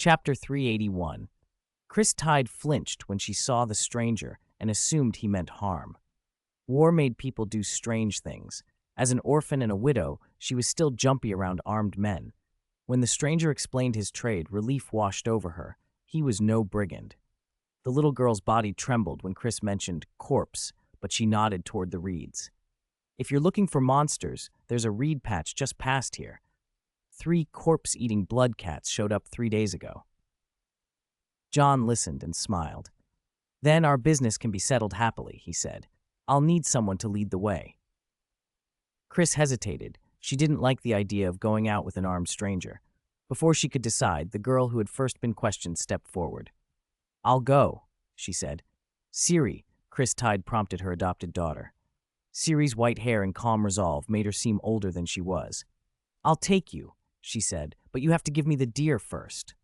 Chapter 381. Chris Tide flinched when she saw the stranger and assumed he meant harm. War made people do strange things. As an orphan and a widow, she was still jumpy around armed men. When the stranger explained his trade, relief washed over her. He was no brigand. The little girl's body trembled when Chris mentioned corpse, but she nodded toward the reeds. If you're looking for monsters, there's a reed patch just past here. 3 corpse-eating blood cats showed up 3 days ago. John listened and smiled. Then our business can be settled happily, he said. I'll need someone to lead the way. Chris hesitated. She didn't like the idea of going out with an armed stranger. Before she could decide, the girl who had first been questioned stepped forward. I'll go, she said. Siri, Chris Tide prompted her adopted daughter. Siri's white hair and calm resolve made her seem older than she was. I'll take you, she said, but you have to give me the deer first.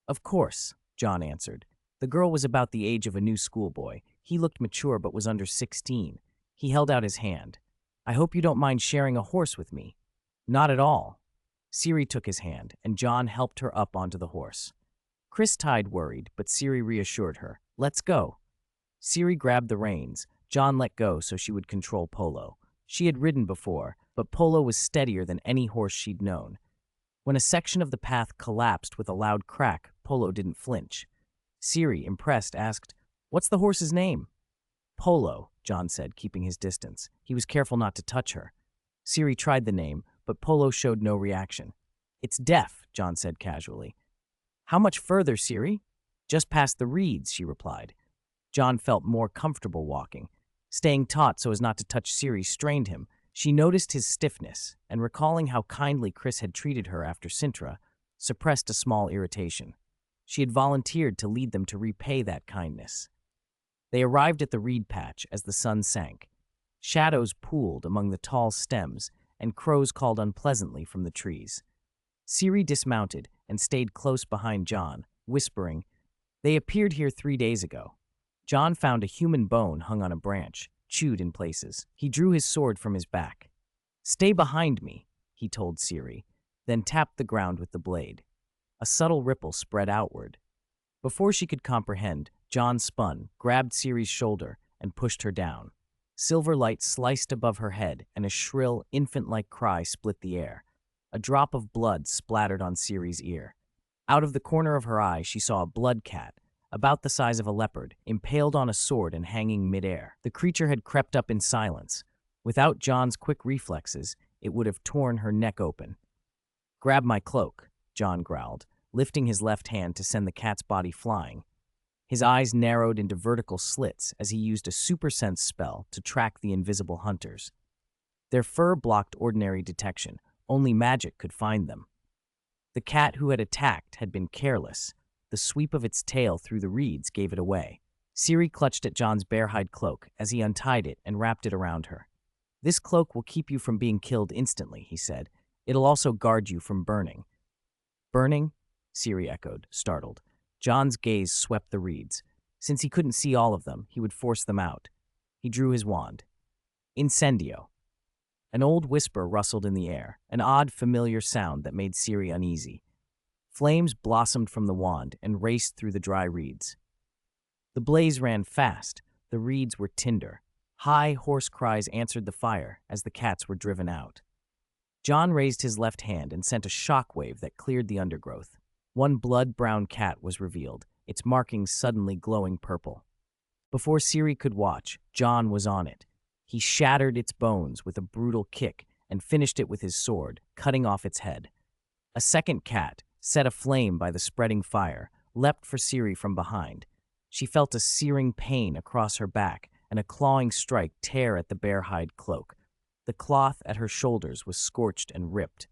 Of course, John answered. The girl was about the age of a new schoolboy. He looked mature but was under 16. He held out his hand. I hope you don't mind sharing a horse with me. Not at all. Siri took his hand, and John helped her up onto the horse. Chris Tide worried, but Siri reassured her. Let's go. Siri grabbed the reins. John let go so she would control Polo. She had ridden before, but Polo was steadier than any horse she'd known. When a section of the path collapsed with a loud crack, Polo didn't flinch. Siri, impressed, asked, What's the horse's name? Polo, John said, keeping his distance. He was careful not to touch her. Siri tried the name, but Polo showed no reaction. It's deaf, John said casually. How much further, Siri? Just past the reeds, she replied. John felt more comfortable walking. Staying taut so as not to touch Siri strained him. She noticed his stiffness, and recalling how kindly Chris had treated her after Sintra, suppressed a small irritation. She had volunteered to lead them to repay that kindness. They arrived at the reed patch as the sun sank. Shadows pooled among the tall stems, and crows called unpleasantly from the trees. Siri dismounted and stayed close behind John, whispering, They appeared here 3 days ago. John found a human bone hung on a branch, chewed in places. He drew his sword from his back. Stay behind me, he told Siri, then tapped the ground with the blade. A subtle ripple spread outward. Before she could comprehend, John spun, grabbed Siri's shoulder, and pushed her down. Silver light sliced above her head, and a shrill, infant-like cry split the air. A drop of blood splattered on Siri's ear. Out of the corner of her eye, she saw a blood cat, about the size of a leopard, impaled on a sword and hanging midair. The creature had crept up in silence. Without John's quick reflexes, it would have torn her neck open. Grab my cloak, John growled, lifting his left hand to send the cat's body flying. His eyes narrowed into vertical slits as he used a super sense spell to track the invisible hunters. Their fur blocked ordinary detection. Only magic could find them. The cat who had attacked had been careless. The sweep of its tail through the reeds gave it away. Siri clutched at John's bear-hide cloak as he untied it and wrapped it around her. This cloak will keep you from being killed instantly, he said. It'll also guard you from burning. Burning? Siri echoed, startled. John's gaze swept the reeds. Since he couldn't see all of them, he would force them out. He drew his wand. Incendio. An old whisper rustled in the air, an odd, familiar sound that made Siri uneasy. Flames blossomed from the wand and raced through the dry reeds. The blaze ran fast. The reeds were tinder. High, hoarse cries answered the fire as the cats were driven out. John raised his left hand and sent a shockwave that cleared the undergrowth. One blood-brown cat was revealed, its markings suddenly glowing purple. Before Siri could watch, John was on it. He shattered its bones with a brutal kick and finished it with his sword, cutting off its head. A second cat, set aflame by the spreading fire, leapt for Siri from behind. She felt a searing pain across her back and a clawing strike tear at the bear-hide cloak. The cloth at her shoulders was scorched and ripped.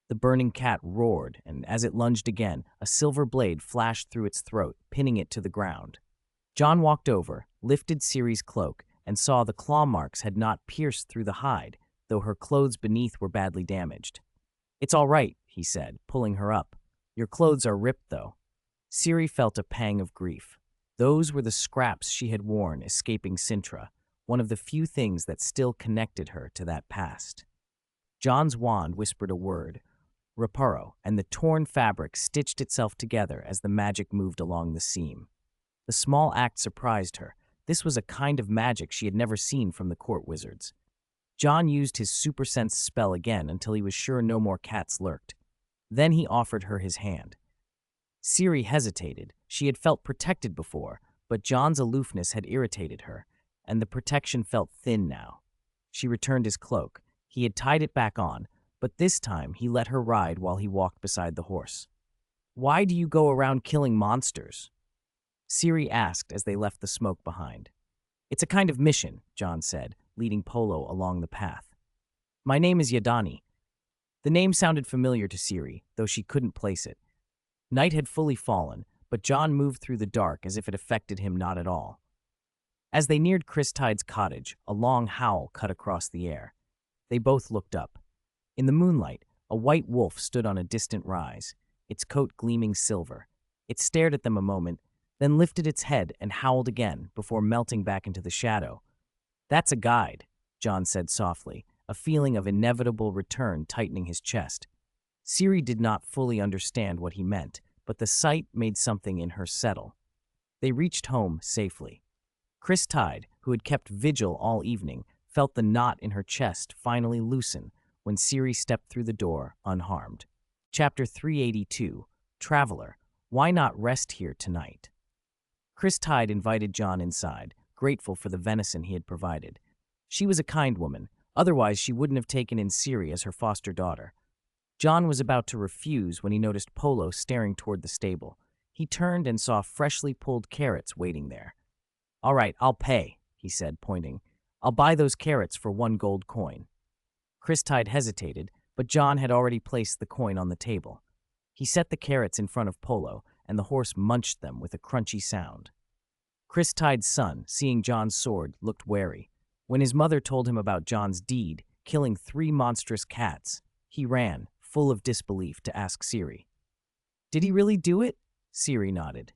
The burning cat roared, and as it lunged again, a silver blade flashed through its throat, pinning it to the ground. John walked over, lifted Siri's cloak, and saw the claw marks had not pierced through the hide, though her clothes beneath were badly damaged. It's all right, he said, pulling her up. Your clothes are ripped, though. Siri felt a pang of grief. Those were the scraps she had worn escaping Sintra, one of the few things that still connected her to that past. John's wand whispered a word. reparo, and the torn fabric stitched itself together as the magic moved along the seam. The small act surprised her. This was a kind of magic she had never seen from the court wizards. John used his super sense spell again until he was sure no more cats lurked. Then he offered her his hand. Ciri hesitated. She had felt protected before, but John's aloofness had irritated her, and the protection felt thin now. She returned his cloak. He had tied it back on, but this time he let her ride while he walked beside the horse. "Why do you go around killing monsters?" Ciri asked as they left the smoke behind. "It's a kind of mission," John said, leading Polo along the path. "My name is Yadani." The name sounded familiar to Ciri, though she couldn't place it. Night had fully fallen, but John moved through the dark as if it affected him not at all. As they neared Chris Tide's cottage, a long howl cut across the air. They both looked up. In the moonlight, a white wolf stood on a distant rise, its coat gleaming silver. It stared at them a moment, then lifted its head and howled again before melting back into the shadow. "That's a guide," John said softly, a feeling of inevitable return tightening his chest. Ciri did not fully understand what he meant, but the sight made something in her settle. They reached home safely. Chris Tide, who had kept vigil all evening, felt the knot in her chest finally loosen when Ciri stepped through the door unharmed. Chapter 382, Traveler, Why Not Rest Here Tonight? Chris Tide invited John inside, grateful for the venison he had provided. She was a kind woman, otherwise she wouldn't have taken in Ciri as her foster daughter. John was about to refuse when he noticed Polo staring toward the stable. He turned and saw freshly pulled carrots waiting there. "All right, I'll pay," he said, pointing. "I'll buy those carrots for 1 gold coin." Chris Tide hesitated, but John had already placed the coin on the table. He set the carrots in front of Polo, and the horse munched them with a crunchy sound. Chris Tide's son, seeing John's sword, looked wary. When his mother told him about John's deed, killing 3 monstrous cats, he ran, full of disbelief, to ask Ciri. "Did he really do it?" Ciri nodded.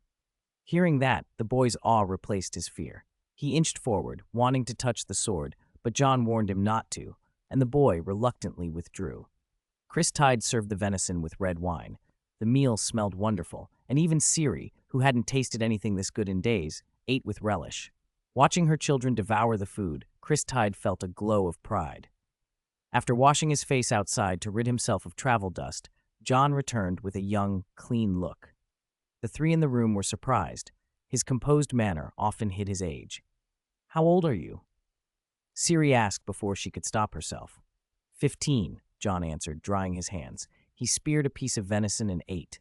Hearing that, the boy's awe replaced his fear. He inched forward, wanting to touch the sword, but John warned him not to, and the boy reluctantly withdrew. Chris Tide served the venison with red wine. The meal smelled wonderful, and even Ciri, who hadn't tasted anything this good in days, ate with relish. Watching her children devour the food, Chris Tide felt a glow of pride. After washing his face outside to rid himself of travel dust, John returned with a young, clean look. The 3 in the room were surprised. His composed manner often hid his age. "How old are you?" Ciri asked before she could stop herself. 15, John answered, drying his hands. He speared a piece of venison and ate.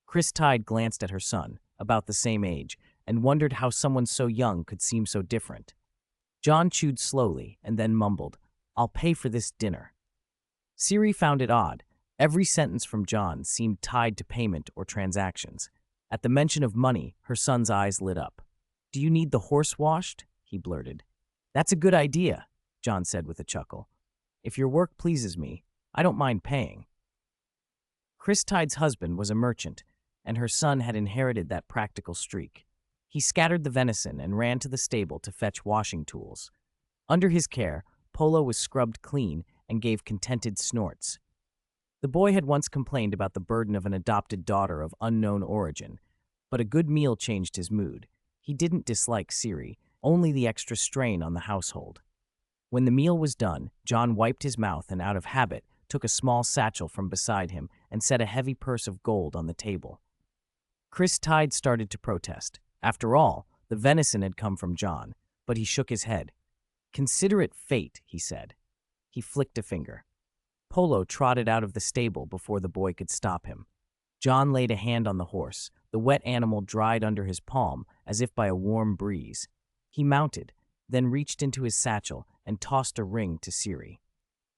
Chris Tide glanced at her son, about the same age, and wondered how someone so young could seem so different. John chewed slowly and then mumbled, "I'll pay for this dinner." Ciri found it odd. Every sentence from John seemed tied to payment or transactions. At the mention of money, her son's eyes lit up. "Do you need the horse washed?" he blurted. "That's a good idea," John said with a chuckle. "If your work pleases me, I don't mind paying." Chris Tide's husband was a merchant, and her son had inherited that practical streak. He scattered the venison and ran to the stable to fetch washing tools. Under his care, Polo was scrubbed clean and gave contented snorts. The boy had once complained about the burden of an adopted daughter of unknown origin, but a good meal changed his mood. He didn't dislike Ciri, only the extra strain on the household. When the meal was done, John wiped his mouth and, out of habit, took a small satchel from beside him and set a heavy purse of gold on the table. Chris Tide started to protest. After all, the venison had come from John, but he shook his head. "Consider it fate," he said. He flicked a finger. Polo trotted out of the stable before the boy could stop him. John laid a hand on the horse. The wet animal dried under his palm as if by a warm breeze. He mounted, then reached into his satchel and tossed a ring to Ciri.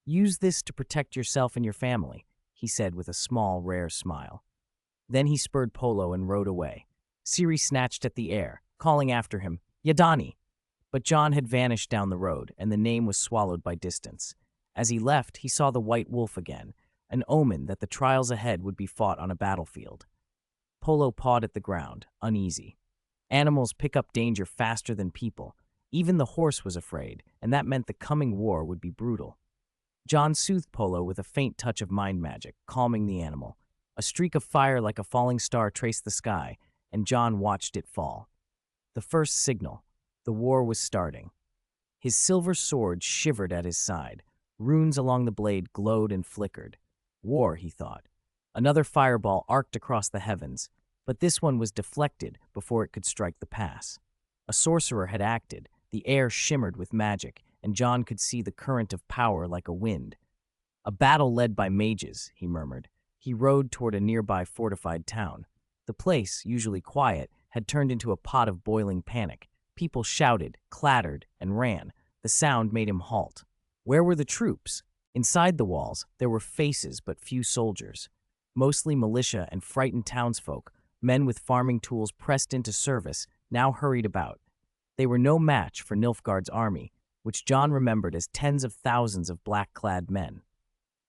"Use this to protect yourself and your family," he said with a small, rare smile. Then he spurred Polo and rode away. Ciri snatched at the air, calling after him, "Yadani!" But John had vanished down the road, and the name was swallowed by distance. As he left, he saw the white wolf again, an omen that the trials ahead would be fought on a battlefield. Polo pawed at the ground, uneasy. Animals pick up danger faster than people. Even the horse was afraid, and that meant the coming war would be brutal. John soothed Polo with a faint touch of mind magic, calming the animal. A streak of fire like a falling star traced the sky, and John watched it fall. The first signal. The war was starting. His silver sword shivered at his side. Runes along the blade glowed and flickered. War, he thought. Another fireball arced across the heavens, but this one was deflected before it could strike the pass. A sorcerer had acted. The air shimmered with magic, and John could see the current of power like a wind. A battle led by mages, he murmured. He rode toward a nearby fortified town. The place, usually quiet, had turned into a pot of boiling panic. People shouted, clattered, and ran. The sound made him halt. Where were the troops? Inside the walls, there were faces but few soldiers. Mostly militia and frightened townsfolk, men with farming tools pressed into service, now hurried about. They were no match for Nilfgaard's army, which John remembered as tens of thousands of black-clad men.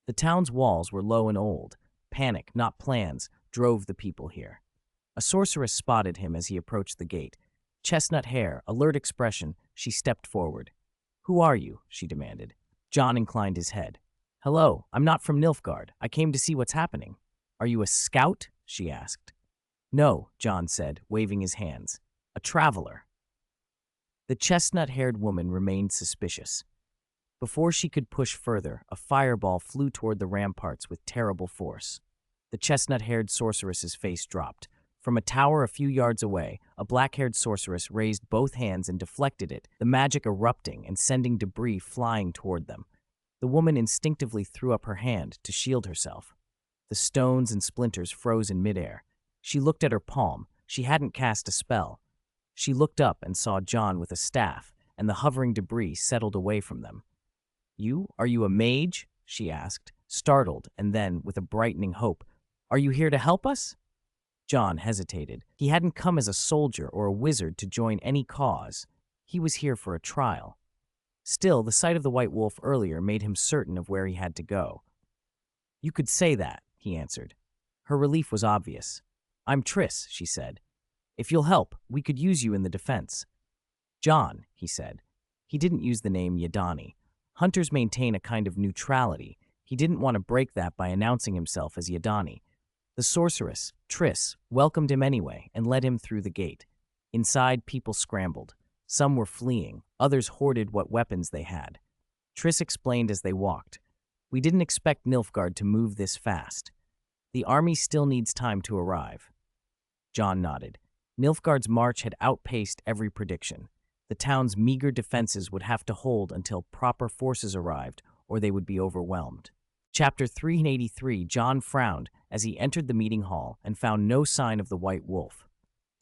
The town's walls were low and old. Panic, not plans, drove the people here. A sorceress spotted him as he approached the gate. Chestnut hair, alert expression, she stepped forward. "Who are you?" she demanded. John inclined his head. "Hello, I'm not from Nilfgaard. I came to see what's happening." "Are you a scout?" she asked. "No," John said, waving his hands. "A traveler." The chestnut-haired woman remained suspicious. Before she could push further, a fireball flew toward the ramparts with terrible force. The chestnut-haired sorceress's face dropped. From a tower a few yards away, a black-haired sorceress raised both hands and deflected it, the magic erupting and sending debris flying toward them. The woman instinctively threw up her hand to shield herself. The stones and splinters froze in midair. She looked at her palm. She hadn't cast a spell. She looked up and saw John with a staff, and the hovering debris settled away from them. Are you a mage?" she asked, startled, and then, with a brightening hope, "Are you here to help us?" John hesitated. He hadn't come as a soldier or a wizard to join any cause. He was here for a trial. Still, the sight of the white wolf earlier made him certain of where he had to go. "You could say that," he answered. Her relief was obvious. "I'm Triss," she said. "If you'll help, we could use you in the defense." "John," he said. He didn't use the name Yadani. Hunters maintain a kind of neutrality. He didn't want to break that by announcing himself as Yadani. The sorceress, Triss, welcomed him anyway and led him through the gate. Inside, people scrambled. Some were fleeing, others hoarded what weapons they had. Triss explained as they walked. "We didn't expect Nilfgaard to move this fast. The army still needs time to arrive." John nodded. Nilfgaard's march had outpaced every prediction. The town's meager defenses would have to hold until proper forces arrived, or they would be overwhelmed. Chapter 383, John frowned as he entered the meeting hall and found no sign of the white wolf.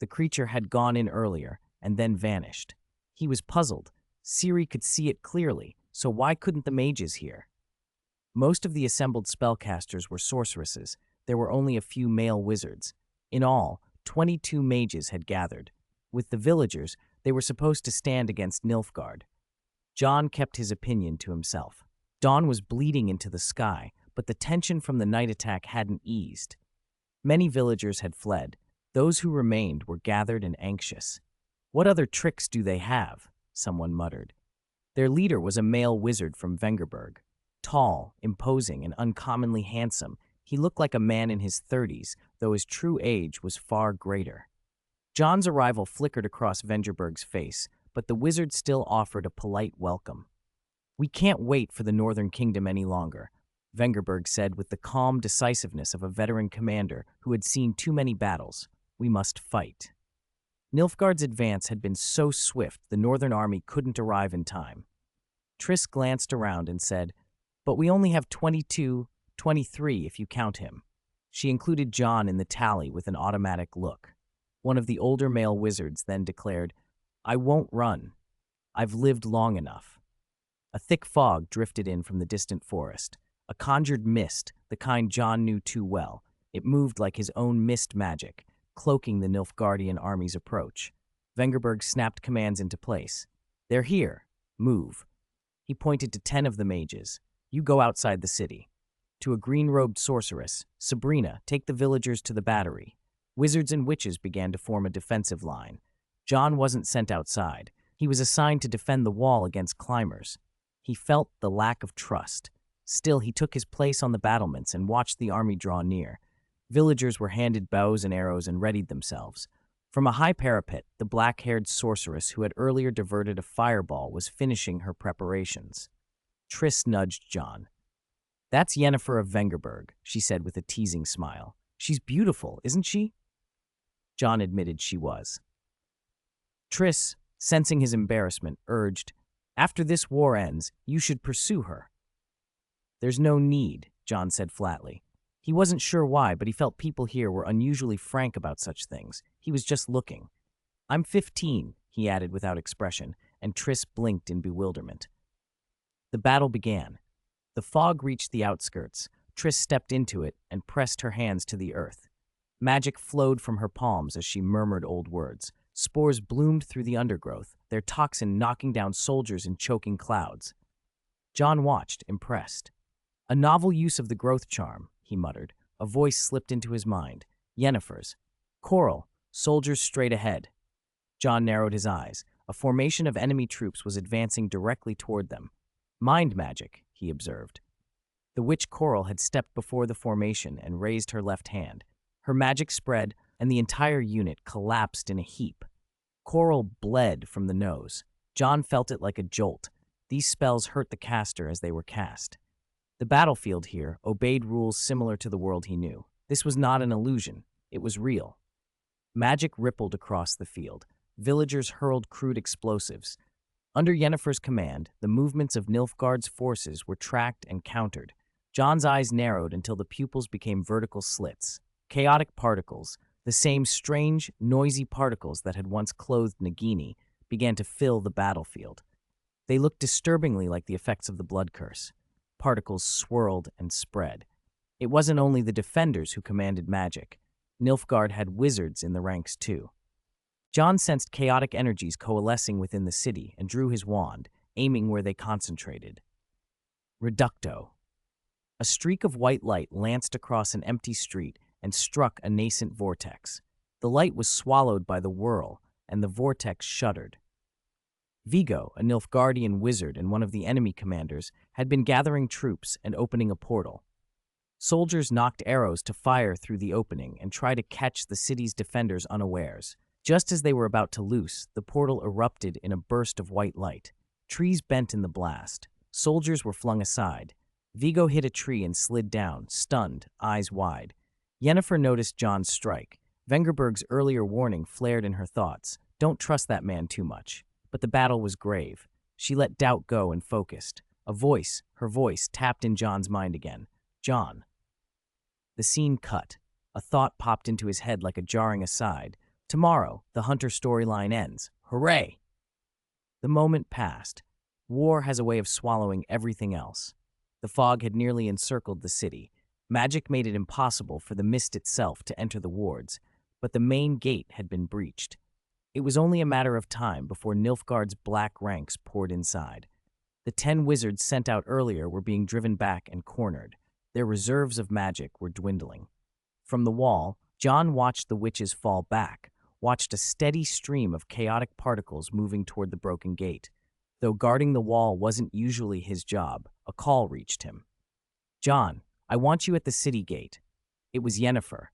The creature had gone in earlier and then vanished. He was puzzled. Ciri could see it clearly, so why couldn't the mages hear? Most of the assembled spellcasters were sorceresses. There were only a few male wizards. In all, 22 mages had gathered. With the villagers, they were supposed to stand against Nilfgaard. John kept his opinion to himself. Dawn was bleeding into the sky, but the tension from the night attack hadn't eased. Many villagers had fled. Those who remained were gathered and anxious. "What other tricks do they have?" someone muttered. Their leader was a male wizard from Vengerberg. Tall, imposing, and uncommonly handsome, he looked like a man in his 30s, though his true age was far greater. John's arrival flickered across Vengerberg's face, but the wizard still offered a polite welcome. "We can't wait for the Northern Kingdom any longer," Vengerberg said with the calm decisiveness of a veteran commander who had seen too many battles. "We must fight." Nilfgaard's advance had been so swift the Northern army couldn't arrive in time. Triss glanced around and said, "But we only have 22, 23 if you count him." She included John in the tally with an automatic look. One of the older male wizards then declared, "I won't run. I've lived long enough." A thick fog drifted in from the distant forest. A conjured mist, the kind John knew too well. It moved like his own mist magic, cloaking the Nilfgaardian army's approach. Vengerberg snapped commands into place. "They're here. Move." He pointed to 10 of the mages. "You go outside the city." To a green-robed sorceress, "Sabrina, take the villagers to the battery." Wizards and witches began to form a defensive line. John wasn't sent outside. He was assigned to defend the wall against climbers. He felt the lack of trust. Still, he took his place on the battlements and watched the army draw near. Villagers were handed bows and arrows and readied themselves. From a high parapet, the black-haired sorceress who had earlier diverted a fireball was finishing her preparations. Triss nudged John. "That's Yennefer of Vengerberg," she said with a teasing smile. "She's beautiful, isn't she?" John admitted she was. Triss, sensing his embarrassment, urged, "After this war ends, you should pursue her." "There's no need," John said flatly. He wasn't sure why, but he felt people here were unusually frank about such things. He was just looking. "I'm 15, he added without expression, and Triss blinked in bewilderment. The battle began. The fog reached the outskirts. Triss stepped into it and pressed her hands to the earth. Magic flowed from her palms as she murmured old words. Spores bloomed through the undergrowth, their toxin knocking down soldiers in choking clouds. John watched, impressed. "A novel use of the growth charm," he muttered. A voice slipped into his mind. Yennefer's. "Coral, soldiers straight ahead." John narrowed his eyes. A formation of enemy troops was advancing directly toward them. "Mind magic," he observed. The witch Coral had stepped before the formation and raised her left hand. Her magic spread, and the entire unit collapsed in a heap. Coral bled from the nose. John felt it like a jolt. These spells hurt the caster as they were cast. The battlefield here obeyed rules similar to the world he knew. This was not an illusion. It was real. Magic rippled across the field. Villagers hurled crude explosives. Under Yennefer's command, the movements of Nilfgaard's forces were tracked and countered. John's eyes narrowed until the pupils became vertical slits. Chaotic particles, the same strange, noisy particles that had once clothed Nagini, began to fill the battlefield. They looked disturbingly like the effects of the blood curse. Particles swirled and spread. It wasn't only the defenders who commanded magic. Nilfgaard had wizards in the ranks too. John sensed chaotic energies coalescing within the city and drew his wand, aiming where they concentrated. Reducto. A streak of white light lanced across an empty street and struck a nascent vortex. The light was swallowed by the whirl, and the vortex shuddered. Vigo, a Nilfgaardian wizard and one of the enemy commanders, had been gathering troops and opening a portal. Soldiers knocked arrows to fire through the opening and tried to catch the city's defenders unawares. Just as they were about to loose, the portal erupted in a burst of white light. Trees bent in the blast. Soldiers were flung aside. Vigo hit a tree and slid down, stunned, eyes wide. Yennefer noticed John's strike. Vengerberg's earlier warning flared in her thoughts. Don't trust that man too much. But the battle was grave. She let doubt go and focused. Her voice, tapped in John's mind again. "John." The scene cut. A thought popped into his head like a jarring aside. Tomorrow, the Hunter storyline ends. Hooray! The moment passed. War has a way of swallowing everything else. The fog had nearly encircled the city. Magic made it impossible for the mist itself to enter the wards, but the main gate had been breached. It was only a matter of time before Nilfgaard's black ranks poured inside. The 10 wizards sent out earlier were being driven back and cornered. Their reserves of magic were dwindling. From the wall, John watched the witches fall back, watched a steady stream of chaotic particles moving toward the broken gate. Though guarding the wall wasn't usually his job, a call reached him. "John, I want you at the city gate." It was Yennefer.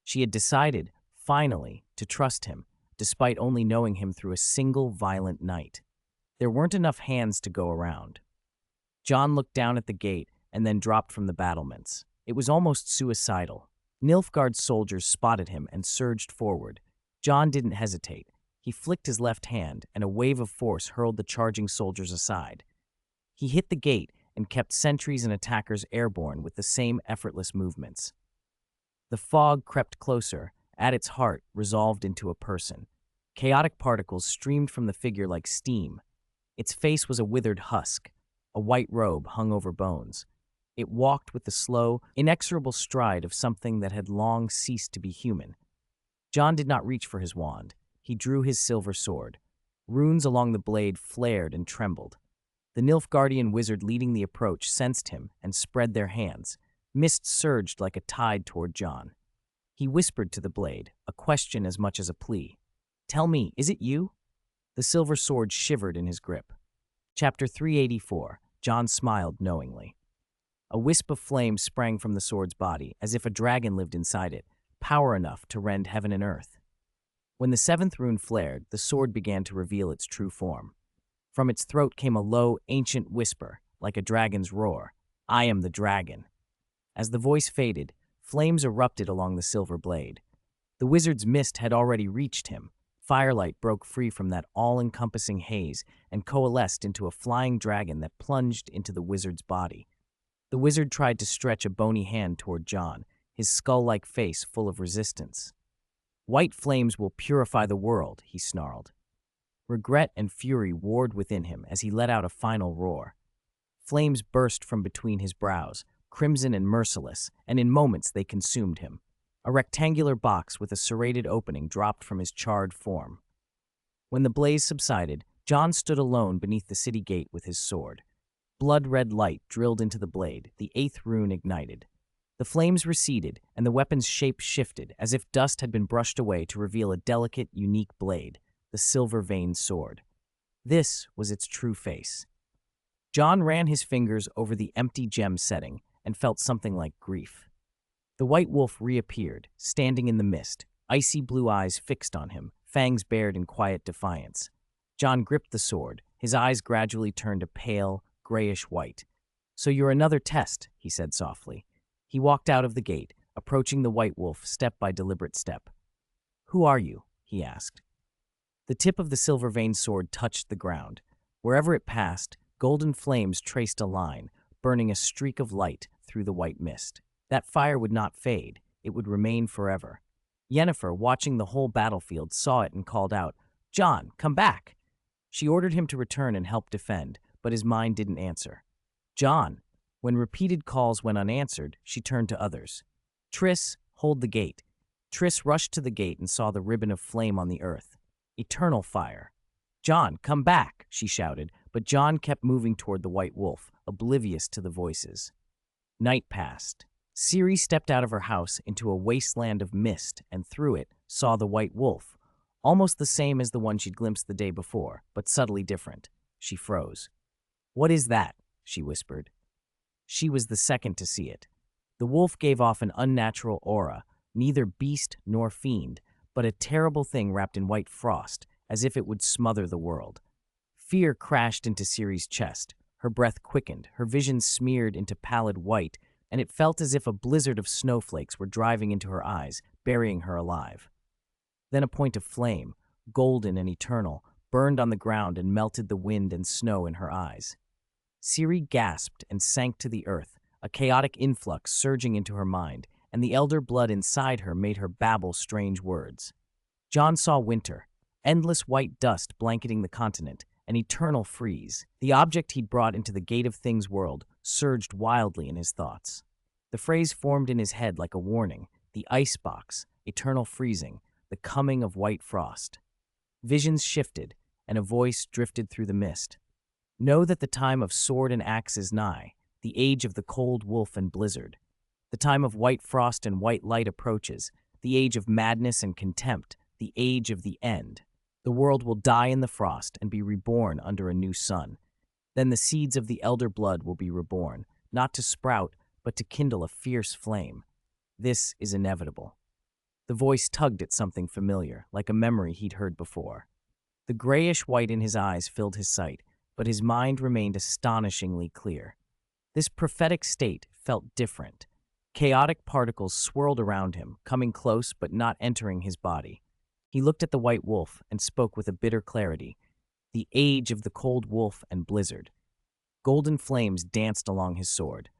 She had decided, finally, to trust him, despite only knowing him through a single violent night. There weren't enough hands to go around. John looked down at the gate and then dropped from the battlements. It was almost suicidal. Nilfgaard's soldiers spotted him and surged forward. John didn't hesitate. He flicked his left hand, and a wave of force hurled the charging soldiers aside. He hit the gate and kept sentries and attackers airborne with the same effortless movements. The fog crept closer, at its heart resolved into a person. Chaotic particles streamed from the figure like steam. Its face was a withered husk. A white robe hung over bones. It walked with the slow, inexorable stride of something that had long ceased to be human. John did not reach for his wand. He drew his silver sword. Runes along the blade flared and trembled. The Nilfgaardian wizard leading the approach sensed him and spread their hands. Mist surged like a tide toward John. He whispered to the blade, a question as much as a plea. "Tell me, is it you?" The silver sword shivered in his grip. Chapter 384. John smiled knowingly. A wisp of flame sprang from the sword's body, as if a dragon lived inside it, power enough to rend heaven and earth. When the seventh rune flared, the sword began to reveal its true form. From its throat came a low, ancient whisper, like a dragon's roar. "I am the dragon." As the voice faded, flames erupted along the silver blade. The wizard's mist had already reached him. Firelight broke free from that all-encompassing haze and coalesced into a flying dragon that plunged into the wizard's body. The wizard tried to stretch a bony hand toward John, his skull-like face full of resistance. "White flames will purify the world," he snarled. Regret and fury warred within him as he let out a final roar. Flames burst from between his brows, crimson and merciless, and in moments they consumed him. A rectangular box with a serrated opening dropped from his charred form. When the blaze subsided, John stood alone beneath the city gate with his sword. Blood-red light drilled into the blade, the eighth rune ignited. The flames receded, and the weapon's shape shifted, as if dust had been brushed away to reveal a delicate, unique blade, the silver-veined sword. This was its true face. John ran his fingers over the empty gem setting and felt something like grief. The white wolf reappeared, standing in the mist, icy blue eyes fixed on him, fangs bared in quiet defiance. John gripped the sword, his eyes gradually turned a pale, grayish white. "So you're another test," he said softly. He walked out of the gate, approaching the white wolf step by deliberate step. "Who are you?" he asked. The tip of the silver-veined sword touched the ground. Wherever it passed, golden flames traced a line, burning a streak of light through the white mist. That fire would not fade. It would remain forever. Yennefer, watching the whole battlefield, saw it and called out, "John, come back!" She ordered him to return and help defend, but his mind didn't answer. "John!" When repeated calls went unanswered, she turned to others. "Triss, hold the gate." Triss rushed to the gate and saw the ribbon of flame on the earth. Eternal fire. "John, come back!" she shouted, but John kept moving toward the white wolf, oblivious to the voices. Night passed. Ciri stepped out of her house into a wasteland of mist and through it saw the white wolf, almost the same as the one she'd glimpsed the day before, but subtly different. She froze. "What is that?" she whispered. She was the second to see it. The wolf gave off an unnatural aura, neither beast nor fiend, but a terrible thing wrapped in white frost, as if it would smother the world. Fear crashed into Ciri's chest. Her breath quickened, her vision smeared into pallid white, and it felt as if a blizzard of snowflakes were driving into her eyes, burying her alive. Then a point of flame, golden and eternal, burned on the ground and melted the wind and snow in her eyes. Ciri gasped and sank to the earth, a chaotic influx surging into her mind, and the elder blood inside her made her babble strange words. John saw winter, endless white dust blanketing the continent, an eternal freeze. The object he'd brought into the Gate of Things world surged wildly in his thoughts. The phrase formed in his head like a warning: the icebox, eternal freezing, the coming of white frost. Visions shifted, and a voice drifted through the mist. "Know that the time of sword and axe is nigh, the age of the cold wolf and blizzard. The time of white frost and white light approaches, the age of madness and contempt, the age of the end. The world will die in the frost and be reborn under a new sun. Then the seeds of the elder blood will be reborn, not to sprout, but to kindle a fierce flame. This is inevitable." The voice tugged at something familiar, like a memory he'd heard before. The grayish white in his eyes filled his sight, but his mind remained astonishingly clear. This prophetic state felt different. Chaotic particles swirled around him, coming close but not entering his body. He looked at the white wolf and spoke with a bitter clarity. "The age of the cold wolf and blizzard." Golden flames danced along his sword.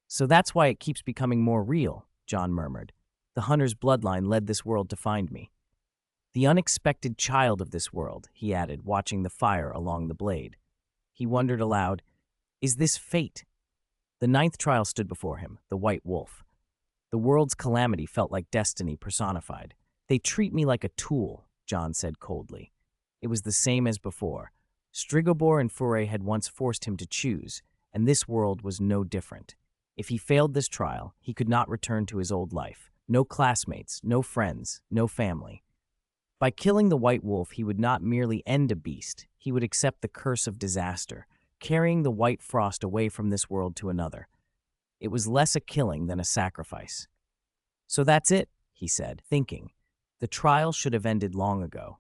"So that's why it keeps becoming more real," John murmured. "The hunter's bloodline led this world to find me." "The unexpected child of this world," he added, watching the fire along the blade. He wondered aloud, "Is this fate?" The ninth trial stood before him, the white wolf. The world's calamity felt like destiny personified. "They treat me like a tool," John said coldly. It was the same as before. Strigobor and Foray had once forced him to choose, and this world was no different. If he failed this trial, he could not return to his old life. No classmates, no friends, no family. By killing the white wolf, he would not merely end a beast, he would accept the curse of disaster, carrying the white frost away from this world to another. It was less a killing than a sacrifice. "So that's it," he said, thinking. The trial should have ended long ago.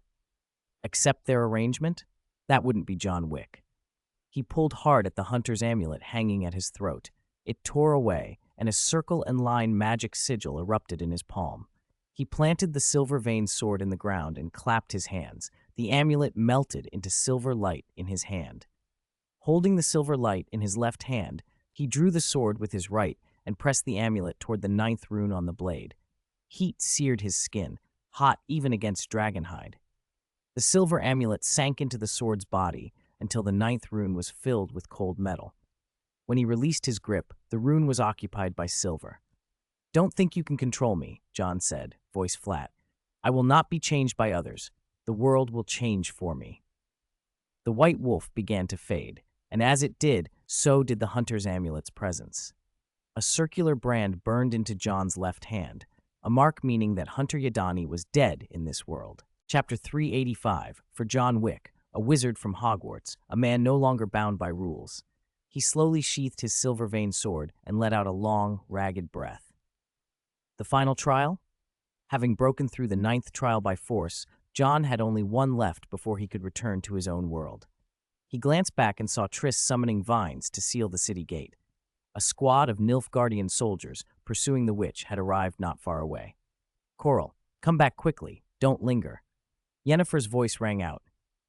Accept their arrangement? That wouldn't be John Wick. He pulled hard at the hunter's amulet hanging at his throat. It tore away, and a circle and line magic sigil erupted in his palm. He planted the silver-veined sword in the ground and clapped his hands. The amulet melted into silver light in his hand. Holding the silver light in his left hand, he drew the sword with his right and pressed the amulet toward the 9th rune on the blade. Heat seared his skin, hot even against dragonhide. The silver amulet sank into the sword's body until the 9th rune was filled with cold metal. When he released his grip, the rune was occupied by silver. "Don't think you can control me," John said, voice flat. "I will not be changed by others. The world will change for me." The white wolf began to fade, and as it did, so did the hunter's amulet's presence. A circular brand burned into John's left hand, a mark meaning that Hunter Yadani was dead in this world. Chapter 385, for John Wick, a wizard from Hogwarts, a man no longer bound by rules. He slowly sheathed his silver-veined sword and let out a long, ragged breath. The final trial? Having broken through the 9th trial by force, John had only one left before he could return to his own world. He glanced back and saw Triss summoning vines to seal the city gate. A squad of Nilfgaardian soldiers pursuing the witch had arrived not far away. "Coral, come back quickly. Don't linger." Yennefer's voice rang out.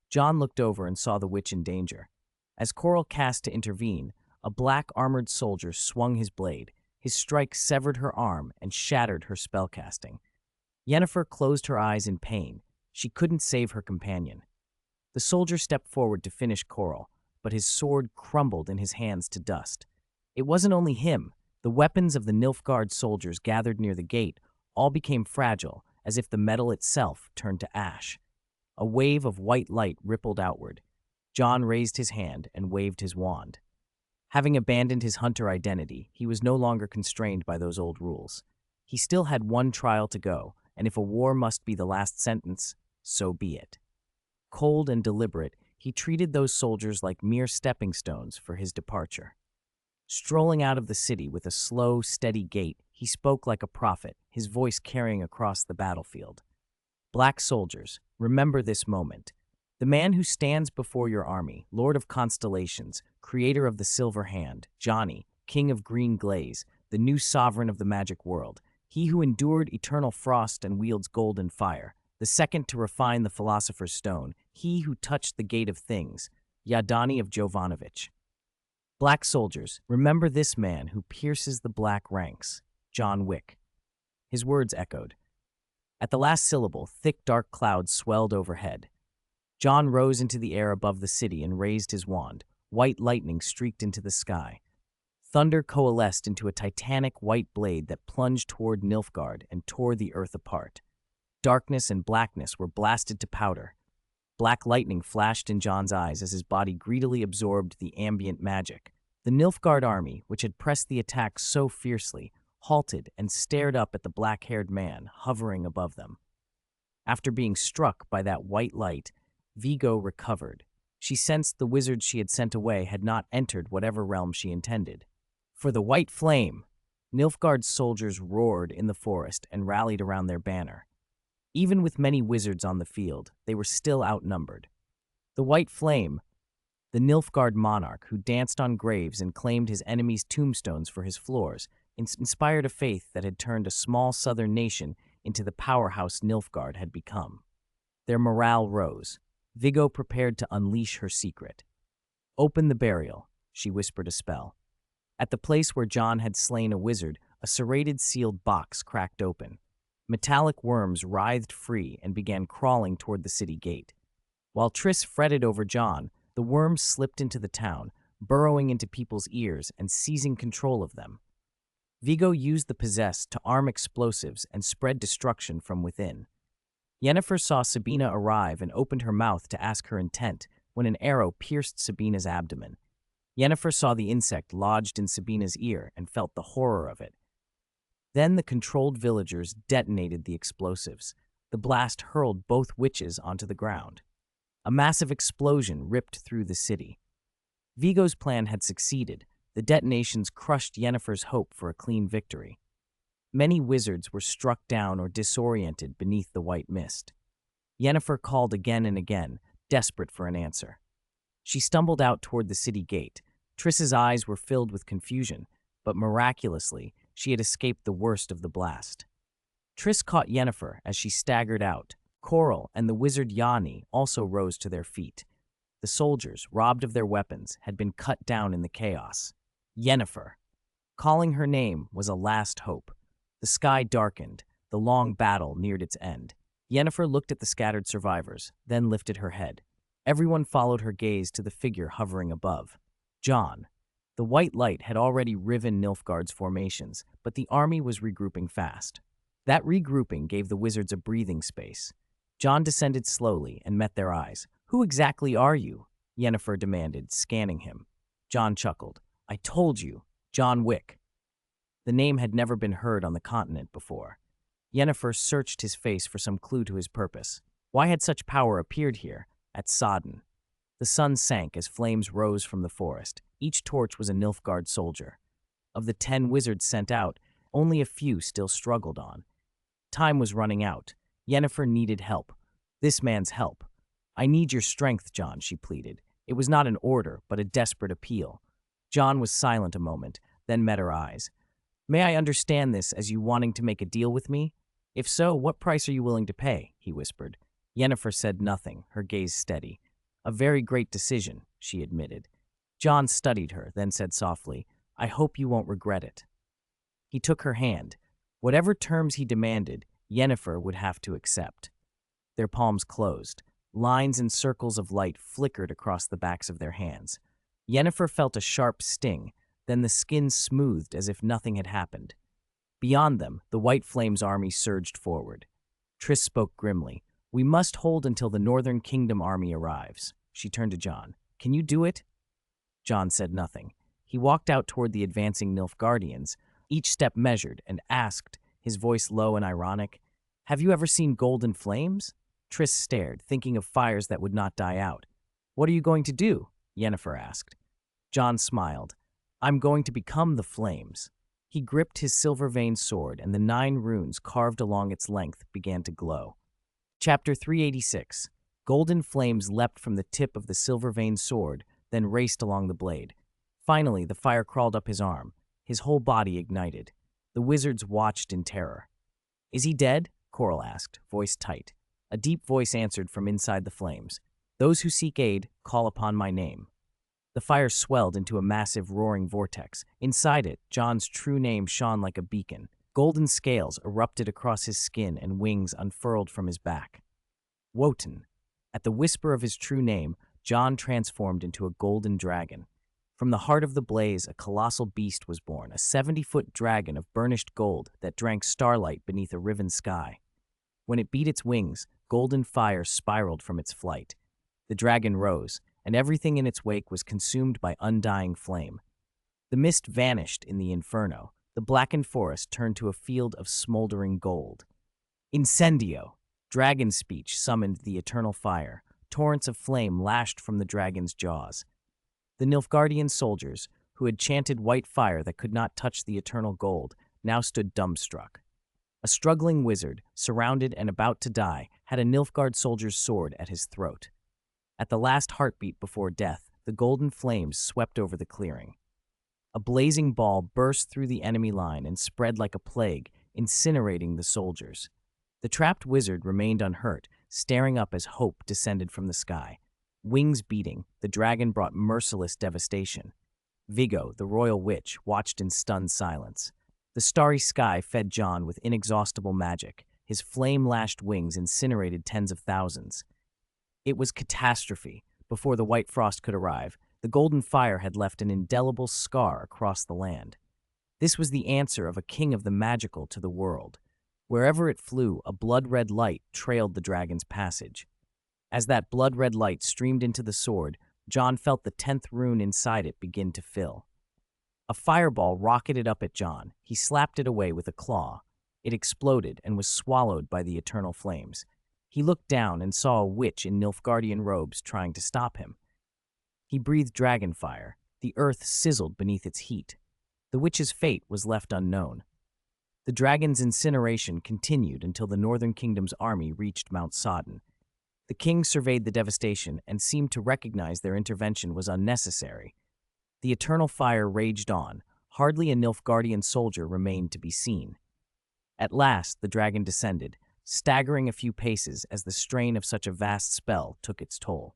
John looked over and saw the witch in danger. As Coral cast to intervene, a black armored soldier swung his blade. His strike severed her arm and shattered her spellcasting. Yennefer closed her eyes in pain. She couldn't save her companion. The soldier stepped forward to finish Coral, but his sword crumbled in his hands to dust. It wasn't only him. The weapons of the Nilfgaard soldiers gathered near the gate all became fragile, as if the metal itself turned to ash. A wave of white light rippled outward. John raised his hand and waved his wand. Having abandoned his hunter identity, he was no longer constrained by those old rules. He still had one trial to go, and if a war must be the last sentence, so be it. Cold and deliberate, he treated those soldiers like mere stepping stones for his departure. Strolling out of the city with a slow, steady gait, he spoke like a prophet, his voice carrying across the battlefield. "Black soldiers, remember this moment. The man who stands before your army, Lord of Constellations, creator of the Silver Hand, Johnny, King of Green Glaze, the new sovereign of the magic world, he who endured eternal frost and wields golden fire, the second to refine the Philosopher's Stone, he who touched the Gate of Things, Yadani of Jovanovic. Black soldiers, remember this man who pierces the black ranks, John Wick." His words echoed. At the last syllable, thick dark clouds swelled overhead. John rose into the air above the city and raised his wand. White lightning streaked into the sky. Thunder coalesced into a titanic white blade that plunged toward Nilfgaard and tore the earth apart. Darkness and blackness were blasted to powder. Black lightning flashed in John's eyes as his body greedily absorbed the ambient magic. The Nilfgaard army, which had pressed the attack so fiercely, halted and stared up at the black-haired man hovering above them. After being struck by that white light, Vigo recovered. She sensed the wizard she had sent away had not entered whatever realm she intended. For the white flame! Nilfgaard's soldiers roared in the forest and rallied around their banner. Even with many wizards on the field, they were still outnumbered. The white flame, the Nilfgaard monarch who danced on graves and claimed his enemies' tombstones for his floors, inspired a faith that had turned a small southern nation into the powerhouse Nilfgaard had become. Their morale rose. Vigo prepared to unleash her secret. "Open the burial," she whispered a spell. At the place where John had slain a wizard, a serrated sealed box cracked open. Metallic worms writhed free and began crawling toward the city gate. While Triss fretted over John, the worms slipped into the town, burrowing into people's ears and seizing control of them. Vigo used the possessed to arm explosives and spread destruction from within. Yennefer saw Sabina arrive and opened her mouth to ask her intent when an arrow pierced Sabina's abdomen. Yennefer saw the insect lodged in Sabina's ear and felt the horror of it. Then the controlled villagers detonated the explosives. The blast hurled both witches onto the ground. A massive explosion ripped through the city. Vigo's plan had succeeded. The detonations crushed Yennefer's hope for a clean victory. Many wizards were struck down or disoriented beneath the white mist. Yennefer called again and again, desperate for an answer. She stumbled out toward the city gate. Triss's eyes were filled with confusion, but miraculously, she had escaped the worst of the blast. Triss caught Yennefer as she staggered out. Coral and the wizard Yanni also rose to their feet. The soldiers, robbed of their weapons, had been cut down in the chaos. Yennefer. Calling her name was a last hope. The sky darkened. The long battle neared its end. Yennefer looked at the scattered survivors, then lifted her head. Everyone followed her gaze to the figure hovering above. John. The white light had already riven Nilfgaard's formations, but the army was regrouping fast. That regrouping gave the wizards a breathing space. John descended slowly and met their eyes. "Who exactly are you?" Yennefer demanded, scanning him. John chuckled. "I told you, John Wick." The name had never been heard on the continent before. Yennefer searched his face for some clue to his purpose. Why had such power appeared here, at Sodden? The sun sank as flames rose from the forest. Each torch was a Nilfgaard soldier. Of the 10 wizards sent out, only a few still struggled on. Time was running out. Yennefer needed help. This man's help. "I need your strength, John," she pleaded. It was not an order, but a desperate appeal. John was silent a moment, then met her eyes. "May I understand this as you wanting to make a deal with me? If so, what price are you willing to pay?" he whispered. Yennefer said nothing, her gaze steady. "A very great decision," she admitted. John studied her, then said softly, "I hope you won't regret it." He took her hand. Whatever terms he demanded, Yennefer would have to accept. Their palms closed. Lines and circles of light flickered across the backs of their hands. Yennefer felt a sharp sting, then the skin smoothed as if nothing had happened. Beyond them, the White Flame's army surged forward. Triss spoke grimly. "We must hold until the Northern Kingdom army arrives." She turned to John. "Can you do it?" John said nothing. He walked out toward the advancing Nilfgaardians, each step measured, and asked, his voice low and ironic, "Have you ever seen golden flames?" Triss stared, thinking of fires that would not die out. "What are you going to do?" Yennefer asked. John smiled. "I'm going to become the flames." He gripped his silver-veined sword, and the 9 runes carved along its length began to glow. Chapter 386. Golden flames leapt from the tip of the silver-veined sword, then raced along the blade. Finally, the fire crawled up his arm. His whole body ignited. The wizards watched in terror. "Is he dead?" Coral asked, voice tight. A deep voice answered from inside the flames. "Those who seek aid, call upon my name." The fire swelled into a massive roaring vortex. Inside it, John's true name shone like a beacon. Golden scales erupted across his skin and wings unfurled from his back. Wotan. At the whisper of his true name, John transformed into a golden dragon. From the heart of the blaze, a colossal beast was born, a 70-foot dragon of burnished gold that drank starlight beneath a riven sky. When it beat its wings, golden fire spiraled from its flight. The dragon rose, and everything in its wake was consumed by undying flame. The mist vanished in the inferno. The blackened forest turned to a field of smoldering gold. Incendio! Dragon speech summoned the eternal fire. Torrents of flame lashed from the dragon's jaws. The Nilfgaardian soldiers, who had chanted white fire that could not touch the eternal gold, now stood dumbstruck. A struggling wizard, surrounded and about to die, had a Nilfgaard soldier's sword at his throat. At the last heartbeat before death, the golden flames swept over the clearing. A blazing ball burst through the enemy line and spread like a plague, incinerating the soldiers. The trapped wizard remained unhurt, staring up as hope descended from the sky. Wings beating, the dragon brought merciless devastation. Viggo, the royal witch, watched in stunned silence. The starry sky fed John with inexhaustible magic. His flame-lashed wings incinerated tens of thousands. It was catastrophe. Before the white frost could arrive, the golden fire had left an indelible scar across the land. This was the answer of a king of the magical to the world. Wherever it flew, a blood-red light trailed the dragon's passage. As that blood-red light streamed into the sword, John felt the 10th rune inside it begin to fill. A fireball rocketed up at John. He slapped it away with a claw. It exploded and was swallowed by the eternal flames. He looked down and saw a witch in Nilfgaardian robes trying to stop him. He breathed dragon fire. The earth sizzled beneath its heat. The witch's fate was left unknown. The dragon's incineration continued until the Northern Kingdom's army reached Mount Sodden. The king surveyed the devastation and seemed to recognize their intervention was unnecessary. The eternal fire raged on. Hardly a Nilfgaardian soldier remained to be seen. At last, the dragon descended, staggering a few paces as the strain of such a vast spell took its toll.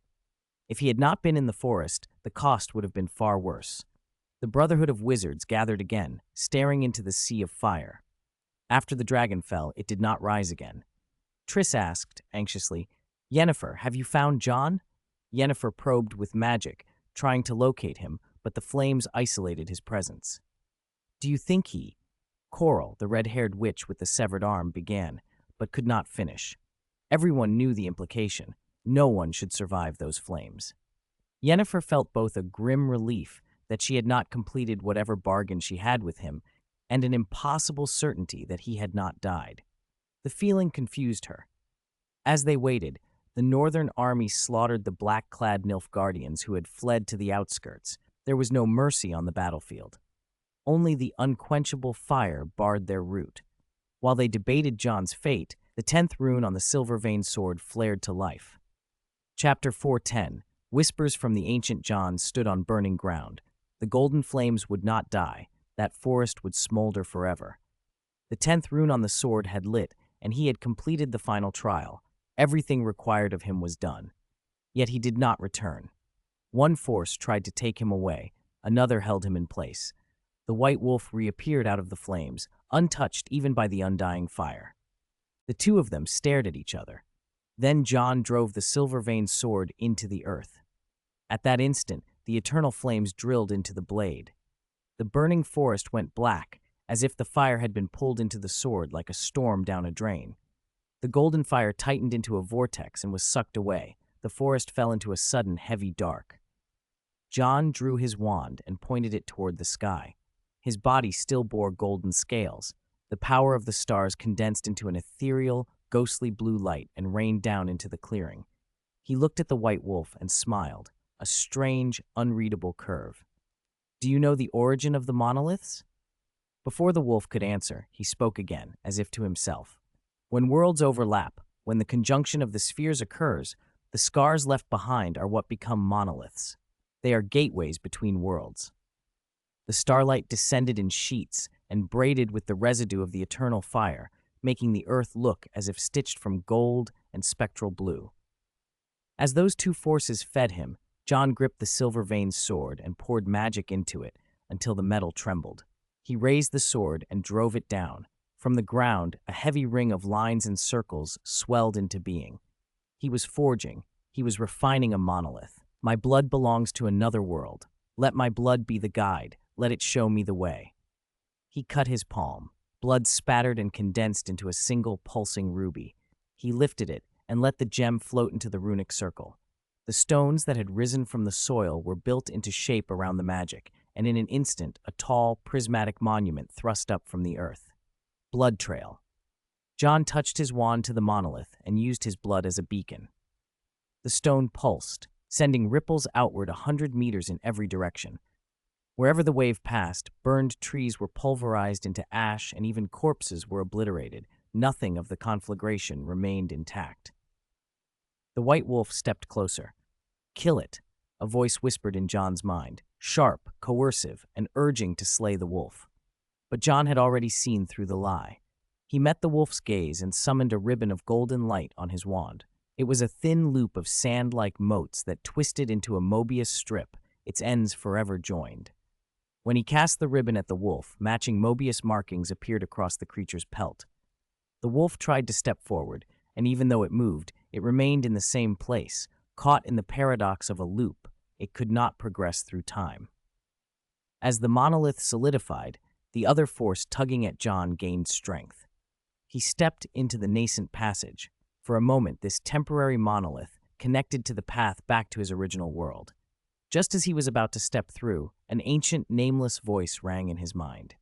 If he had not been in the forest, the cost would have been far worse. The Brotherhood of Wizards gathered again, staring into the sea of fire. After the dragon fell, it did not rise again. Triss asked, anxiously, "Yennefer, have you found John?" Yennefer probed with magic, trying to locate him, but the flames isolated his presence. "Do you think he—" Coral, the red-haired witch with the severed arm, began, but could not finish. Everyone knew the implication. No one should survive those flames. Yennefer felt both a grim relief that she had not completed whatever bargain she had with him, and an impossible certainty that he had not died. The feeling confused her. As they waited, the northern army slaughtered the black-clad Nilfgaardians who had fled to the outskirts. There was no mercy on the battlefield. Only the unquenchable fire barred their route. While they debated John's fate, the 10th rune on the silver-veined sword flared to life. Chapter 410. Whispers from the ancient John stood on burning ground. The golden flames would not die. That forest would smolder forever. The 10th rune on the sword had lit, and he had completed the final trial. Everything required of him was done. Yet he did not return. One force tried to take him away. Another held him in place. The white wolf reappeared out of the flames, untouched even by the undying fire. The two of them stared at each other. Then John drove the silver-veined sword into the earth. At that instant, the eternal flames drilled into the blade. The burning forest went black, as if the fire had been pulled into the sword like a storm down a drain. The golden fire tightened into a vortex and was sucked away. The forest fell into a sudden heavy dark. John drew his wand and pointed it toward the sky. His body still bore golden scales. The power of the stars condensed into an ethereal, ghostly blue light and rained down into the clearing. He looked at the white wolf and smiled, a strange, unreadable curve. "Do you know the origin of the monoliths?" Before the wolf could answer, he spoke again, as if to himself. "When worlds overlap, when the conjunction of the spheres occurs, the scars left behind are what become monoliths. They are gateways between worlds." The starlight descended in sheets and braided with the residue of the eternal fire, making the earth look as if stitched from gold and spectral blue. As those two forces fed him, John gripped the silver-veined sword and poured magic into it until the metal trembled. He raised the sword and drove it down. From the ground, a heavy ring of lines and circles swelled into being. He was forging. He was refining a monolith. "My blood belongs to another world. Let my blood be the guide. Let it show me the way." He cut his palm. Blood spattered and condensed into a single pulsing ruby. He lifted it and let the gem float into the runic circle. The stones that had risen from the soil were built into shape around the magic, and in an instant, a tall, prismatic monument thrust up from the earth. Blood trail. John touched his wand to the monolith and used his blood as a beacon. The stone pulsed, sending ripples outward 100 meters in every direction. Wherever the wave passed, burned trees were pulverized into ash and even corpses were obliterated. Nothing of the conflagration remained intact. The white wolf stepped closer. "Kill it," a voice whispered in John's mind, sharp, coercive, and urging to slay the wolf. But John had already seen through the lie. He met the wolf's gaze and summoned a ribbon of golden light on his wand. It was a thin loop of sand-like motes that twisted into a Mobius strip, its ends forever joined. When he cast the ribbon at the wolf, matching Mobius markings appeared across the creature's pelt. The wolf tried to step forward, and even though it moved, it remained in the same place, caught in the paradox of a loop. It could not progress through time. As the monolith solidified, the other force tugging at John gained strength. He stepped into the nascent passage. For a moment, this temporary monolith connected to the path back to his original world. Just as he was about to step through, an ancient, nameless voice rang in his mind.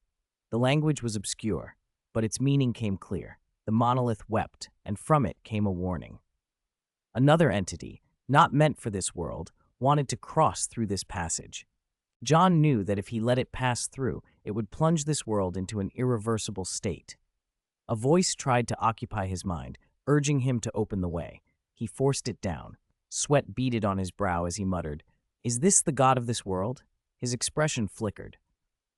The language was obscure, but its meaning came clear. The monolith wept, and from it came a warning. Another entity, not meant for this world, wanted to cross through this passage. John knew that if he let it pass through, it would plunge this world into an irreversible state. A voice tried to occupy his mind, urging him to open the way. He forced it down. Sweat beaded on his brow as he muttered, "Is this the god of this world?" His expression flickered.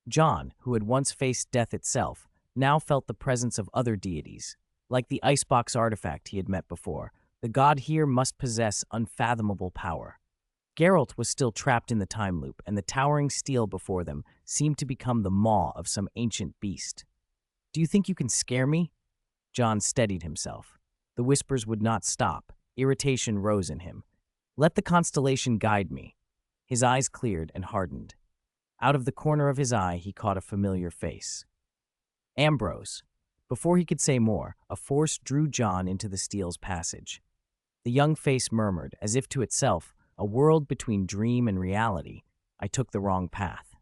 John, who had once faced death itself, now felt the presence of other deities. Like the icebox artifact he had met before, the god here must possess unfathomable power. Geralt was still trapped in the time loop, and the towering steel before them seemed to become the maw of some ancient beast. "Do you think you can scare me?" John steadied himself. The whispers would not stop. Irritation rose in him. "Let the constellation guide me." His eyes cleared and hardened. Out of the corner of his eye, he caught a familiar face. Ambrose. Before he could say more, a force drew John into the steel's passage. The young face murmured, as if to itself, a world between dream and reality. "I took the wrong path."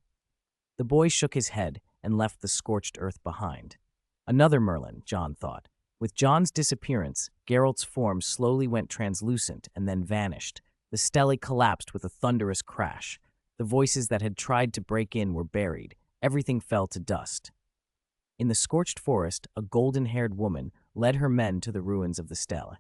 The boy shook his head and left the scorched earth behind. Another Merlin, John thought. With John's disappearance, Geralt's form slowly went translucent and then vanished. The stele collapsed with a thunderous crash. The voices that had tried to break in were buried. Everything fell to dust. In the scorched forest, a golden-haired woman led her men to the ruins of the stele.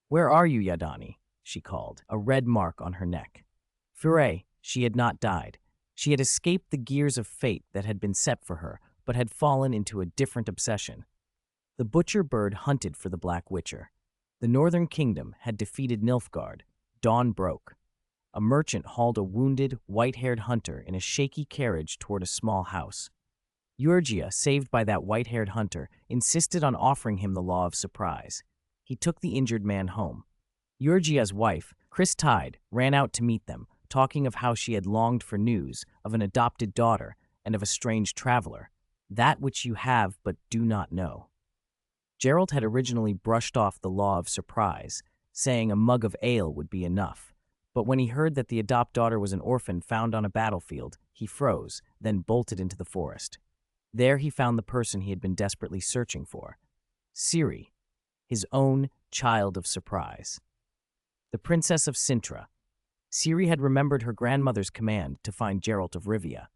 "Where are you, Yadani?" she called, a red mark on her neck. Furet, she had not died. She had escaped the gears of fate that had been set for her, but had fallen into a different obsession. The butcher bird hunted for the Black Witcher. The Northern Kingdom had defeated Nilfgaard. Dawn broke. A merchant hauled a wounded, white-haired hunter in a shaky carriage toward a small house. Eurgia, saved by that white-haired hunter, insisted on offering him the law of surprise. He took the injured man home. Eurgia's wife, Chris Tide, ran out to meet them, talking of how she had longed for news of an adopted daughter and of a strange traveler, that which you have but do not know. Geralt had originally brushed off the law of surprise, saying a mug of ale would be enough. But when he heard that the adopt daughter was an orphan found on a battlefield, he froze, then bolted into the forest. There he found the person he had been desperately searching for. Ciri, his own child of surprise. The Princess of Cintra. Ciri had remembered her grandmother's command to find Geralt of Rivia.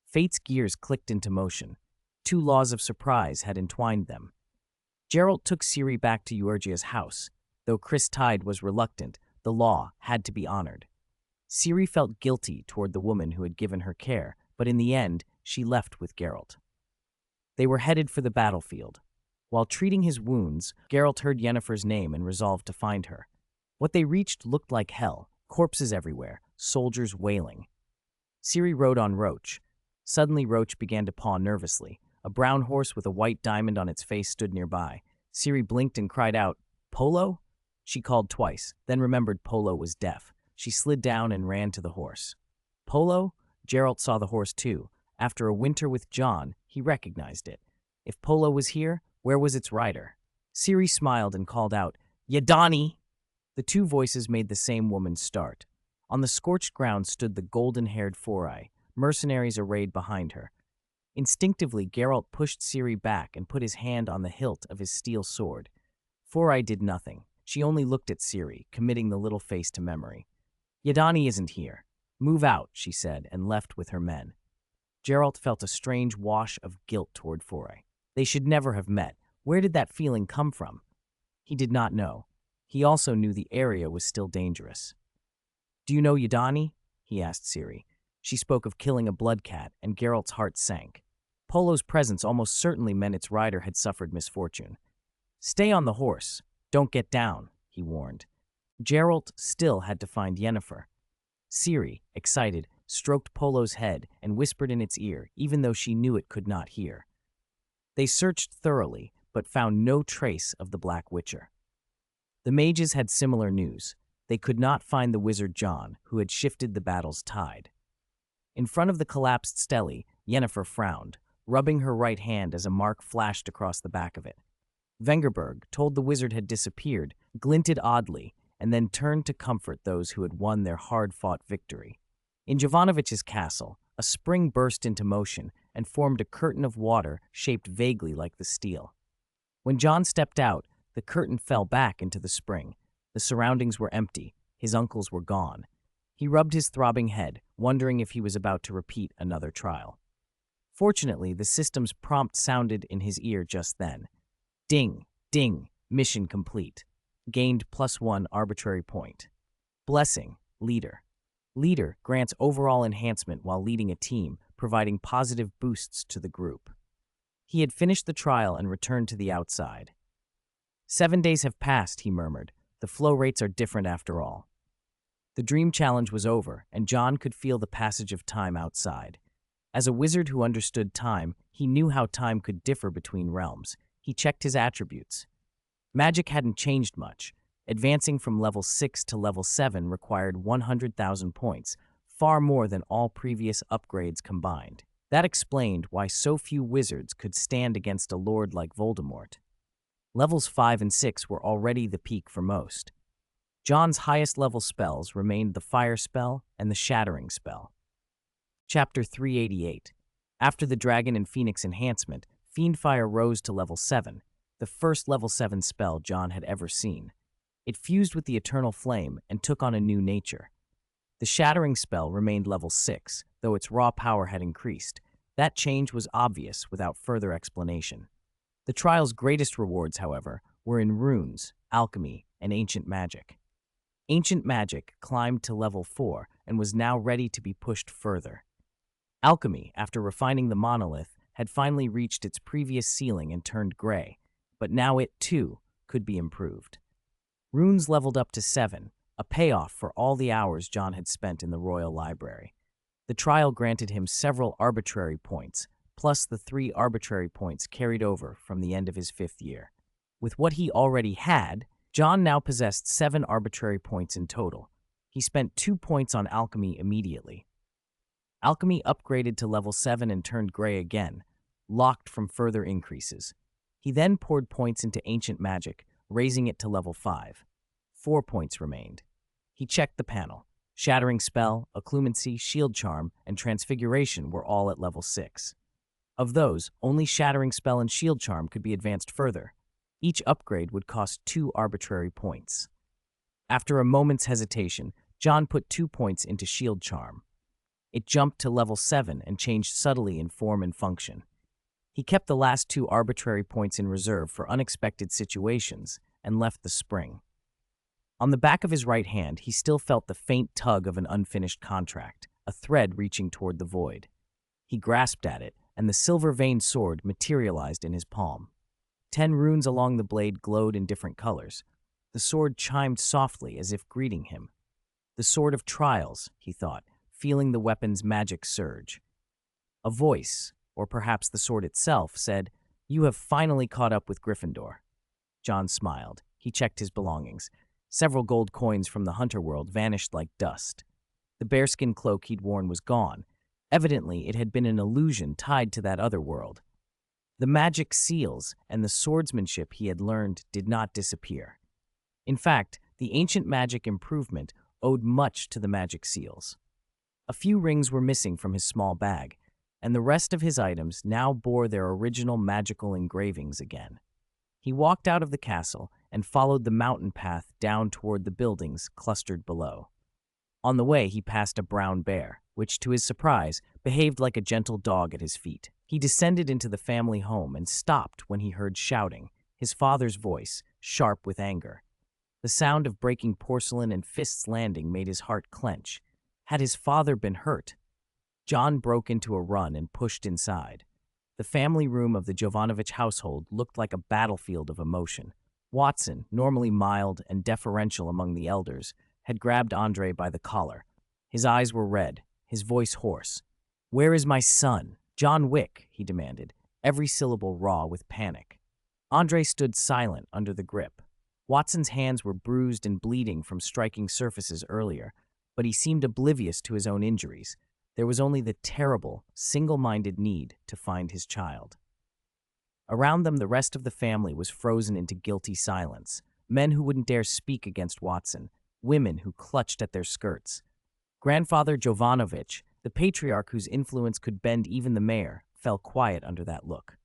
Fate's gears clicked into motion. 2 laws of surprise had entwined them. Geralt took Ciri back to Eurgia's house. Though Chris Tide was reluctant, the law had to be honored. Ciri felt guilty toward the woman who had given her care, but in the end, she left with Geralt. They were headed for the battlefield. While treating his wounds, Geralt heard Yennefer's name and resolved to find her. What they reached looked like hell, corpses everywhere, soldiers wailing. Ciri rode on Roach. Suddenly Roach began to paw nervously. A brown horse with a white diamond on its face stood nearby. Ciri blinked and cried out, "Polo?" She called twice, then remembered Polo was deaf. She slid down and ran to the horse. Polo? Geralt saw the horse too. After a winter with John, he recognized it. If Polo was here, where was its rider? Ciri smiled and called out, "Yadani!" The 2 voices made the same woman start. On the scorched ground stood the golden-haired Forai, mercenaries arrayed behind her. Instinctively, Geralt pushed Ciri back and put his hand on the hilt of his steel sword. Forai did nothing. She only looked at Ciri, committing the little face to memory. "Yadani isn't here. Move out," she said, and left with her men. Geralt felt a strange wash of guilt toward Forai. They should never have met. Where did that feeling come from? He did not know. He also knew the area was still dangerous. "Do you know Yadani?" he asked Ciri. She spoke of killing a blood cat, and Geralt's heart sank. Polo's presence almost certainly meant its rider had suffered misfortune. "Stay on the horse. Don't get down," he warned. Geralt still had to find Yennefer. Ciri, excited, stroked Polo's head and whispered in its ear, even though she knew it could not hear. They searched thoroughly, but found no trace of the Black Witcher. The mages had similar news. They could not find the wizard John, who had shifted the battle's tide. In front of the collapsed stele, Yennefer frowned, rubbing her right hand as a mark flashed across the back of it. Vengerberg, told the wizard had disappeared, glinted oddly, and then turned to comfort those who had won their hard-fought victory. In Jovanovich's castle, a spring burst into motion and formed a curtain of water shaped vaguely like the steel. When John stepped out, the curtain fell back into the spring. The surroundings were empty. His uncles were gone. He rubbed his throbbing head, wondering if he was about to repeat another trial. Fortunately, the system's prompt sounded in his ear just then. Ding, ding, mission complete. Gained +1 arbitrary point. Blessing, leader. Leader grants overall enhancement while leading a team, providing positive boosts to the group. He had finished the trial and returned to the outside. 7 days have passed, he murmured. The flow rates are different after all. The dream challenge was over, and John could feel the passage of time outside. As a wizard who understood time, he knew how time could differ between realms. He checked his attributes. Magic hadn't changed much. Advancing from level 6 to level 7 required 100,000 points, far more than all previous upgrades combined. That explained why so few wizards could stand against a lord like Voldemort. Levels 5 and 6 were already the peak for most. John's highest level spells remained the Fire spell and the Shattering spell. Chapter 388. After the Dragon and Phoenix enhancement, Fiendfire rose to level 7, the first level 7 spell John had ever seen. It fused with the Eternal Flame and took on a new nature. The Shattering spell remained level 6, though its raw power had increased. That change was obvious without further explanation. The trial's greatest rewards, however, were in runes, alchemy, and ancient magic. Ancient magic climbed to level 4 and was now ready to be pushed further. Alchemy, after refining the monolith, had finally reached its previous ceiling and turned gray, but now it, too, could be improved. Runes leveled up to 7, a payoff for all the hours John had spent in the Royal Library. The trial granted him several arbitrary points, plus the 3 arbitrary points carried over from the end of his 5th year. With what he already had, John now possessed 7 arbitrary points in total. He spent 2 points on alchemy immediately. Alchemy upgraded to level 7 and turned gray again, locked from further increases. He then poured points into ancient magic, raising it to level 5. 4 points remained. He checked the panel. Shattering spell, occlumency, shield charm, and transfiguration were all at level 6. Of those, only Shattering Spell and Shield Charm could be advanced further. Each upgrade would cost 2 arbitrary points. After a moment's hesitation, John put 2 points into Shield Charm. It jumped to level 7 and changed subtly in form and function. He kept the last 2 arbitrary points in reserve for unexpected situations and left the spring. On the back of his right hand, he still felt the faint tug of an unfinished contract, a thread reaching toward the void. He grasped at it, and the silver-veined sword materialized in his palm. 10 runes along the blade glowed in different colors. The sword chimed softly as if greeting him. The Sword of Trials, he thought, feeling the weapon's magic surge. A voice, or perhaps the sword itself, said, "You have finally caught up with Gryffindor." John smiled. He checked his belongings. Several gold coins from the hunter world vanished like dust. The bearskin cloak he'd worn was gone. Evidently, it had been an illusion tied to that other world. The magic seals and the swordsmanship he had learned did not disappear. In fact, the ancient magic improvement owed much to the magic seals. A few rings were missing from his small bag, and the rest of his items now bore their original magical engravings again. He walked out of the castle and followed the mountain path down toward the buildings clustered below. On the way, he passed a brown bear, which, to his surprise, behaved like a gentle dog at his feet. He descended into the family home and stopped when he heard shouting, his father's voice, sharp with anger. The sound of breaking porcelain and fists landing made his heart clench. Had his father been hurt? John broke into a run and pushed inside. The family room of the Jovanovich household looked like a battlefield of emotion. Watson, normally mild and deferential among the elders, had grabbed Andre by the collar. His eyes were red, his voice hoarse. "Where is my son? John Wick," he demanded, every syllable raw with panic. Andre stood silent under the grip. Watson's hands were bruised and bleeding from striking surfaces earlier, but he seemed oblivious to his own injuries. There was only the terrible, single-minded need to find his child. Around them, the rest of the family was frozen into guilty silence. Men who wouldn't dare speak against Watson, women who clutched at their skirts. Grandfather Jovanovich, the patriarch whose influence could bend even the mayor, fell quiet under that look.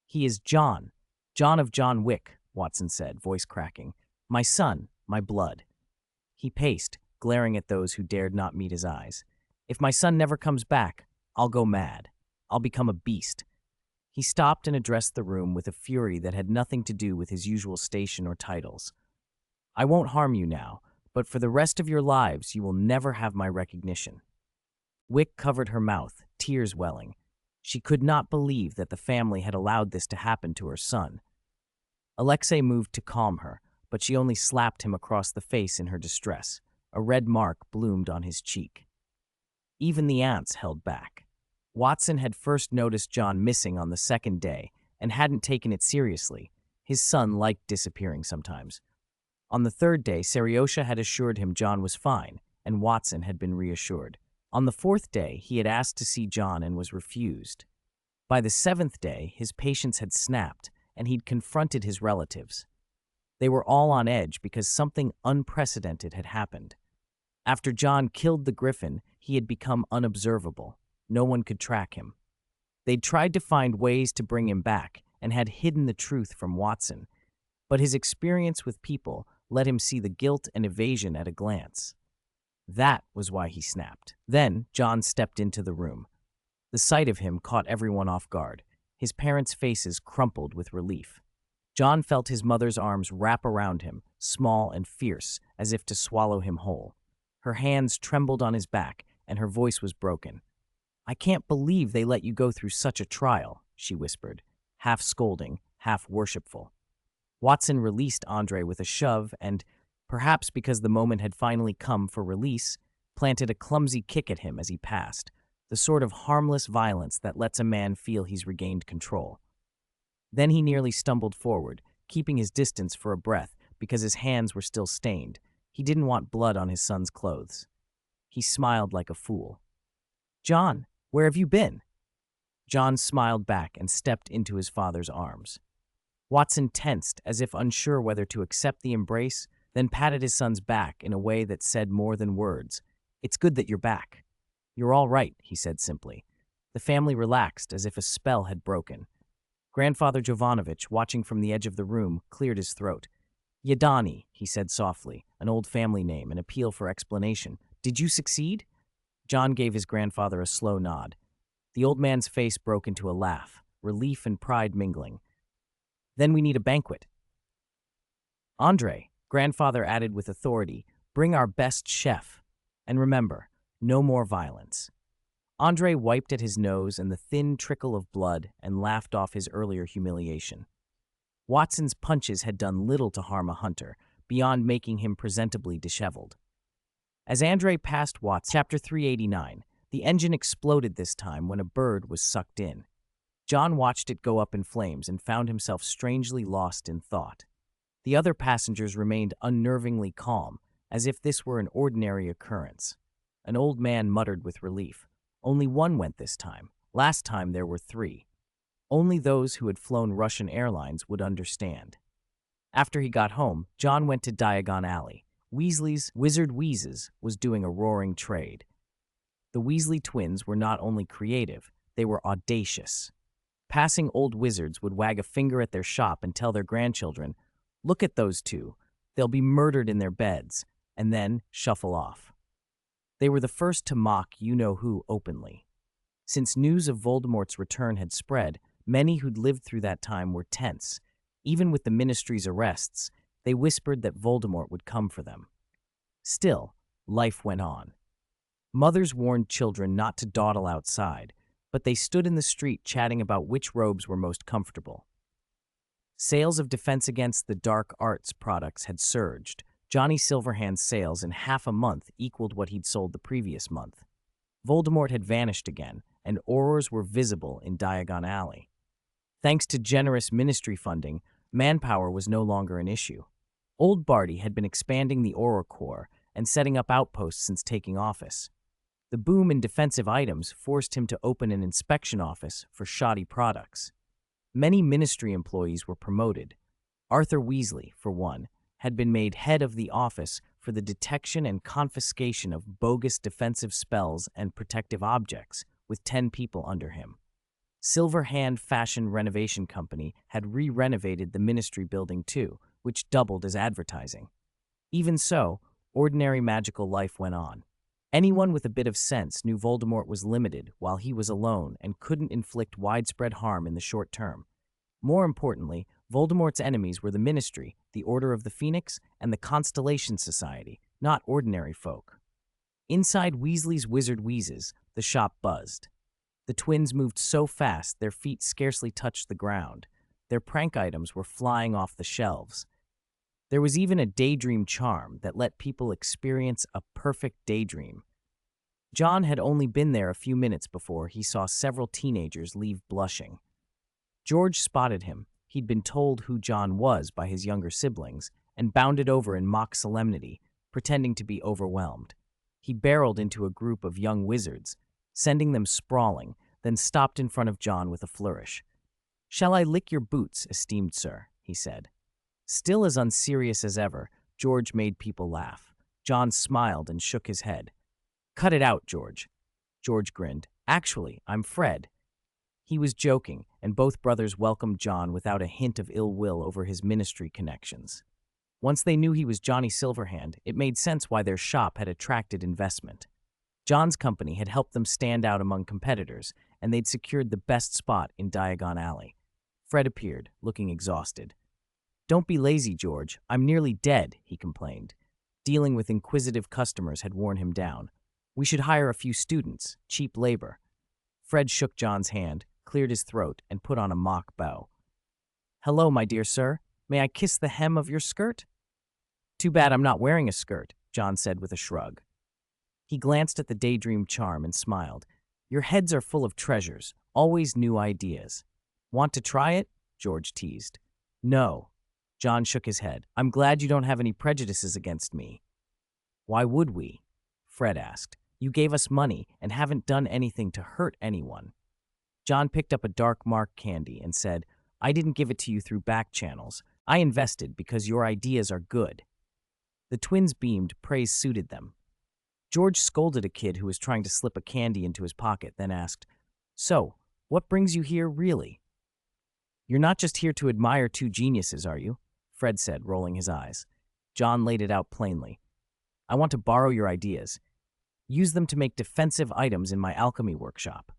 "He is John of John Wick," Watson said, voice cracking. "My son, my blood." He paced, glaring at those who dared not meet his eyes. If my son never comes back, I'll go mad. I'll become a beast. He stopped and addressed the room with a fury that had nothing to do with his usual station or titles. I won't harm you now, but for the rest of your lives you will never have my recognition. Wick covered her mouth, tears welling. She could not believe that the family had allowed this to happen to her son. Alexei moved to calm her, but she only slapped him across the face in her distress. A red mark bloomed on his cheek. Even the aunts held back. Watson had first noticed John missing on the second day and hadn't taken it seriously. His son liked disappearing sometimes. On the third day, Seriosha had assured him John was fine, and Watson had been reassured. On the fourth day, he had asked to see John and was refused. By the seventh day, his patience had snapped, and he'd confronted his relatives. They were all on edge because something unprecedented had happened. After John killed the griffin, he had become unobservable. No one could track him. They'd tried to find ways to bring him back and had hidden the truth from Watson, but his experience with people let him see the guilt and evasion at a glance. That was why he snapped. Then John stepped into the room. The sight of him caught everyone off guard. His parents' faces crumpled with relief. John felt his mother's arms wrap around him, small and fierce, as if to swallow him whole. Her hands trembled on his back, and her voice was broken. "I can't believe they let you go through such a trial," she whispered, half scolding, half worshipful. Watson released Andre with a shove and, perhaps because the moment had finally come for release, planted a clumsy kick at him as he passed, the sort of harmless violence that lets a man feel he's regained control. Then he nearly stumbled forward, keeping his distance for a breath because his hands were still stained. He didn't want blood on his son's clothes. He smiled like a fool. "John, where have you been?" John smiled back and stepped into his father's arms. Watson tensed, as if unsure whether to accept the embrace, then patted his son's back in a way that said more than words. "It's good that you're back." "You're all right," he said simply. The family relaxed as if a spell had broken. Grandfather Jovanovich, watching from the edge of the room, cleared his throat. "Yadani," he said softly, an old family name, an appeal for explanation. "Did you succeed?" John gave his grandfather a slow nod. The old man's face broke into a laugh, relief and pride mingling. "Then we need a banquet." "Andre," grandfather added with authority, "bring our best chef. And remember, no more violence." Andre wiped at his nose and the thin trickle of blood and laughed off his earlier humiliation. Watson's punches had done little to harm a hunter, beyond making him presentably disheveled. As Andre passed Watson, Chapter 389, the engine exploded this time when a bird was sucked in. John watched it go up in flames and found himself strangely lost in thought. The other passengers remained unnervingly calm, as if this were an ordinary occurrence. An old man muttered with relief. Only one went this time. Last time there were 3. Only those who had flown Russian airlines would understand. After he got home, John went to Diagon Alley. Weasley's Wizard Wheezes was doing a roaring trade. The Weasley twins were not only creative, they were audacious. Passing old wizards would wag a finger at their shop and tell their grandchildren, "Look at those two, they'll be murdered in their beds," and then shuffle off. They were the first to mock you-know-who openly. Since news of Voldemort's return had spread, many who'd lived through that time were tense. Even with the Ministry's arrests, they whispered that Voldemort would come for them. Still, life went on. Mothers warned children not to dawdle outside, but they stood in the street chatting about which robes were most comfortable. Sales of Defense Against the Dark Arts products had surged. Johnny Silverhand's sales in half a month equaled what he'd sold the previous month. Voldemort had vanished again, and Aurors were visible in Diagon Alley. Thanks to generous ministry funding, manpower was no longer an issue. Old Barty had been expanding the Auror Corps and setting up outposts since taking office. The boom in defensive items forced him to open an inspection office for shoddy products. Many ministry employees were promoted. Arthur Weasley, for one, had been made head of the Office for the Detection and Confiscation of Bogus Defensive Spells and Protective Objects, with 10 people under him. Silverhand Fashion Renovation Company had re-renovated the Ministry building too, which doubled as advertising. Even so, ordinary magical life went on. Anyone with a bit of sense knew Voldemort was limited while he was alone and couldn't inflict widespread harm in the short term. More importantly, Voldemort's enemies were the Ministry, the Order of the Phoenix, and the Constellation Society, not ordinary folk. Inside Weasley's Wizard Wheezes, the shop buzzed. The twins moved so fast their feet scarcely touched the ground. Their prank items were flying off the shelves. There was even a daydream charm that let people experience a perfect daydream. John had only been there a few minutes before he saw several teenagers leave blushing. George spotted him. He'd been told who John was by his younger siblings and bounded over in mock solemnity, pretending to be overwhelmed. He barreled into a group of young wizards, sending them sprawling, then stopped in front of John with a flourish. "Shall I lick your boots, esteemed sir?" he said. Still as unserious as ever, George made people laugh. John smiled and shook his head. "Cut it out, George." George grinned. "Actually, I'm Fred." He was joking, and both brothers welcomed John without a hint of ill will over his Ministry connections. Once they knew he was Johnny Silverhand, it made sense why their shop had attracted investment. John's company had helped them stand out among competitors, and they'd secured the best spot in Diagon Alley. Fred appeared, looking exhausted. "Don't be lazy, George. I'm nearly dead," he complained. Dealing with inquisitive customers had worn him down. "We should hire a few students, cheap labor." Fred shook John's hand, cleared his throat, and put on a mock bow. "Hello, my dear sir. May I kiss the hem of your skirt?" "Too bad I'm not wearing a skirt," John said with a shrug. He glanced at the daydream charm and smiled. "Your heads are full of treasures, always new ideas." "Want to try it?" George teased. "No." John shook his head. "I'm glad you don't have any prejudices against me." "Why would we?" Fred asked. "You gave us money and haven't done anything to hurt anyone." John picked up a dark mark candy and said, "I didn't give it to you through back channels. I invested because your ideas are good." The twins beamed, praise suited them. George scolded a kid who was trying to slip a candy into his pocket, then asked, "So, what brings you here, really?" "You're not just here to admire two geniuses, are you?" Fred said, rolling his eyes. John laid it out plainly. "I want to borrow your ideas. Use them to make defensive items in my alchemy workshop."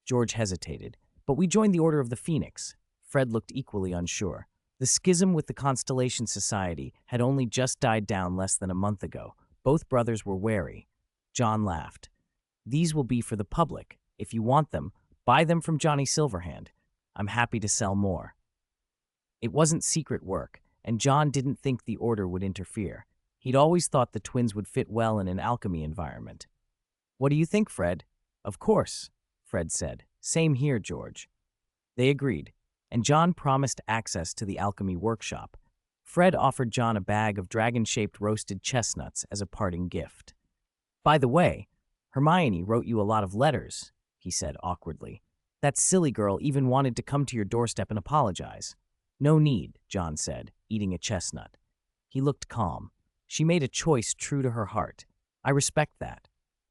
George hesitated. "But we joined the Order of the Phoenix." Fred looked equally unsure. The schism with the Constellation Society had only just died down less than a month ago. Both brothers were wary. John laughed. "These will be for the public. If you want them, buy them from Johnny Silverhand. I'm happy to sell more." It wasn't secret work, and John didn't think the Order would interfere. He'd always thought the twins would fit well in an alchemy environment. "What do you think, Fred?" "Of course," Fred said. "Same here, George." They agreed, and John promised access to the alchemy workshop. Fred offered John a bag of dragon-shaped roasted chestnuts as a parting gift. "By the way, Hermione wrote you a lot of letters," he said awkwardly. "That silly girl even wanted to come to your doorstep and apologize." "No need," John said, eating a chestnut. He looked calm. "She made a choice true to her heart. I respect that."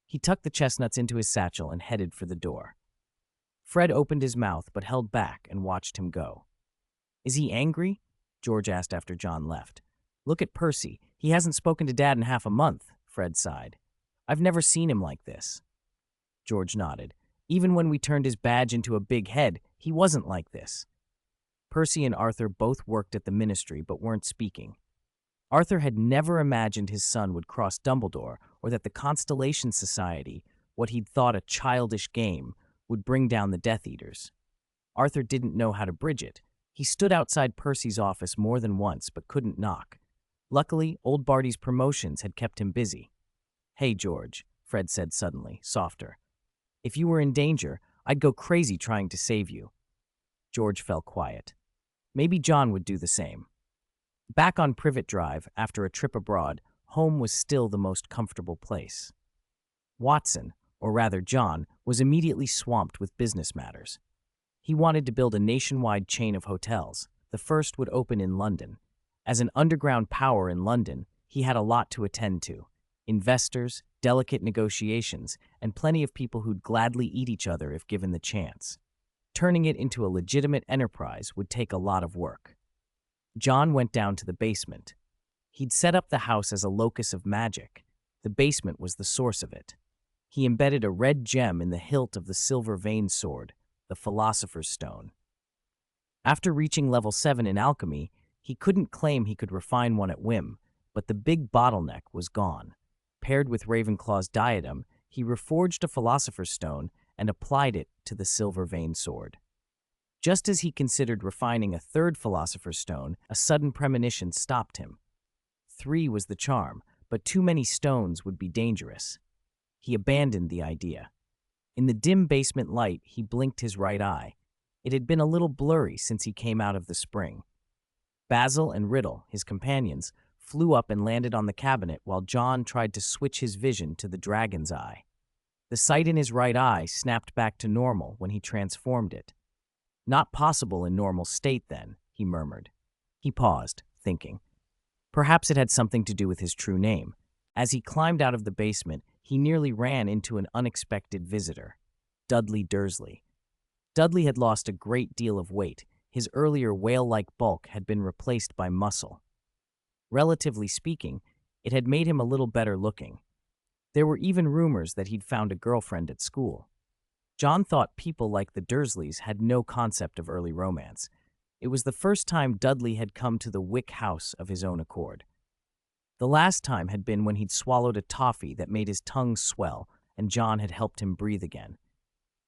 He tucked the chestnuts into his satchel and headed for the door. Fred opened his mouth but held back and watched him go. "Is he angry?" George asked after John left. "Look at Percy. He hasn't spoken to Dad in half a month," Fred sighed. "I've never seen him like this." George nodded. "Even when we turned his badge into a big head, he wasn't like this." Percy and Arthur both worked at the Ministry but weren't speaking. Arthur had never imagined his son would cross Dumbledore or that the Constellation Society, what he'd thought a childish game, would bring down the Death Eaters. Arthur didn't know how to bridge it. He stood outside Percy's office more than once but couldn't knock. Luckily, old Barty's promotions had kept him busy. "Hey, George," Fred said suddenly, softer. "If you were in danger, I'd go crazy trying to save you." George fell quiet. Maybe John would do the same. Back on Privet Drive, after a trip abroad, home was still the most comfortable place. Watson, or rather John, was immediately swamped with business matters. He wanted to build a nationwide chain of hotels. The first would open in London. As an underground power in London, he had a lot to attend to. Investors, delicate negotiations, and plenty of people who'd gladly eat each other if given the chance. Turning it into a legitimate enterprise would take a lot of work. John went down to the basement. He'd set up the house as a locus of magic. The basement was the source of it. He embedded a red gem in the hilt of the silver veined sword, the Philosopher's Stone. After reaching level 7 in alchemy, he couldn't claim he could refine one at whim, but the big bottleneck was gone. Paired with Ravenclaw's diadem, he reforged a Philosopher's Stone and applied it to the silver veined sword. Just as he considered refining a third Philosopher's Stone, a sudden premonition stopped him. 3 was the charm, but too many stones would be dangerous. He abandoned the idea. In the dim basement light, he blinked his right eye. It had been a little blurry since he came out of the spring. Basil and Riddle, his companions, flew up and landed on the cabinet while John tried to switch his vision to the dragon's eye. The sight in his right eye snapped back to normal when he transformed it. Not possible in normal state then, he murmured. He paused, thinking. Perhaps it had something to do with his true name. As he climbed out of the basement, he nearly ran into an unexpected visitor, Dudley Dursley. Dudley had lost a great deal of weight. His earlier whale-like bulk had been replaced by muscle. Relatively speaking, it had made him a little better looking. There were even rumors that he'd found a girlfriend at school. John thought people like the Dursleys had no concept of early romance. It was the first time Dudley had come to the Wick house of his own accord. The last time had been when he'd swallowed a toffee that made his tongue swell, and John had helped him breathe again.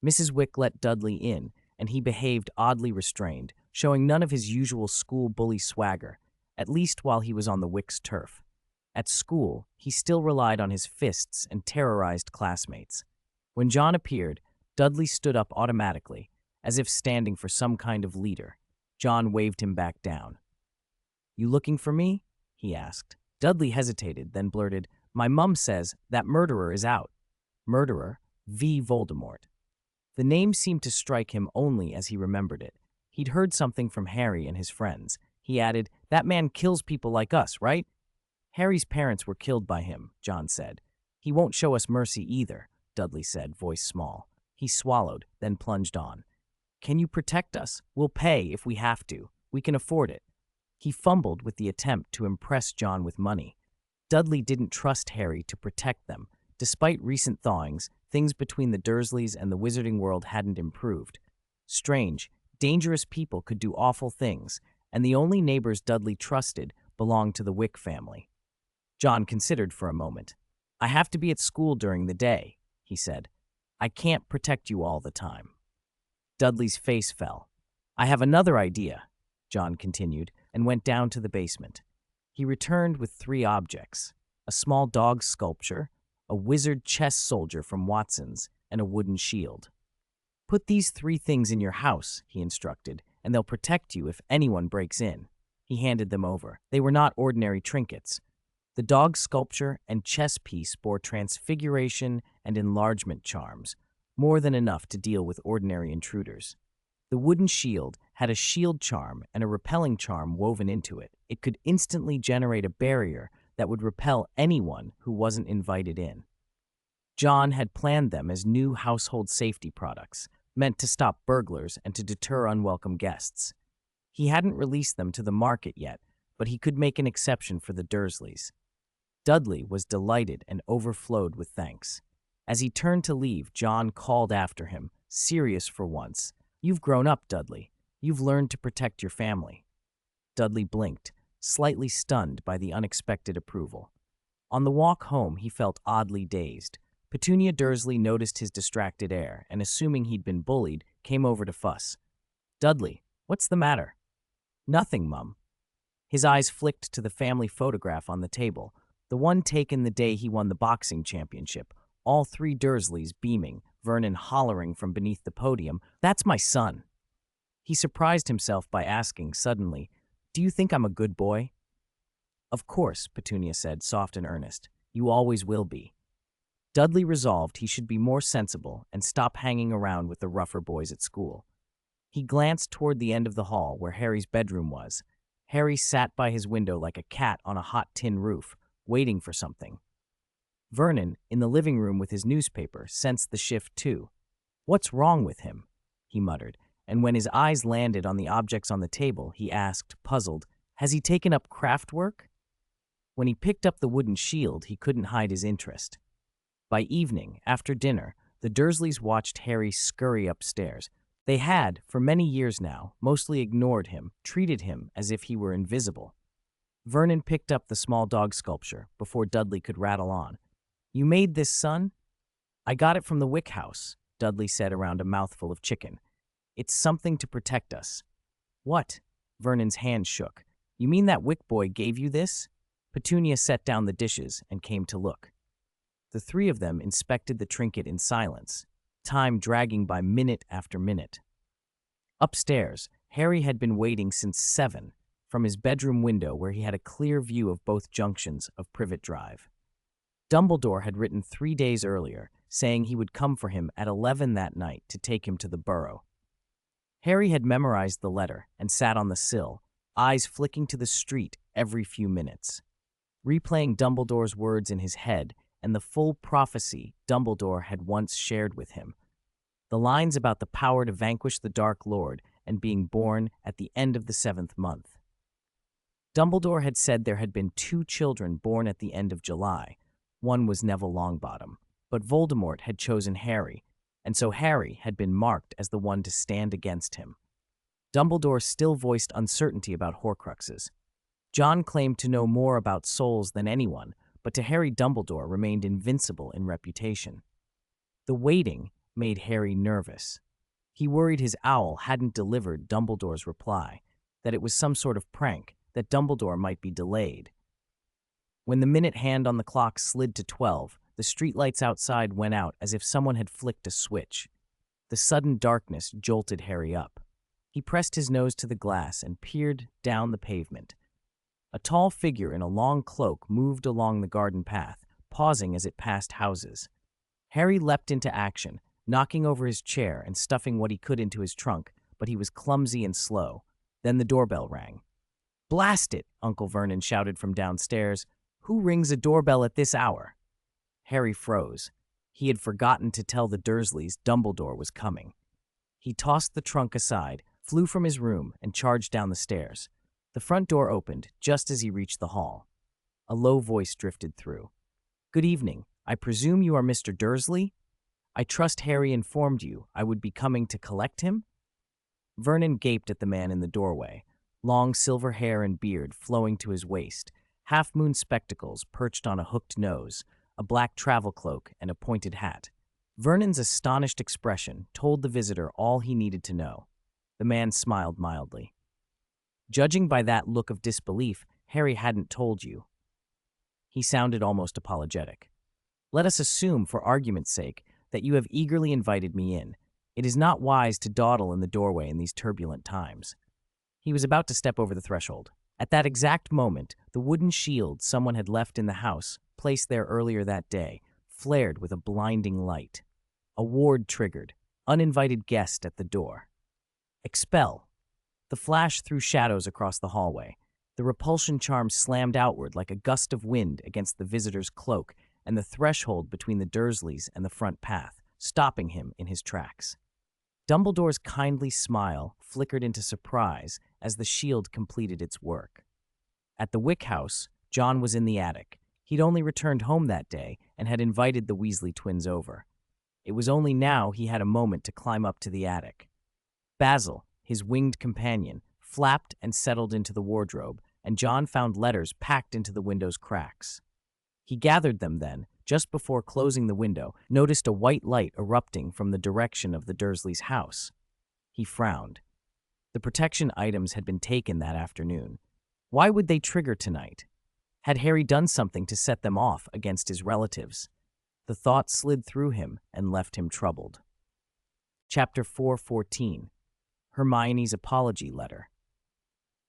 Mrs. Wick let Dudley in, and he behaved oddly restrained, showing none of his usual school bully swagger, at least while he was on the Wick's turf. At school, he still relied on his fists and terrorized classmates. When John appeared, Dudley stood up automatically, as if standing for some kind of leader. John waved him back down. "You looking for me?" he asked. Dudley hesitated, then blurted, "My mum says that murderer is out." Murderer? V. Voldemort. The name seemed to strike him only as he remembered it. He'd heard something from Harry and his friends. He added, "That man kills people like us, right?" "Harry's parents were killed by him," John said. "He won't show us mercy either," Dudley said, voice small. He swallowed, then plunged on. "Can you protect us? We'll pay if we have to. We can afford it." He fumbled with the attempt to impress John with money. Dudley didn't trust Harry to protect them. Despite recent thawings, things between the Dursleys and the wizarding world hadn't improved. Strange, dangerous people could do awful things, and the only neighbors Dudley trusted belonged to the Wick family. John considered for a moment. "I have to be at school during the day," he said. "I can't protect you all the time." Dudley's face fell. "I have another idea," John continued, and went down to the basement. He returned with 3 objects: a small dog sculpture, a wizard chess soldier from Watson's, and a wooden shield. "Put these 3 things in your house," he instructed, "and they'll protect you if anyone breaks in." He handed them over. They were not ordinary trinkets. The dog sculpture and chess piece bore transfiguration and enlargement charms, more than enough to deal with ordinary intruders. The wooden shield had a shield charm and a repelling charm woven into it. It could instantly generate a barrier that would repel anyone who wasn't invited in. John had planned them as new household safety products, meant to stop burglars and to deter unwelcome guests. He hadn't released them to the market yet, but he could make an exception for the Dursleys. Dudley was delighted and overflowed with thanks. As he turned to leave, John called after him, serious for once. "You've grown up, Dudley. You've learned to protect your family." Dudley blinked, slightly stunned by the unexpected approval. On the walk home, he felt oddly dazed. Petunia Dursley noticed his distracted air and, assuming he'd been bullied, came over to fuss. "Dudley, what's the matter?" "Nothing, Mum." His eyes flicked to the family photograph on the table, the one taken the day he won the boxing championship, all 3 Dursleys beaming, Vernon hollering from beneath the podium, "That's my son." He surprised himself by asking suddenly, "Do you think I'm a good boy?" "Of course," Petunia said, soft and earnest. "You always will be." Dudley resolved he should be more sensible and stop hanging around with the rougher boys at school. He glanced toward the end of the hall where Harry's bedroom was. Harry sat by his window like a cat on a hot tin roof, waiting for something. Vernon, in the living room with his newspaper, sensed the shift too. "What's wrong with him?" he muttered, and when his eyes landed on the objects on the table, he asked, puzzled, "Has he taken up craft work?" When he picked up the wooden shield, he couldn't hide his interest. By evening, after dinner, the Dursleys watched Harry scurry upstairs. They had, for many years now, mostly ignored him, treated him as if he were invisible. Vernon picked up the small dog sculpture before Dudley could rattle on. "You made this, son?" "I got it from the Wick House," Dudley said around a mouthful of chicken. "It's something to protect us." "What?" Vernon's hand shook. "You mean that Wick boy gave you this?" Petunia set down the dishes and came to look. The three of them inspected the trinket in silence, time dragging by minute after minute. Upstairs, Harry had been waiting since 7, from his bedroom window where he had a clear view of both junctions of Privet Drive. Dumbledore had written 3 days earlier, saying he would come for him at 11 that night to take him to the Burrow. Harry had memorized the letter and sat on the sill, eyes flicking to the street every few minutes, replaying Dumbledore's words in his head and the full prophecy Dumbledore had once shared with him. The lines about the power to vanquish the Dark Lord and being born at the end of the 7th month. Dumbledore had said there had been 2 children born at the end of July. One was Neville Longbottom, but Voldemort had chosen Harry, and so Harry had been marked as the one to stand against him. Dumbledore still voiced uncertainty about Horcruxes. John claimed to know more about souls than anyone, but to Harry, Dumbledore remained invincible in reputation. The waiting made Harry nervous. He worried his owl hadn't delivered Dumbledore's reply, that it was some sort of prank, that Dumbledore might be delayed. When the minute hand on the clock slid to 12, the streetlights outside went out as if someone had flicked a switch. The sudden darkness jolted Harry up. He pressed his nose to the glass and peered down the pavement. A tall figure in a long cloak moved along the garden path, pausing as it passed houses. Harry leapt into action, knocking over his chair and stuffing what he could into his trunk, but he was clumsy and slow. Then the doorbell rang. "Blast it!" Uncle Vernon shouted from downstairs. "Who rings a doorbell at this hour?" Harry froze. He had forgotten to tell the Dursleys Dumbledore was coming. He tossed the trunk aside, flew from his room, and charged down the stairs. The front door opened just as he reached the hall. A low voice drifted through. "Good evening. I presume you are Mr. Dursley? I trust Harry informed you I would be coming to collect him?" Vernon gaped at the man in the doorway, long silver hair and beard flowing to his waist, half-moon spectacles perched on a hooked nose, a black travel cloak, and a pointed hat. Vernon's astonished expression told the visitor all he needed to know. The man smiled mildly. "Judging by that look of disbelief, Harry hadn't told you." He sounded almost apologetic. "Let us assume, for argument's sake, that you have eagerly invited me in. It is not wise to dawdle in the doorway in these turbulent times." He was about to step over the threshold. At that exact moment, the wooden shield someone had left in the house, placed there earlier that day, flared with a blinding light. A ward triggered. Uninvited guest at the door. "Expel." The flash threw shadows across the hallway. The repulsion charm slammed outward like a gust of wind against the visitor's cloak and the threshold between the Dursleys and the front path, stopping him in his tracks. Dumbledore's kindly smile flickered into surprise as the shield completed its work. At the Wick House, John was in the attic. He'd only returned home that day and had invited the Weasley twins over. It was only now he had a moment to climb up to the attic. Basil, his winged companion, flapped and settled into the wardrobe, and John found letters packed into the window's cracks. He gathered them then, just before closing the window, noticed a white light erupting from the direction of the Dursleys' house. He frowned. The protection items had been taken that afternoon. Why would they trigger tonight? Had Harry done something to set them off against his relatives? The thought slid through him and left him troubled. Chapter 4:14. Hermione's Apology Letter.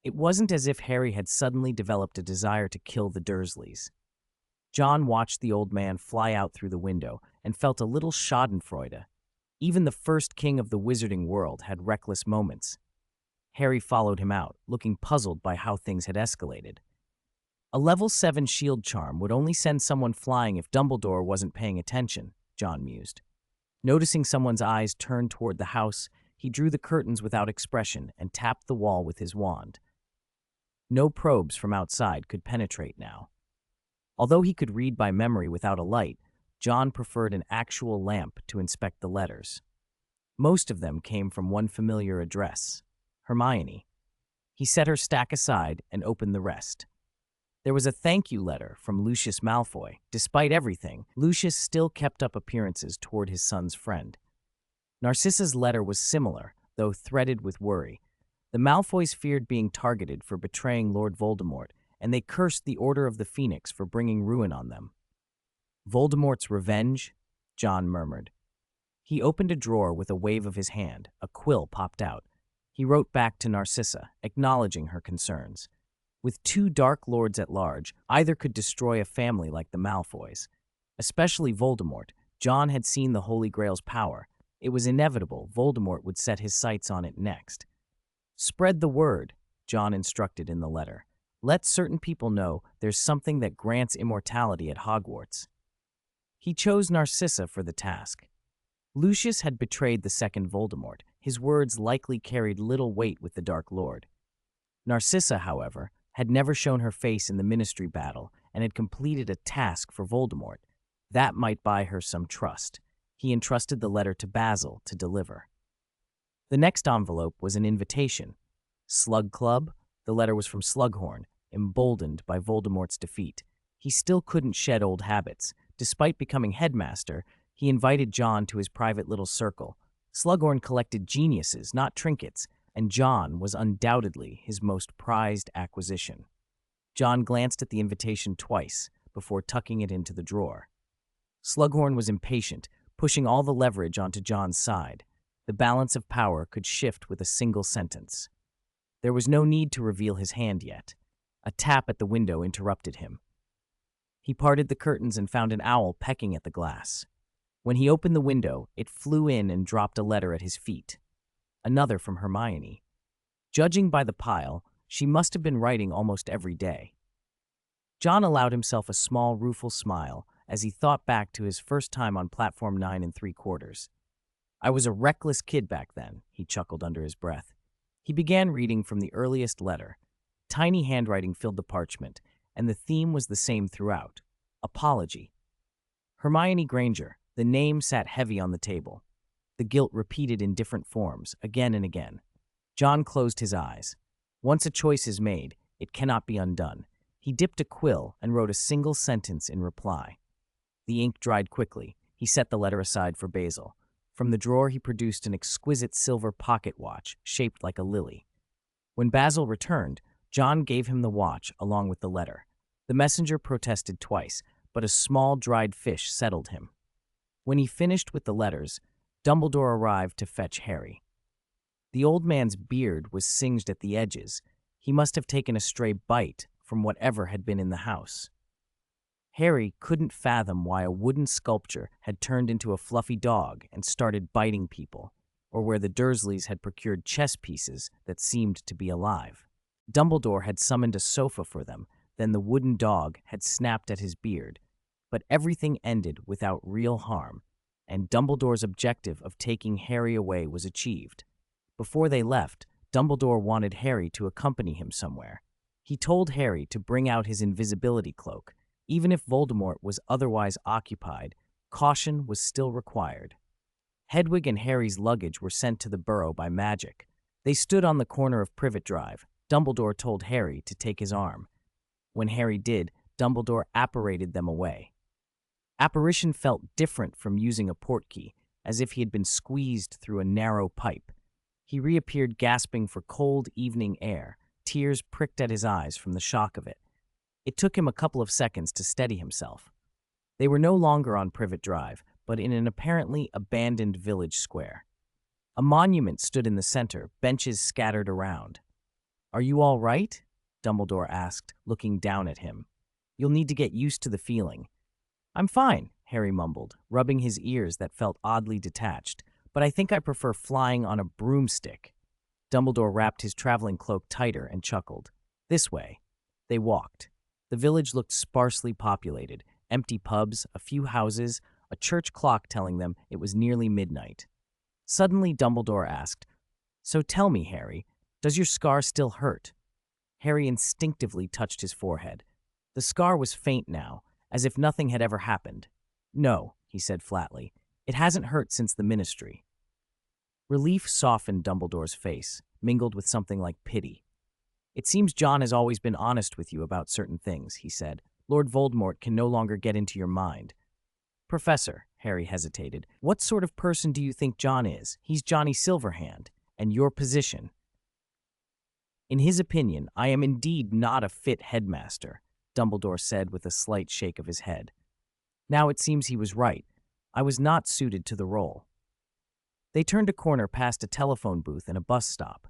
It wasn't as if Harry had suddenly developed a desire to kill the Dursleys. John watched the old man fly out through the window and felt a little schadenfreude. Even the first king of the wizarding world had reckless moments. Harry followed him out, looking puzzled by how things had escalated. A level 7 shield charm would only send someone flying if Dumbledore wasn't paying attention, John mused. Noticing someone's eyes turned toward the house, he drew the curtains without expression and tapped the wall with his wand. No probes from outside could penetrate now. Although he could read by memory without a light, John preferred an actual lamp to inspect the letters. Most of them came from one familiar address, Hermione. He set her stack aside and opened the rest. There was a thank you letter from Lucius Malfoy. Despite everything, Lucius still kept up appearances toward his son's friend. Narcissa's letter was similar, though threaded with worry. The Malfoys feared being targeted for betraying Lord Voldemort, and they cursed the Order of the Phoenix for bringing ruin on them. Voldemort's revenge? John murmured. He opened a drawer with a wave of his hand. A quill popped out. He wrote back to Narcissa, acknowledging her concerns. With two Dark Lords at large, either could destroy a family like the Malfoys. Especially Voldemort. John had seen the Holy Grail's power. It was inevitable Voldemort would set his sights on it next. Spread the word, John instructed in the letter. Let certain people know there's something that grants immortality at Hogwarts. He chose Narcissa for the task. Lucius had betrayed the second Voldemort. His words likely carried little weight with the Dark Lord. Narcissa, however, had never shown her face in the Ministry battle and had completed a task for Voldemort. That might buy her some trust. He entrusted the letter to Basil to deliver. The next envelope was an invitation. Slug Club? The letter was from Slughorn, emboldened by Voldemort's defeat. He still couldn't shed old habits. Despite becoming headmaster, he invited John to his private little circle. Slughorn collected geniuses, not trinkets, and John was undoubtedly his most prized acquisition. John glanced at the invitation twice before tucking it into the drawer. Slughorn was impatient, pushing all the leverage onto John's side. The balance of power could shift with a single sentence. There was no need to reveal his hand yet. A tap at the window interrupted him. He parted the curtains and found an owl pecking at the glass. When he opened the window, it flew in and dropped a letter at his feet. Another from Hermione. Judging by the pile, she must have been writing almost every day. John allowed himself a small, rueful smile as he thought back to his first time on platform 9 3/4. I was a reckless kid back then, he chuckled under his breath. He began reading from the earliest letter. Tiny handwriting filled the parchment, and the theme was the same throughout. Apology. Hermione Granger. The name sat heavy on the table. The guilt repeated in different forms, again and again. John closed his eyes. Once a choice is made, it cannot be undone. He dipped a quill and wrote a single sentence in reply. The ink dried quickly. He set the letter aside for Basil. From the drawer he produced an exquisite silver pocket watch shaped like a lily. When Basil returned, John gave him the watch along with the letter. The messenger protested twice, but a small dried fish settled him. When he finished with the letters, Dumbledore arrived to fetch Harry. The old man's beard was singed at the edges. He must have taken a stray bite from whatever had been in the house. Harry couldn't fathom why a wooden sculpture had turned into a fluffy dog and started biting people, or where the Dursleys had procured chess pieces that seemed to be alive. Dumbledore had summoned a sofa for them, then the wooden dog had snapped at his beard. But everything ended without real harm, and Dumbledore's objective of taking Harry away was achieved. Before they left, Dumbledore wanted Harry to accompany him somewhere. He told Harry to bring out his invisibility cloak. Even if Voldemort was otherwise occupied, caution was still required. Hedwig and Harry's luggage were sent to the burrow by magic. They stood on the corner of Privet Drive. Dumbledore told Harry to take his arm. When Harry did, Dumbledore apparated them away. Apparition felt different from using a portkey, as if he had been squeezed through a narrow pipe. He reappeared gasping for cold evening air. Tears pricked at his eyes from the shock of it. It took him a couple of seconds to steady himself. They were no longer on Privet Drive, but in an apparently abandoned village square. A monument stood in the center, benches scattered around. "Are you all right?" Dumbledore asked, looking down at him. "You'll need to get used to the feeling." "I'm fine," Harry mumbled, rubbing his ears that felt oddly detached, "but I think I prefer flying on a broomstick." Dumbledore wrapped his traveling cloak tighter and chuckled. "This way." They walked. The village looked sparsely populated, empty pubs, a few houses, a church clock telling them it was nearly midnight. Suddenly, Dumbledore asked, "So tell me, Harry, does your scar still hurt?" Harry instinctively touched his forehead. The scar was faint now, as if nothing had ever happened. "No," he said flatly. "It hasn't hurt since the ministry." Relief softened Dumbledore's face, mingled with something like pity. "It seems John has always been honest with you about certain things," he said. "Lord Voldemort can no longer get into your mind." "Professor," Harry hesitated, "what sort of person do you think John is? He's Johnny Silverhand. And your position?" "In his opinion, I am indeed not a fit headmaster," Dumbledore said with a slight shake of his head. Now it seems he was right. I was not suited to the role. They turned a corner past a telephone booth and a bus stop.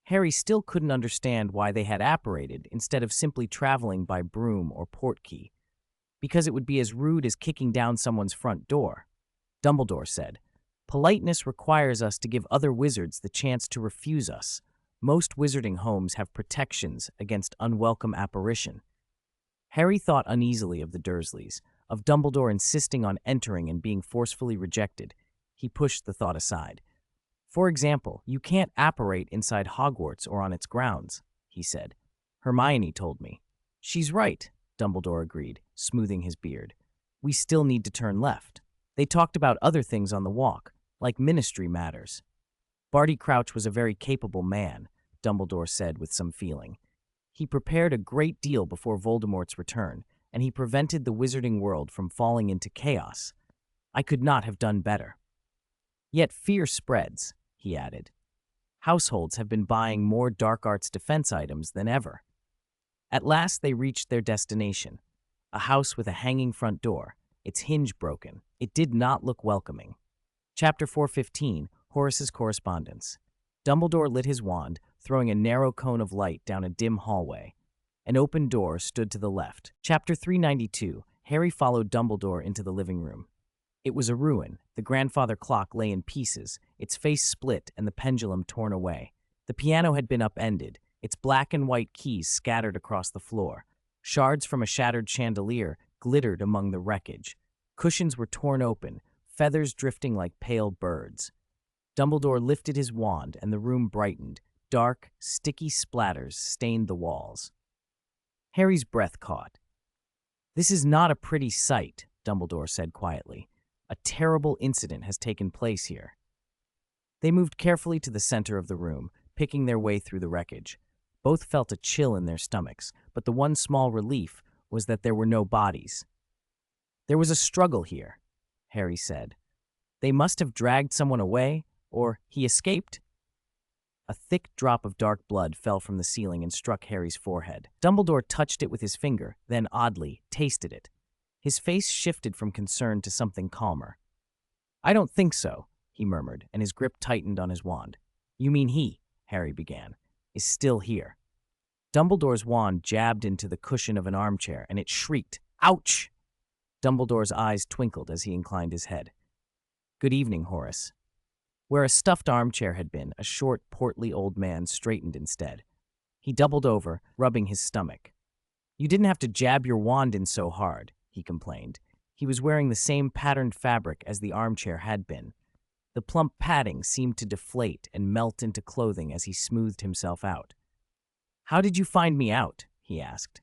Harry still couldn't understand why they had apparated instead of simply traveling by broom or portkey, because it would be as rude as kicking down someone's front door. Dumbledore said, "Politeness requires us to give other wizards the chance to refuse us. Most wizarding homes have protections against unwelcome apparition." Harry thought uneasily of the Dursleys, of Dumbledore insisting on entering and being forcefully rejected. He pushed the thought aside. "For example, you can't apparate inside Hogwarts or on its grounds," he said. "Hermione told me." "She's right," Dumbledore agreed, smoothing his beard. "We still need to turn left." They talked about other things on the walk, like ministry matters. Barty Crouch was a very capable man, Dumbledore said with some feeling. He prepared a great deal before Voldemort's return, and he prevented the wizarding world from falling into chaos. I could not have done better. Yet fear spreads, he added. Households have been buying more dark arts defense items than ever. At last they reached their destination, a house with a hanging front door, its hinge broken. It did not look welcoming. Chapter 415, Horace's Correspondence. Dumbledore lit his wand, throwing a narrow cone of light down a dim hallway. An open door stood to the left. Chapter 392, Harry followed Dumbledore into the living room. It was a ruin. The grandfather clock lay in pieces, its face split and the pendulum torn away. The piano had been upended, its black and white keys scattered across the floor. Shards from a shattered chandelier glittered among the wreckage. Cushions were torn open, feathers drifting like pale birds. Dumbledore lifted his wand and the room brightened. Dark, sticky splatters stained the walls. Harry's breath caught. "This is not a pretty sight," Dumbledore said quietly. "A terrible incident has taken place here." They moved carefully to the center of the room, picking their way through the wreckage. Both felt a chill in their stomachs, but the one small relief was that there were no bodies. "There was a struggle here," Harry said. "They must have dragged someone away, or he escaped." A thick drop of dark blood fell from the ceiling and struck Harry's forehead. Dumbledore touched it with his finger, then oddly tasted it. His face shifted from concern to something calmer. "I don't think so," he murmured, and his grip tightened on his wand. "You mean he," Harry began, "is still here." Dumbledore's wand jabbed into the cushion of an armchair, and it shrieked, "Ouch!" Dumbledore's eyes twinkled as he inclined his head. "Good evening, Horace." Where a stuffed armchair had been, a short, portly old man straightened instead. He doubled over, rubbing his stomach. "You didn't have to jab your wand in so hard," he complained. He was wearing the same patterned fabric as the armchair had been. The plump padding seemed to deflate and melt into clothing as he smoothed himself out. "How did you find me out?" he asked.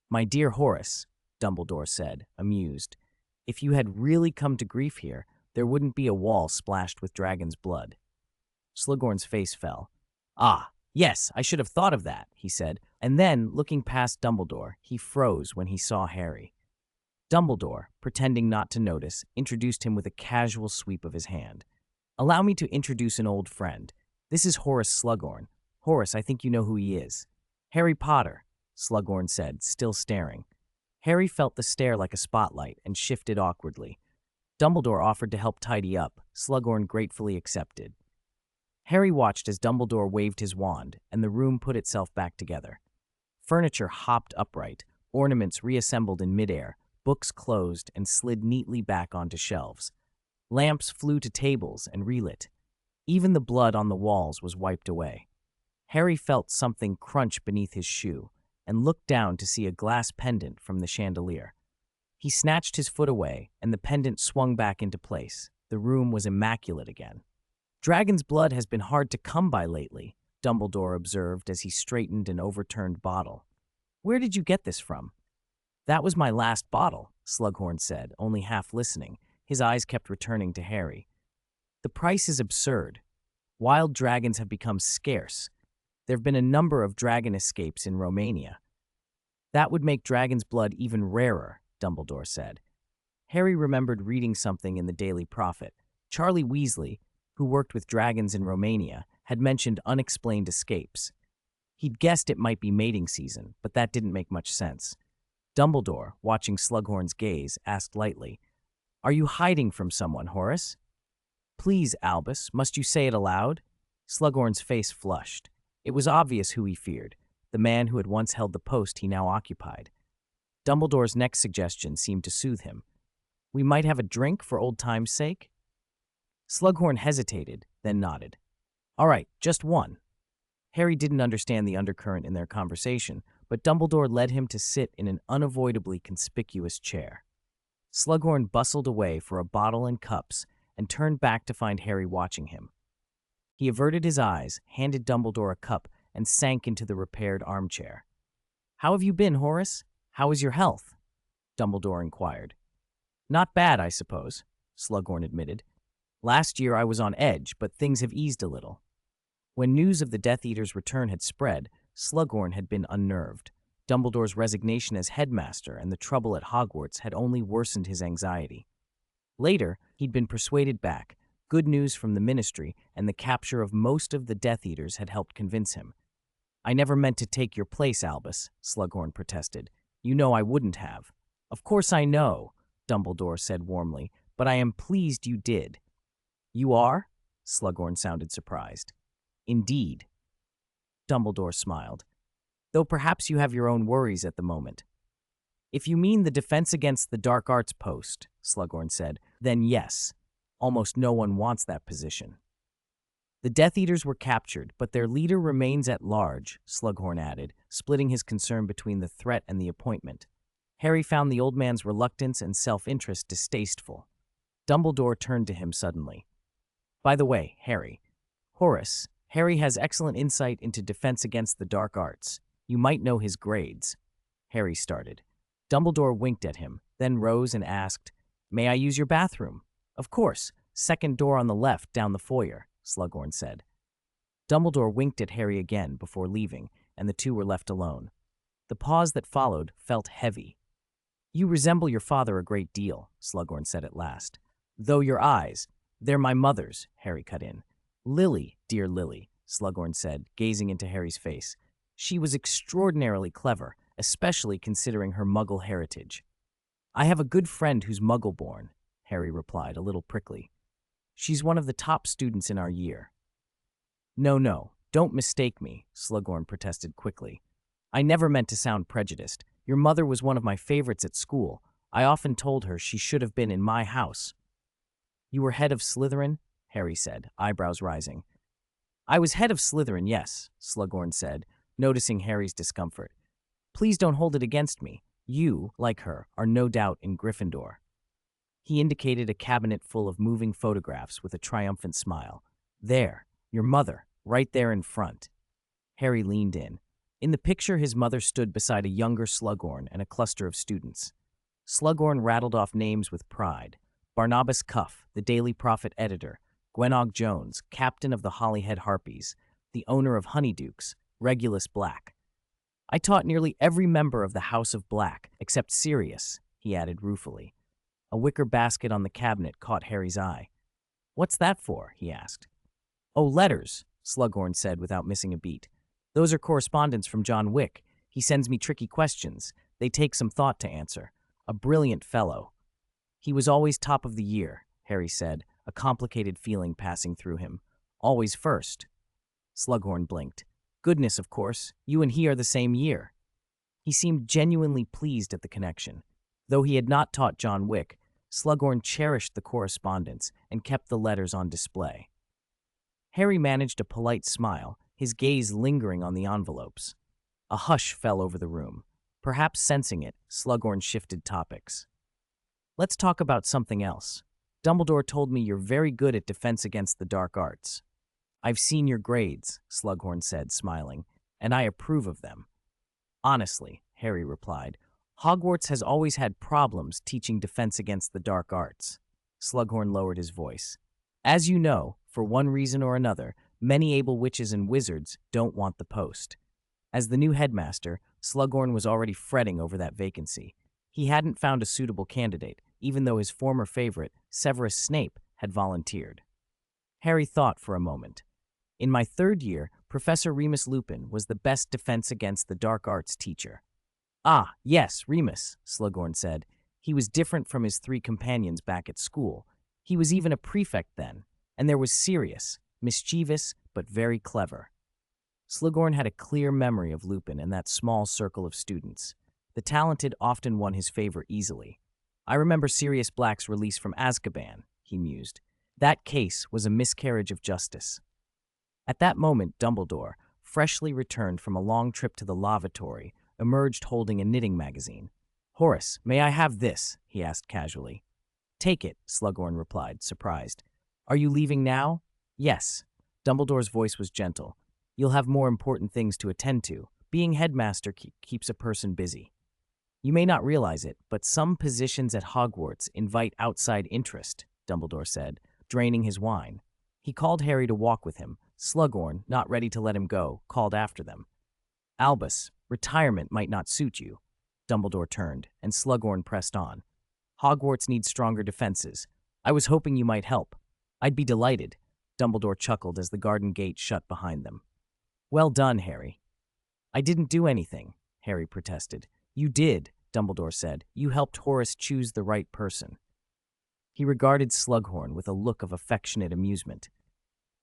"My dear Horace," Dumbledore said, amused, "if you had really come to grief here, there wouldn't be a wall splashed with dragon's blood." Slughorn's face fell. "Ah, yes, I should have thought of that," he said, and then, looking past Dumbledore, he froze when he saw Harry. Dumbledore, pretending not to notice, introduced him with a casual sweep of his hand. "Allow me to introduce an old friend. This is Horace Slughorn. Horace, I think you know who he is." "Harry Potter," Slughorn said, still staring. Harry felt the stare like a spotlight and shifted awkwardly. Dumbledore offered to help tidy up. Slughorn gratefully accepted. Harry watched as Dumbledore waved his wand, and the room put itself back together. Furniture hopped upright, ornaments reassembled in midair, books closed and slid neatly back onto shelves. Lamps flew to tables and relit. Even the blood on the walls was wiped away. Harry felt something crunch beneath his shoe and looked down to see a glass pendant from the chandelier. He snatched his foot away, and the pendant swung back into place. The room was immaculate again. "Dragon's blood has been hard to come by lately," Dumbledore observed as he straightened an overturned bottle. "Where did you get this from?" That was my last bottle, Slughorn said, only half listening. His eyes kept returning to Harry. The price is absurd. Wild dragons have become scarce. There have been a number of dragon escapes in Romania. That would make dragon's blood even rarer, Dumbledore said. Harry remembered reading something in the Daily Prophet. Charlie Weasley, who worked with dragons in Romania, had mentioned unexplained escapes. He'd guessed it might be mating season, but that didn't make much sense. Dumbledore, watching Slughorn's gaze, asked lightly, "Are you hiding from someone, Horace?" "Please, Albus, must you say it aloud?" Slughorn's face flushed. It was obvious who he feared, the man who had once held the post he now occupied. Dumbledore's next suggestion seemed to soothe him. "We might have a drink for old time's sake?" Slughorn hesitated, then nodded. "All right, just one." Harry didn't understand the undercurrent in their conversation, but Dumbledore led him to sit in an unavoidably conspicuous chair. Slughorn bustled away for a bottle and cups and turned back to find Harry watching him. He averted his eyes, handed Dumbledore a cup, and sank into the repaired armchair. "How have you been, Horace? How is your health?" Dumbledore inquired. "Not bad, I suppose," Slughorn admitted. "Last year I was on edge, but things have eased a little." When news of the Death Eater's return had spread, Slughorn had been unnerved. Dumbledore's resignation as headmaster and the trouble at Hogwarts had only worsened his anxiety. Later, he'd been persuaded back. Good news from the Ministry and the capture of most of the Death Eaters had helped convince him. "I never meant to take your place, Albus," Slughorn protested. "You know I wouldn't have." "Of course I know," Dumbledore said warmly, "but I am pleased you did." "You are?" Slughorn sounded surprised. "Indeed." Dumbledore smiled. "Though perhaps you have your own worries at the moment." "If you mean the Defense Against the Dark Arts post," Slughorn said, "then yes. Almost no one wants that position." "The Death Eaters were captured, but their leader remains at large," Slughorn added, splitting his concern between the threat and the appointment. Harry found the old man's reluctance and self-interest distasteful. Dumbledore turned to him suddenly. "By the way, Horace, Harry has excellent insight into Defense Against the Dark Arts. You might know his grades." Harry started. Dumbledore winked at him, then rose and asked, "May I use your bathroom?" "Of course. Second door on the left, down the foyer," Slughorn said. Dumbledore winked at Harry again before leaving, and the two were left alone. The pause that followed felt heavy. "You resemble your father a great deal," Slughorn said at last. "Though your eyes, they're my mother's," Harry cut in. "Lily, dear Lily," Slughorn said, gazing into Harry's face. "She was extraordinarily clever, especially considering her Muggle heritage." "I have a good friend who's Muggle-born," Harry replied, a little prickly. "She's one of the top students in our year." No, don't mistake me," Slughorn protested quickly. "I never meant to sound prejudiced. Your mother was one of my favorites at school. I often told her she should have been in my house." "You were head of Slytherin?" Harry said, eyebrows rising. "I was head of Slytherin, yes," Slughorn said, noticing Harry's discomfort. "Please don't hold it against me. You, like her, are no doubt in Gryffindor." He indicated a cabinet full of moving photographs with a triumphant smile. "There, your mother, right there in front." Harry leaned in. In the picture, his mother stood beside a younger Slughorn and a cluster of students. Slughorn rattled off names with pride. Barnabas Cuff, the Daily Prophet editor, Gwenog Jones, captain of the Holyhead Harpies, the owner of Honeydukes, Regulus Black. "I taught nearly every member of the House of Black, except Sirius," he added ruefully. A wicker basket on the cabinet caught Harry's eye. "What's that for?" he asked. "Oh, letters," Slughorn said without missing a beat. "Those are correspondence from John Wick. He sends me tricky questions. They take some thought to answer. A brilliant fellow." "He was always top of the year," Harry said, a complicated feeling passing through him. "Always first." Slughorn blinked. "Goodness, of course. You and he are the same year." He seemed genuinely pleased at the connection. Though he had not taught John Wick, Slughorn cherished the correspondence and kept the letters on display. Harry managed a polite smile, his gaze lingering on the envelopes. A hush fell over the room. Perhaps sensing it, Slughorn shifted topics. "Let's talk about something else. Dumbledore told me you're very good at Defense Against the Dark Arts." "I've seen your grades," Slughorn said, smiling, "and I approve of them." "Honestly," Harry replied, Hogwarts has always had problems teaching defense against the dark arts. Slughorn lowered his voice. As you know, for one reason or another, many able witches and wizards don't want the post. As the new headmaster, Slughorn was already fretting over that vacancy. He hadn't found a suitable candidate, even though his former favorite, Severus Snape, had volunteered. Harry thought for a moment. In my third year, Professor Remus Lupin was the best defense against the dark arts teacher. Ah, yes, Remus, Slughorn said. He was different from his three companions back at school. He was even a prefect then, and there was serious, mischievous, but very clever. Slughorn had a clear memory of Lupin and that small circle of students. The talented often won his favor easily. I remember Sirius Black's release from Azkaban, he mused. That case was a miscarriage of justice. At that moment, Dumbledore, freshly returned from a long trip to the lavatory, emerged holding a knitting magazine. Horace, may I have this? He asked casually. Take it, Slughorn replied, surprised. Are you leaving now? Yes. Dumbledore's voice was gentle. You'll have more important things to attend to. Being headmaster keeps a person busy. You may not realize it, but some positions at Hogwarts invite outside interest, Dumbledore said, draining his wine. He called Harry to walk with him. Slughorn, not ready to let him go, called after them. Albus, retirement might not suit you. Dumbledore turned, and Slughorn pressed on. Hogwarts needs stronger defenses. I was hoping you might help. I'd be delighted. Dumbledore chuckled as the garden gate shut behind them. Well done, Harry. I didn't do anything, Harry protested. You did, Dumbledore said. You helped Horace choose the right person. He regarded Slughorn with a look of affectionate amusement.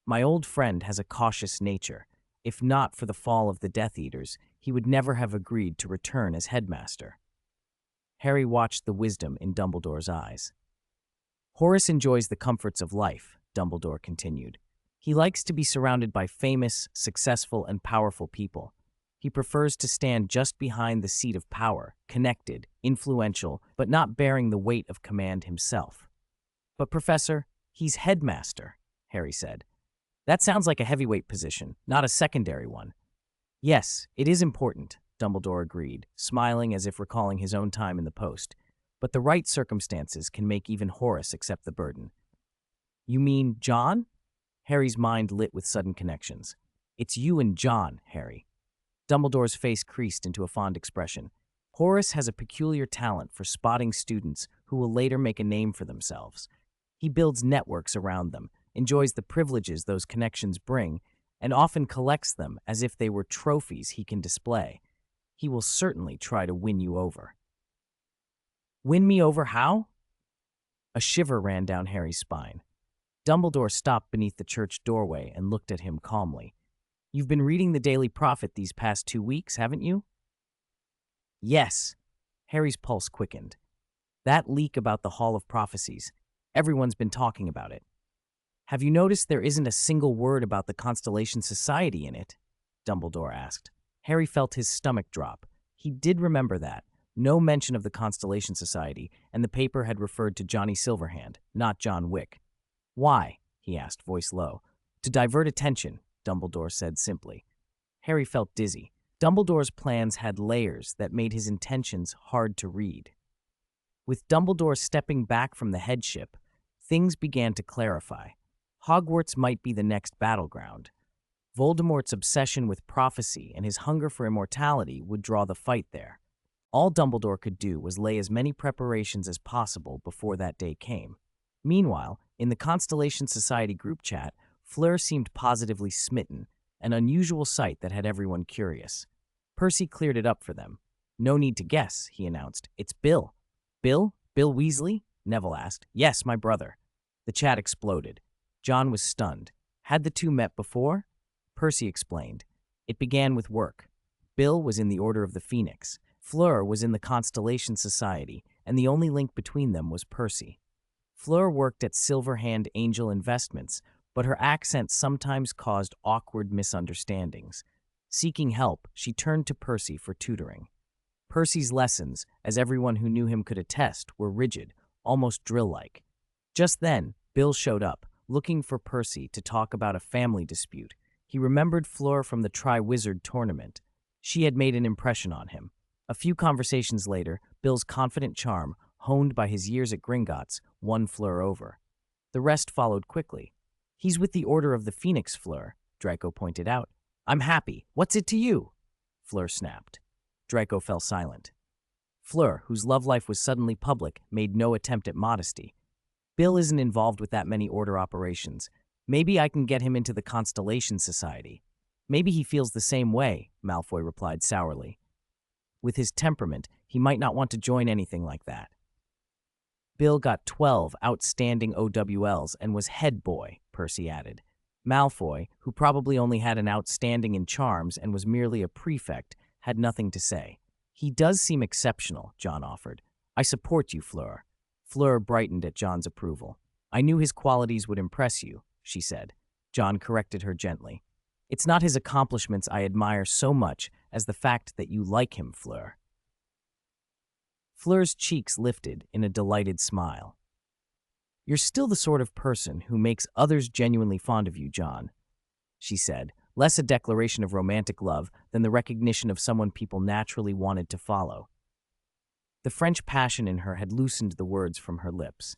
My old friend has a cautious nature. If not for the fall of the Death Eaters, he would never have agreed to return as headmaster. Harry watched the wisdom in Dumbledore's eyes. Horace enjoys the comforts of life, Dumbledore continued. He likes to be surrounded by famous, successful, and powerful people. He prefers to stand just behind the seat of power, connected, influential, but not bearing the weight of command himself. But Professor, he's headmaster, Harry said. That sounds like a heavyweight position, not a secondary one. Yes, it is important, Dumbledore agreed, smiling as if recalling his own time in the post. But the right circumstances can make even Horace accept the burden. You mean John? Harry's mind lit with sudden connections. It's you and John, Harry. Dumbledore's face creased into a fond expression. Horace has a peculiar talent for spotting students who will later make a name for themselves. He builds networks around them, enjoys the privileges those connections bring, and often collects them as if they were trophies he can display. He will certainly try to win you over. Win me over how? A shiver ran down Harry's spine. Dumbledore stopped beneath the church doorway and looked at him calmly. You've been reading the Daily Prophet these past 2 weeks, haven't you? Yes. Harry's pulse quickened. That leak about the Hall of Prophecies. Everyone's been talking about it. Have you noticed there isn't a single word about the Constellation Society in it? Dumbledore asked. Harry felt his stomach drop. He did remember that. No mention of the Constellation Society, and the paper had referred to Johnny Silverhand, not John Wick. Why? He asked, voice low. To divert attention, Dumbledore said simply. Harry felt dizzy. Dumbledore's plans had layers that made his intentions hard to read. With Dumbledore stepping back from the headship, things began to clarify. Hogwarts might be the next battleground. Voldemort's obsession with prophecy and his hunger for immortality would draw the fight there. All Dumbledore could do was lay as many preparations as possible before that day came. Meanwhile, in the Constellation Society group chat, Fleur seemed positively smitten, an unusual sight that had everyone curious. Percy cleared it up for them. No need to guess, he announced. It's Bill. Bill? Bill Weasley? Neville asked. Yes, my brother. The chat exploded. John was stunned. Had the two met before? Percy explained. It began with work. Bill was in the Order of the Phoenix. Fleur was in the Constellation Society, and the only link between them was Percy. Fleur worked at Silverhand Angel Investments, but her accent sometimes caused awkward misunderstandings. Seeking help, she turned to Percy for tutoring. Percy's lessons, as everyone who knew him could attest, were rigid, almost drill-like. Just then, Bill showed up, looking for Percy to talk about a family dispute. He remembered Fleur from the Triwizard Tournament. She had made an impression on him. A few conversations later, Bill's confident charm, honed by his years at Gringotts, won Fleur over. The rest followed quickly. "He's with the Order of the Phoenix, Fleur," Draco pointed out. "I'm happy. What's it to you?" Fleur snapped. Draco fell silent. Fleur, whose love life was suddenly public, made no attempt at modesty. "Bill isn't involved with that many Order operations. Maybe I can get him into the Constellation Society." "Maybe he feels the same way," Malfoy replied sourly. "With his temperament, he might not want to join anything like that." "Bill got 12 outstanding OWLs and was head boy," Percy added. Malfoy, who probably only had an outstanding in charms and was merely a prefect, had nothing to say. "He does seem exceptional," John offered. "I support you, Fleur." Fleur brightened at John's approval. "I knew his qualities would impress you," she said. John corrected her gently. "It's not his accomplishments I admire so much as the fact that you like him, Fleur." Fleur's cheeks lifted in a delighted smile. "You're still the sort of person who makes others genuinely fond of you, John," she said, less a declaration of romantic love than the recognition of someone people naturally wanted to follow. The French passion in her had loosened the words from her lips.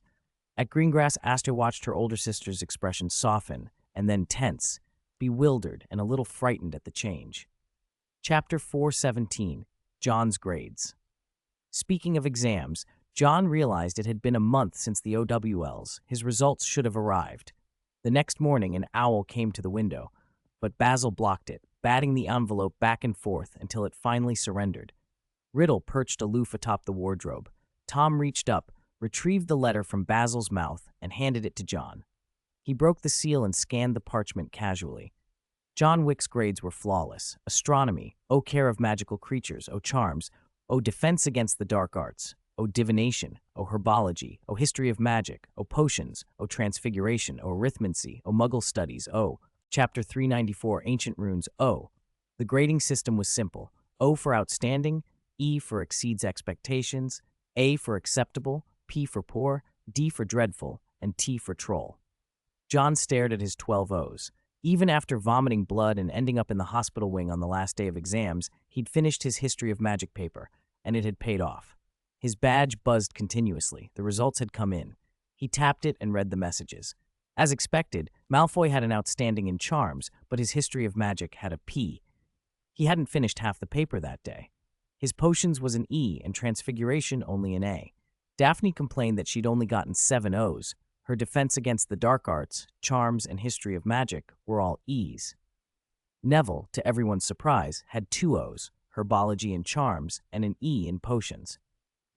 At Greengrass, Asta watched her older sister's expression soften and then tense, bewildered and a little frightened at the change. Chapter 417, John's Grades. Speaking of exams, John realized it had been a month since the OWLs. His results should have arrived. The next morning, an owl came to the window, but Basil blocked it, batting the envelope back and forth until it finally surrendered. Riddle perched aloof atop the wardrobe. Tom reached up, retrieved the letter from Basil's mouth, and handed it to John. He broke the seal and scanned the parchment casually. John Wick's grades were flawless. Astronomy, O care of magical creatures, O charms, O defense against the dark arts, O divination, O herbology, O history of magic, O potions, O transfiguration, O arithmancy, O muggle studies, O Chapter 394, Ancient Runes, O. The grading system was simple. O for outstanding, E for exceeds expectations, A for acceptable, P for poor, D for dreadful, and T for troll. John stared at his 12 O's. Even after vomiting blood and ending up in the hospital wing on the last day of exams, he'd finished his history of magic paper, and it had paid off. His badge buzzed continuously. The results had come in. He tapped it and read the messages. As expected, Malfoy had an outstanding in charms, but his history of magic had a P. He hadn't finished half the paper that day. His potions was an E and transfiguration only an A. Daphne complained that she'd only gotten 7 O's. Her defense against the dark arts, charms, and history of magic were all E's. Neville, to everyone's surprise, had 2 O's, herbology and charms, and an E in potions.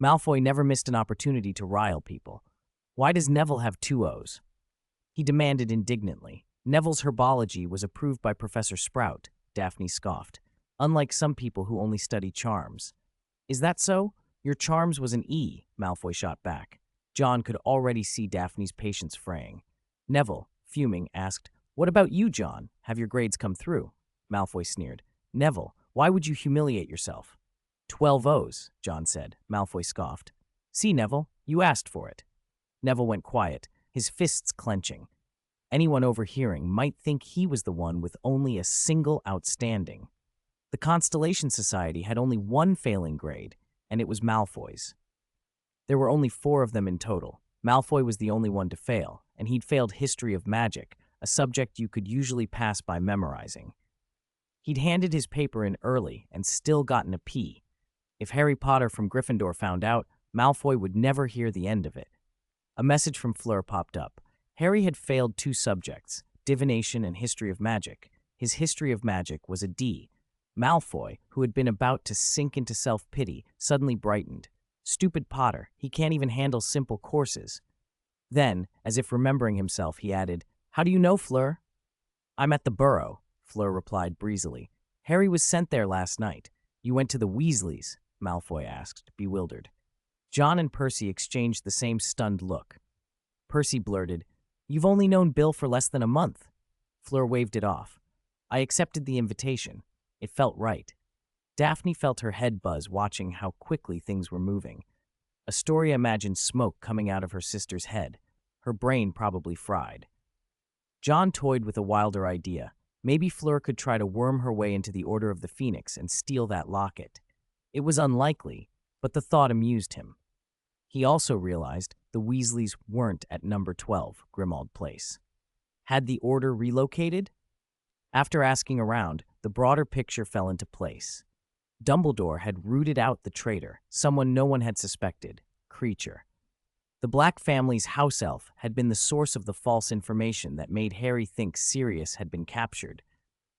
Malfoy never missed an opportunity to rile people. "Why does Neville have 2 O's?" he demanded indignantly. "Neville's herbology was approved by Professor Sprout," Daphne scoffed, "unlike some people who only study charms." "Is that so? Your charms was an E," Malfoy shot back. John could already see Daphne's patience fraying. Neville, fuming, asked, "What about you, John? Have your grades come through?" Malfoy sneered. "Neville, why would you humiliate yourself?" 12 O's, John said. Malfoy scoffed. "See, Neville, you asked for it." Neville went quiet, his fists clenching. Anyone overhearing might think he was the one with only a single outstanding. The Constellation Society had only one failing grade, and it was Malfoy's. There were only 4 of them in total. Malfoy was the only one to fail, and he'd failed History of Magic, a subject you could usually pass by memorizing. He'd handed his paper in early and still gotten a P. If Harry Potter from Gryffindor found out, Malfoy would never hear the end of it. A message from Fleur popped up. Harry had failed 2 subjects, divination and history of magic. His history of magic was a D. Malfoy, who had been about to sink into self-pity, suddenly brightened. "Stupid Potter, he can't even handle simple courses." Then, as if remembering himself, he added, "How do you know, Fleur?" "I'm at the Burrow," Fleur replied breezily. "Harry was sent there last night." "You went to the Weasleys?" Malfoy asked, bewildered. John and Percy exchanged the same stunned look. Percy blurted, "You've only known Bill for less than a month." Fleur waved it off. "I accepted the invitation. It felt right." Daphne felt her head buzz watching how quickly things were moving. Astoria imagined smoke coming out of her sister's head. Her brain probably fried. John toyed with a wilder idea. Maybe Fleur could try to worm her way into the Order of the Phoenix and steal that locket. It was unlikely, but the thought amused him. He also realized the Weasleys weren't at number 12, Grimmauld Place. Had the Order relocated? After asking around, the broader picture fell into place. Dumbledore had rooted out the traitor, someone no one had suspected, Kreacher. The Black family's house elf had been the source of the false information that made Harry think Sirius had been captured.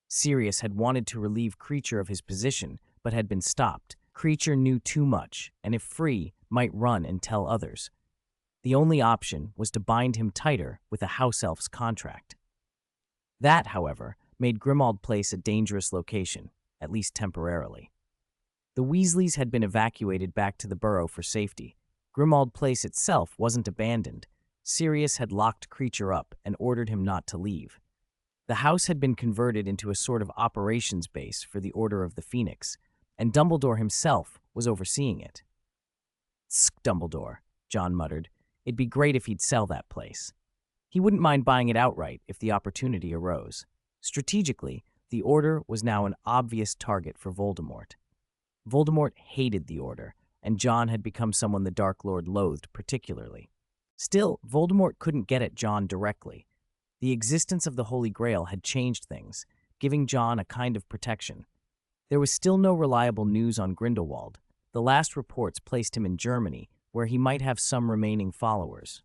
Sirius had wanted to relieve Kreacher of his position, but had been stopped. Kreacher knew too much, and if free, might run and tell others. The only option was to bind him tighter with a house elf's contract. That, however, made Grimmauld Place a dangerous location, at least temporarily. The Weasleys had been evacuated back to the burrow for safety. Grimmauld Place itself wasn't abandoned. Sirius had locked Kreacher up and ordered him not to leave. The house had been converted into a sort of operations base for the Order of the Phoenix, and Dumbledore himself was overseeing it. "Tsk, Dumbledore," John muttered. "It'd be great if he'd sell that place." He wouldn't mind buying it outright if the opportunity arose. Strategically, the Order was now an obvious target for Voldemort. Voldemort hated the Order, and John had become someone the Dark Lord loathed particularly. Still, Voldemort couldn't get at John directly. The existence of the Holy Grail had changed things, giving John a kind of protection. There was still no reliable news on Grindelwald. The last reports placed him in Germany, where he might have some remaining followers.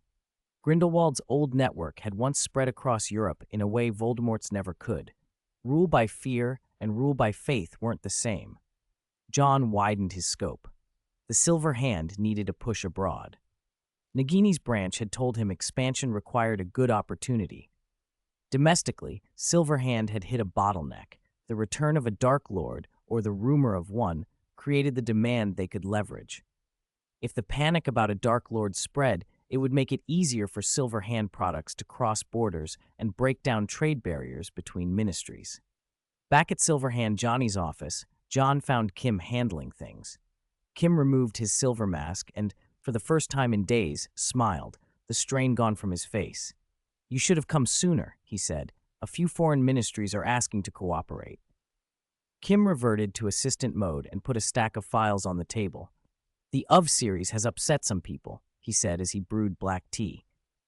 Grindelwald's old network had once spread across Europe in a way Voldemort's never could. Rule by fear and rule by faith weren't the same. John widened his scope. The Silver Hand needed a push abroad. Nagini's branch had told him expansion required a good opportunity. Domestically, Silver Hand had hit a bottleneck. The return of a Dark Lord, or the rumor of one, created the demand they could leverage. If the panic about a Dark Lord spread, it would make it easier for Silver Hand products to cross borders and break down trade barriers between ministries. Back at Silver Hand Johnny's office, John found Kim handling things. Kim removed his silver mask and, for the first time in days, smiled, the strain gone from his face. "You should have come sooner," he said. "A few foreign ministries are asking to cooperate." Kim reverted to assistant mode and put a stack of files on the table. "The Of series has upset some people," he said as he brewed black tea.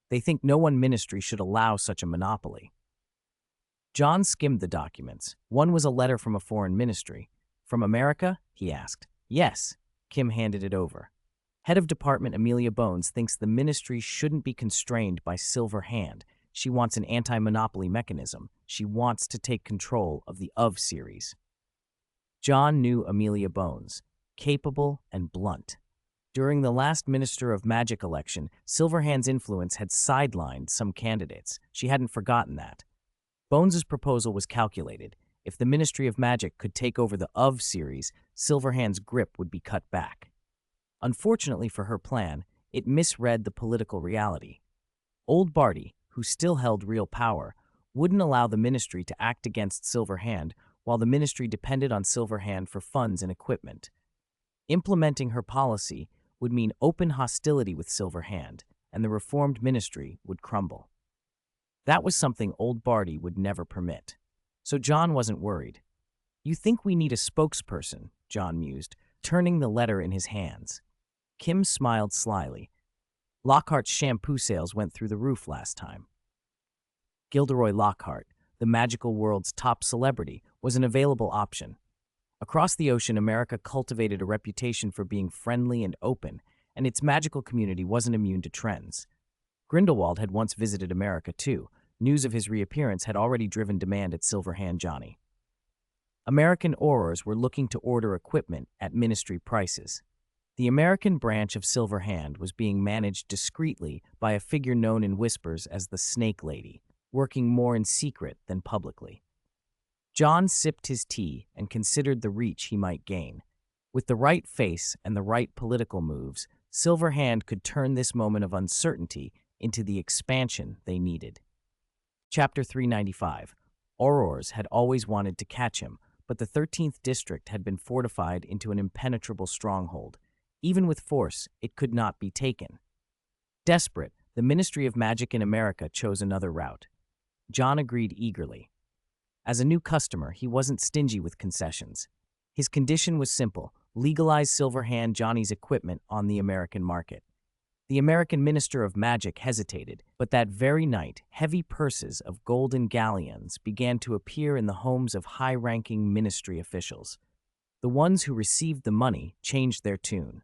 "They think no one ministry should allow such a monopoly." John skimmed the documents. One was a letter from a foreign ministry. "From America?" he asked. "Yes." Kim handed it over. "Head of Department Amelia Bones thinks the ministry shouldn't be constrained by Silver Hand. She wants an anti-monopoly mechanism. She wants to take control of the Of series." John knew Amelia Bones, capable and blunt. During the last Minister of Magic election, Silverhand's influence had sidelined some candidates. She hadn't forgotten that. Bones's proposal was calculated. If the Ministry of Magic could take over the Of series, Silverhand's grip would be cut back. Unfortunately for her plan, it misread the political reality. Old Barty, who still held real power, wouldn't allow the Ministry to act against Silverhand while the Ministry depended on Silverhand for funds and equipment. Implementing her policy would mean open hostility with Silverhand, and the reformed Ministry would crumble. That was something Old Barty would never permit. So John wasn't worried. "You think we need a spokesperson," John mused, turning the letter in his hands. Kim smiled slyly. "Lockhart's shampoo sales went through the roof last time." Gilderoy Lockhart, the magical world's top celebrity, was an available option. Across the ocean, America cultivated a reputation for being friendly and open, and its magical community wasn't immune to trends. Grindelwald had once visited America, too. News of his reappearance had already driven demand at Silverhand Johnny. American Aurors were looking to order equipment at ministry prices. The American branch of Silverhand was being managed discreetly by a figure known in whispers as the Snake Lady, working more in secret than publicly. John sipped his tea and considered the reach he might gain. With the right face and the right political moves, Silverhand could turn this moment of uncertainty into the expansion they needed. Chapter 395. Aurors had always wanted to catch him, but the 13th District had been fortified into an impenetrable stronghold. Even with force, it could not be taken. Desperate, the Ministry of Magic in America chose another route. John agreed eagerly. As a new customer, he wasn't stingy with concessions. His condition was simple: legalized Silverhand Johnny's equipment on the American market. The American Minister of Magic hesitated, but that very night, heavy purses of golden galleons began to appear in the homes of high-ranking ministry officials. The ones who received the money changed their tune.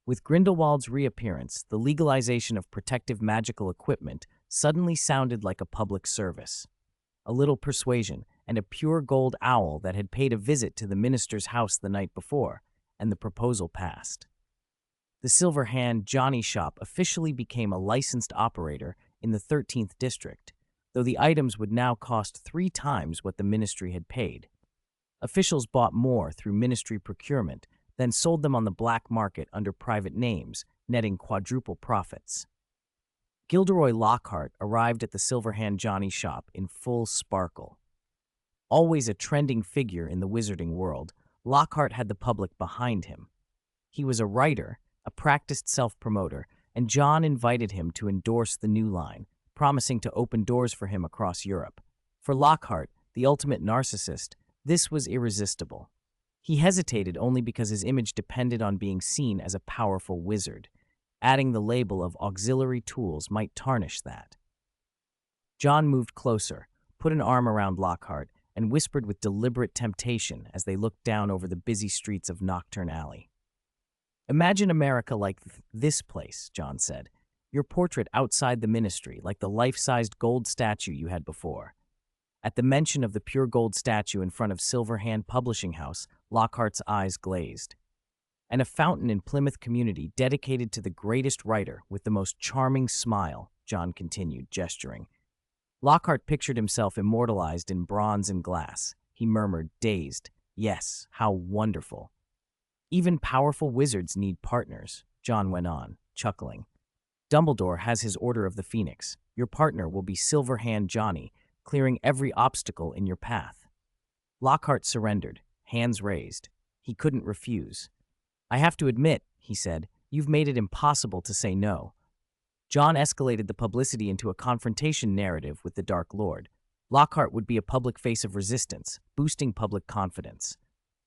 With Grindelwald's reappearance, the legalization of protective magical equipment suddenly sounded like a public service. A little persuasion, and a pure gold owl that had paid a visit to the minister's house the night before, and the proposal passed. The Silverhand Johnny shop officially became a licensed operator in the 13th district, though the items would now cost 3 times what the ministry had paid. Officials bought more through ministry procurement, then sold them on the black market under private names, netting quadruple profits. Gilderoy Lockhart arrived at the Silverhand Johnny shop in full sparkle. Always a trending figure in the wizarding world, Lockhart had the public behind him. He was a writer, a practiced self-promoter, and John invited him to endorse the new line, promising to open doors for him across Europe. For Lockhart, the ultimate narcissist, this was irresistible. He hesitated only because his image depended on being seen as a powerful wizard. Adding the label of auxiliary tools might tarnish that. John moved closer, put an arm around Lockhart, and whispered with deliberate temptation as they looked down over the busy streets of Nocturne Alley. "Imagine America like this place," John said. "Your portrait outside the ministry, like the life-sized gold statue you had before." At the mention of the pure gold statue in front of Silverhand Publishing House, Lockhart's eyes glazed. "And a fountain in Plymouth community dedicated to the greatest writer with the most charming smile," John continued, gesturing. Lockhart pictured himself immortalized in bronze and glass. He murmured, dazed, "Yes, how wonderful." "Even powerful wizards need partners," John went on, chuckling. "Dumbledore has his Order of the Phoenix. Your partner will be Silverhand Johnny, clearing every obstacle in your path." Lockhart surrendered, hands raised. He couldn't refuse. "I have to admit," he said, "you've made it impossible to say no." John escalated the publicity into a confrontation narrative with the Dark Lord. Lockhart would be a public face of resistance, boosting public confidence.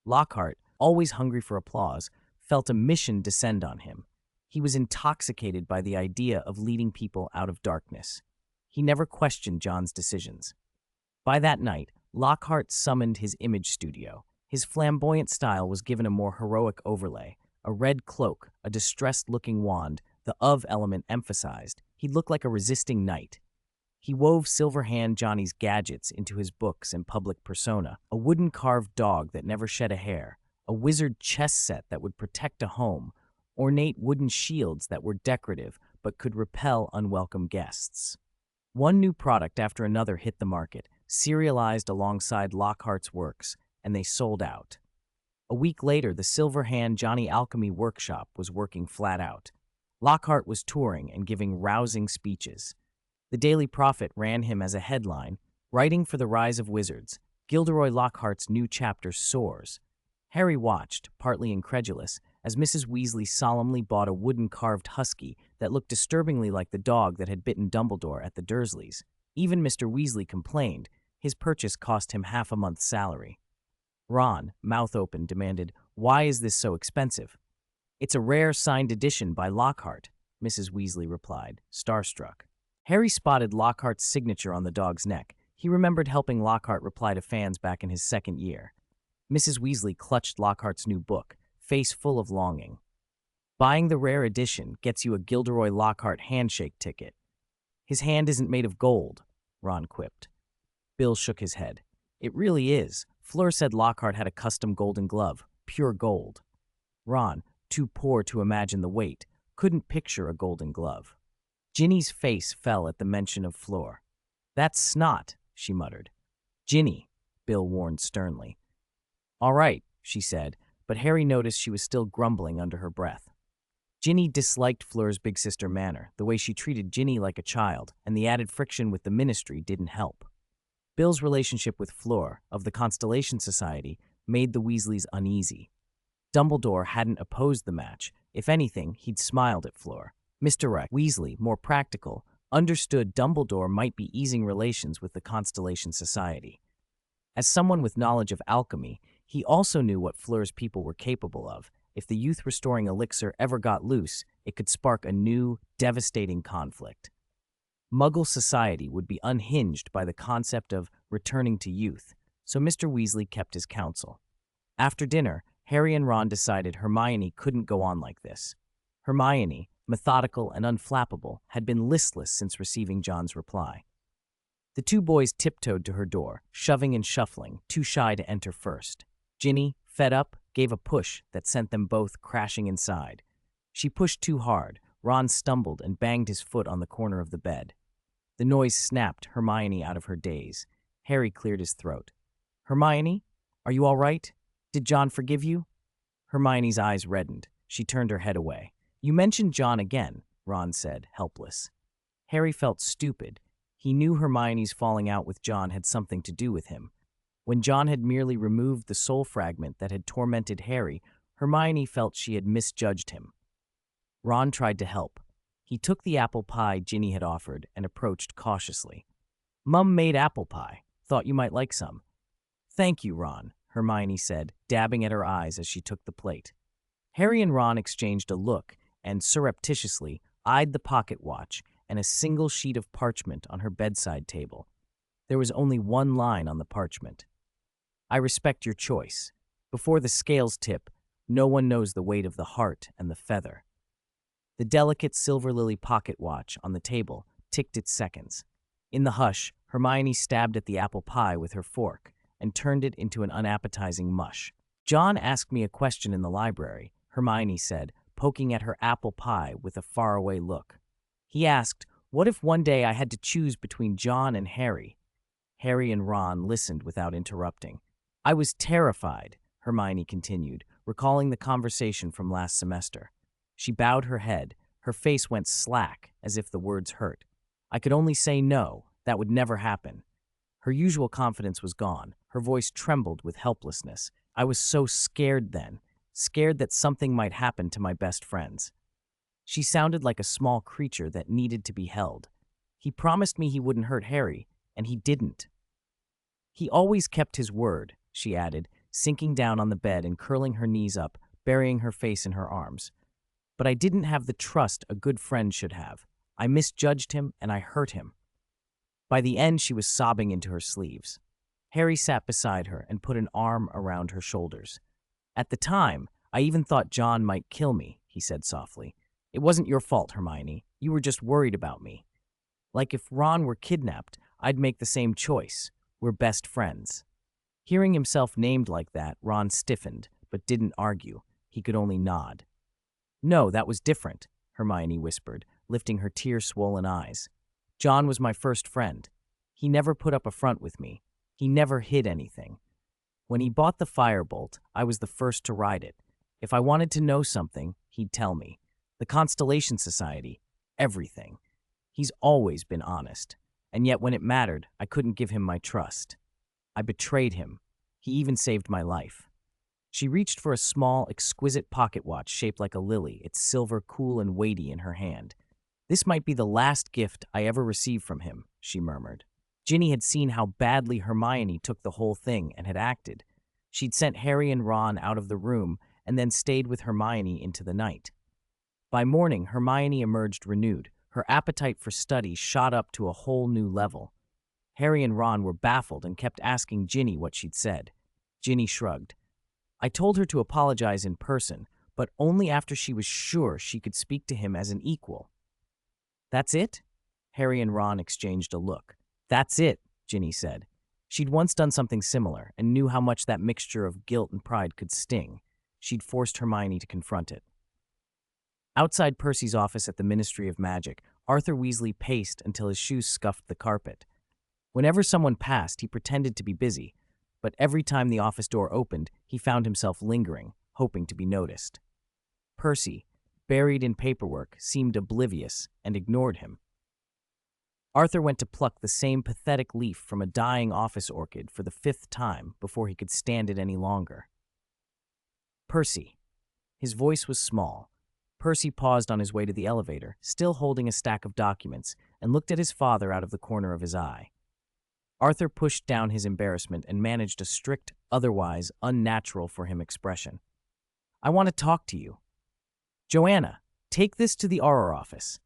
Lockhart, always hungry for applause, felt a mission descend on him. He was intoxicated by the idea of leading people out of darkness. He never questioned John's decisions. By that night, Lockhart summoned his image studio. His flamboyant style was given a more heroic overlay. A red cloak, a distressed-looking wand, the of element emphasized. He looked like a resisting knight. He wove Silverhand Johnny's gadgets into his books and public persona, a wooden carved dog that never shed a hair, a wizard chess set that would protect a home, ornate wooden shields that were decorative but could repel unwelcome guests. One new product after another hit the market, serialized alongside Lockhart's works, and they sold out. A week later, the Silverhand Johnny Alchemy Workshop was working flat out. Lockhart was touring and giving rousing speeches. The Daily Prophet ran him as a headline, "Writing for the Rise of Wizards, Gilderoy Lockhart's new chapter soars." Harry watched, partly incredulous, as Mrs. Weasley solemnly bought a wooden carved husky that looked disturbingly like the dog that had bitten Dumbledore at the Dursleys. Even Mr. Weasley complained. His purchase cost him half a month's salary. Ron, mouth open, demanded, "Why is this so expensive?" "It's a rare signed edition by Lockhart," Mrs. Weasley replied, starstruck. Harry spotted Lockhart's signature on the dog's neck. He remembered helping Lockhart reply to fans back in his second year. Mrs. Weasley clutched Lockhart's new book, face full of longing. "Buying the rare edition gets you a Gilderoy Lockhart handshake ticket." "His hand isn't made of gold," Ron quipped. Bill shook his head. "It really is. Fleur said Lockhart had a custom golden glove, pure gold." Ron, too poor to imagine the weight, couldn't picture a golden glove. Ginny's face fell at the mention of Fleur. "That's snot," she muttered. "Ginny," Bill warned sternly. "All right," she said, but Harry noticed she was still grumbling under her breath. Ginny disliked Fleur's big sister manner, the way she treated Ginny like a child, and the added friction with the ministry didn't help. Bill's relationship with Fleur, of the Constellation Society, made the Weasleys uneasy. Dumbledore hadn't opposed the match. If anything, he'd smiled at Fleur. Mr. Weasley, more practical, understood Dumbledore might be easing relations with the Constellation Society. As someone with knowledge of alchemy, He also knew what Fleur's people were capable of. If the youth-restoring elixir ever got loose, it could spark a new, devastating conflict. Muggle society would be unhinged by the concept of returning to youth, so Mr. Weasley kept his counsel. After dinner, Harry and Ron decided Hermione couldn't go on like this. Hermione, methodical and unflappable, had been listless since receiving John's reply. The two boys tiptoed to her door, shoving and shuffling, too shy to enter first. Ginny, fed up, gave a push that sent them both crashing inside. She pushed too hard. Ron stumbled and banged his foot on the corner of the bed. The noise snapped Hermione out of her daze. Harry cleared his throat. "Hermione, are you all right? Did John forgive you?" Hermione's eyes reddened. She turned her head away. "You mentioned John again," Ron said, helpless. Harry felt stupid. He knew Hermione's falling out with John had something to do with him. When John had merely removed the soul fragment that had tormented Harry, Hermione felt she had misjudged him. Ron tried to help. He took the apple pie Ginny had offered and approached cautiously. "Mum made apple pie. Thought you might like some." "Thank you, Ron," Hermione said, dabbing at her eyes as she took the plate. Harry and Ron exchanged a look and, surreptitiously, eyed the pocket watch and a single sheet of parchment on her bedside table. There was only one line on the parchment. "I respect your choice. Before the scales tip, no one knows the weight of the heart and the feather." The delicate silver lily pocket watch on the table ticked its seconds. In the hush, Hermione stabbed at the apple pie with her fork and turned it into an unappetizing mush. "John asked me a question in the library," Hermione said, poking at her apple pie with a faraway look. "He asked, what if one day I had to choose between John and Harry?" Harry and Ron listened without interrupting. "I was terrified," Hermione continued, recalling the conversation from last semester. She bowed her head. Her face went slack, as if the words hurt. "I could only say no. That would never happen." Her usual confidence was gone. Her voice trembled with helplessness. "I was so scared then, scared that something might happen to my best friends." She sounded like a small creature that needed to be held. "He promised me he wouldn't hurt Harry, and he didn't." "He always kept his word," she added, sinking down on the bed and curling her knees up, burying her face in her arms. "But I didn't have the trust a good friend should have. I misjudged him, and I hurt him." By the end, she was sobbing into her sleeves. Harry sat beside her and put an arm around her shoulders. "At the time, I even thought John might kill me," he said softly. "It wasn't your fault, Hermione. You were just worried about me. Like if Ron were kidnapped, I'd make the same choice. We're best friends." Hearing himself named like that, Ron stiffened, but didn't argue. He could only nod. "No, that was different," Hermione whispered, lifting her tear-swollen eyes. "John was my first friend. He never put up a front with me. He never hid anything. When he bought the firebolt, I was the first to ride it. If I wanted to know something, he'd tell me. The Constellation Society, everything. He's always been honest. And yet when it mattered, I couldn't give him my trust. I betrayed him. He even saved my life." She reached for a small, exquisite pocket watch shaped like a lily, its silver cool and weighty in her hand. "This might be the last gift I ever received from him," she murmured. Ginny had seen how badly Hermione took the whole thing and had acted. She'd sent Harry and Ron out of the room and then stayed with Hermione into the night. By morning, Hermione emerged renewed. Her appetite for study shot up to a whole new level. Harry and Ron were baffled and kept asking Ginny what she'd said. Ginny shrugged. "I told her to apologize in person, but only after she was sure she could speak to him as an equal." "That's it?" Harry and Ron exchanged a look. "That's it," Ginny said. She'd once done something similar and knew how much that mixture of guilt and pride could sting. She'd forced Hermione to confront it. Outside Percy's office at the Ministry of Magic, Arthur Weasley paced until his shoes scuffed the carpet. Whenever someone passed, he pretended to be busy, but every time the office door opened, he found himself lingering, hoping to be noticed. Percy, buried in paperwork, seemed oblivious and ignored him. Arthur went to pluck the same pathetic leaf from a dying office orchid for the 5th time before he could stand it any longer. "Percy." His voice was small. Percy paused on his way to the elevator, still holding a stack of documents, and looked at his father out of the corner of his eye. Arthur pushed down his embarrassment and managed a strict, otherwise unnatural for him expression. "I want to talk to you." "Joanna, take this to the Auror office."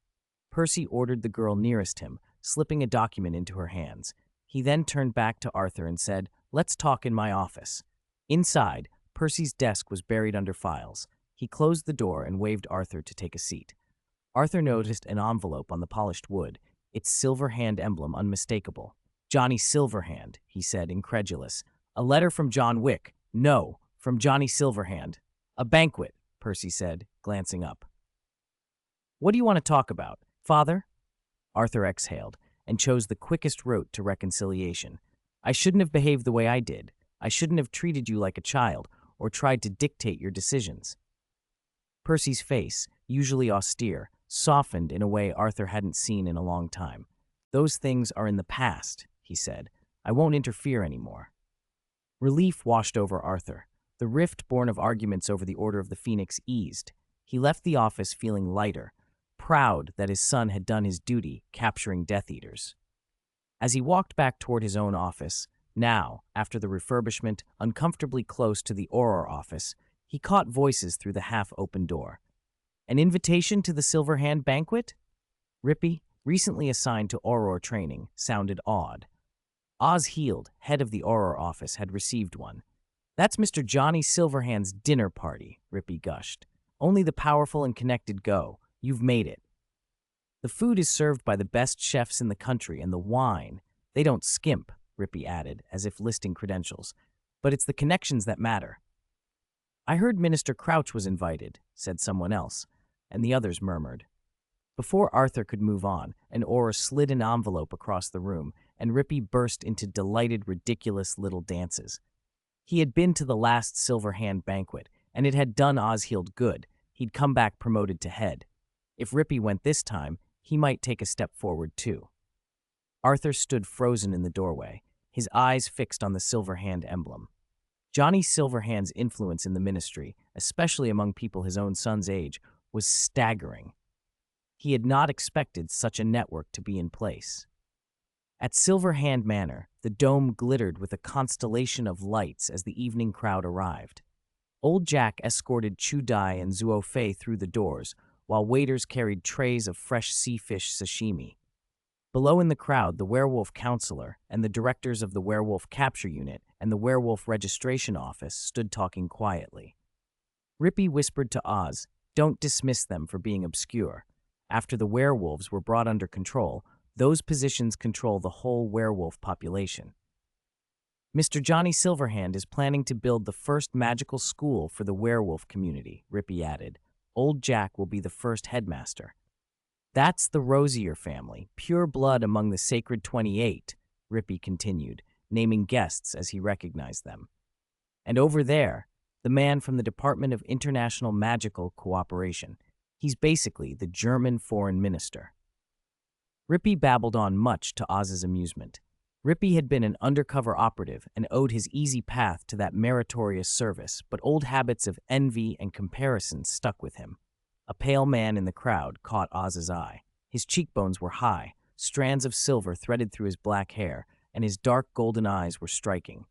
Percy ordered the girl nearest him, slipping a document into her hands. He then turned back to Arthur and said, "Let's talk in my office." Inside, Percy's desk was buried under files. He closed the door and waved Arthur to take a seat. Arthur noticed an envelope on the polished wood, its silver hand emblem unmistakable. "Johnny Silverhand," he said, incredulous. "A letter from John Wick. No, from Johnny Silverhand." "A banquet," Percy said, glancing up. "What do you want to talk about, Father?" Arthur exhaled and chose the quickest route to reconciliation. "I shouldn't have behaved the way I did. I shouldn't have treated you like a child or tried to dictate your decisions." Percy's face, usually austere, softened in a way Arthur hadn't seen in a long time. "Those things are in the past," he said. "I won't interfere anymore." Relief washed over Arthur. The rift born of arguments over the Order of the Phoenix eased. He left the office feeling lighter, proud that his son had done his duty capturing Death Eaters. As he walked back toward his own office, now, after the refurbishment, uncomfortably close to the Auror office, he caught voices through the half-open door. "An invitation to the Silverhand banquet?" Rippy, recently assigned to Auror training, sounded awed. Oz Heald, head of the Auror office, had received one. "That's Mr. Johnny Silverhand's dinner party," Rippy gushed. "Only the powerful and connected go. You've made it. The food is served by the best chefs in the country, and the wine, they don't skimp," Rippy added, as if listing credentials. "But it's the connections that matter." "I heard Minister Crouch was invited," said someone else, and the others murmured. Before Arthur could move on, an Auror slid an envelope across the room, and Rippy burst into delighted, ridiculous little dances. He had been to the last Silverhand banquet, and it had done Oshield good. He'd come back promoted to head. If Rippy went this time, he might take a step forward too. Arthur stood frozen in the doorway, his eyes fixed on the Silverhand emblem. Johnny Silverhand's influence in the ministry, especially among people his own son's age, was staggering. He had not expected such a network to be in place. At Silverhand Manor, the dome glittered with a constellation of lights as the evening crowd arrived. Old Jack escorted Chu Dai and Zuo Fei through the doors, while waiters carried trays of fresh sea fish sashimi. Below in the crowd, the werewolf counselor and the directors of the werewolf capture unit and the werewolf registration office stood talking quietly. Rippy whispered to Oz, "Don't dismiss them for being obscure. After the werewolves were brought under control, those positions control the whole werewolf population." "Mr. Johnny Silverhand is planning to build the first magical school for the werewolf community," Rippy added. "Old Jack will be the first headmaster." "That's the Rosier family, pure blood among the Sacred 28, Rippy continued, naming guests as he recognized them. "And over there, the man from the Department of International Magical Cooperation. He's basically the German foreign minister." Rippy babbled on much to Oz's amusement. Rippy had been an undercover operative and owed his easy path to that meritorious service, but old habits of envy and comparison stuck with him. A pale man in the crowd caught Oz's eye. His cheekbones were high, strands of silver threaded through his black hair, and his dark golden eyes were striking.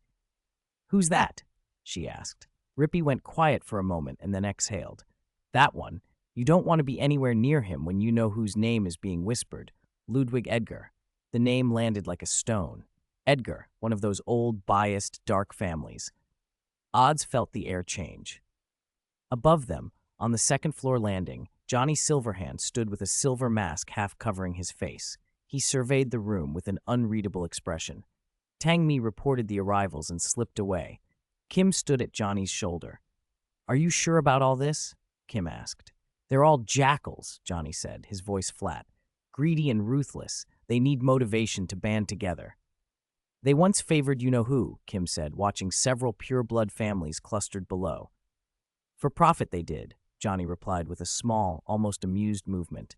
"Who's that?" she asked. Rippy went quiet for a moment and then exhaled. "That one. You don't want to be anywhere near him when you know whose name is being whispered. Ludwig Edgar." The name landed like a stone. Edgar, one of those old, biased, dark families. Oz felt the air change. Above them, on the second-floor landing, Johnny Silverhand stood with a silver mask half covering his face. He surveyed the room with an unreadable expression. Tang Mi reported the arrivals and slipped away. Kim stood at Johnny's shoulder. "Are you sure about all this?" Kim asked. "They're all jackals," Johnny said, his voice flat. "Greedy and ruthless. They need motivation to band together." "They once favored you-know-who," Kim said, watching several pure-blood families clustered below. "For profit they did," Johnny replied with a small, almost amused movement.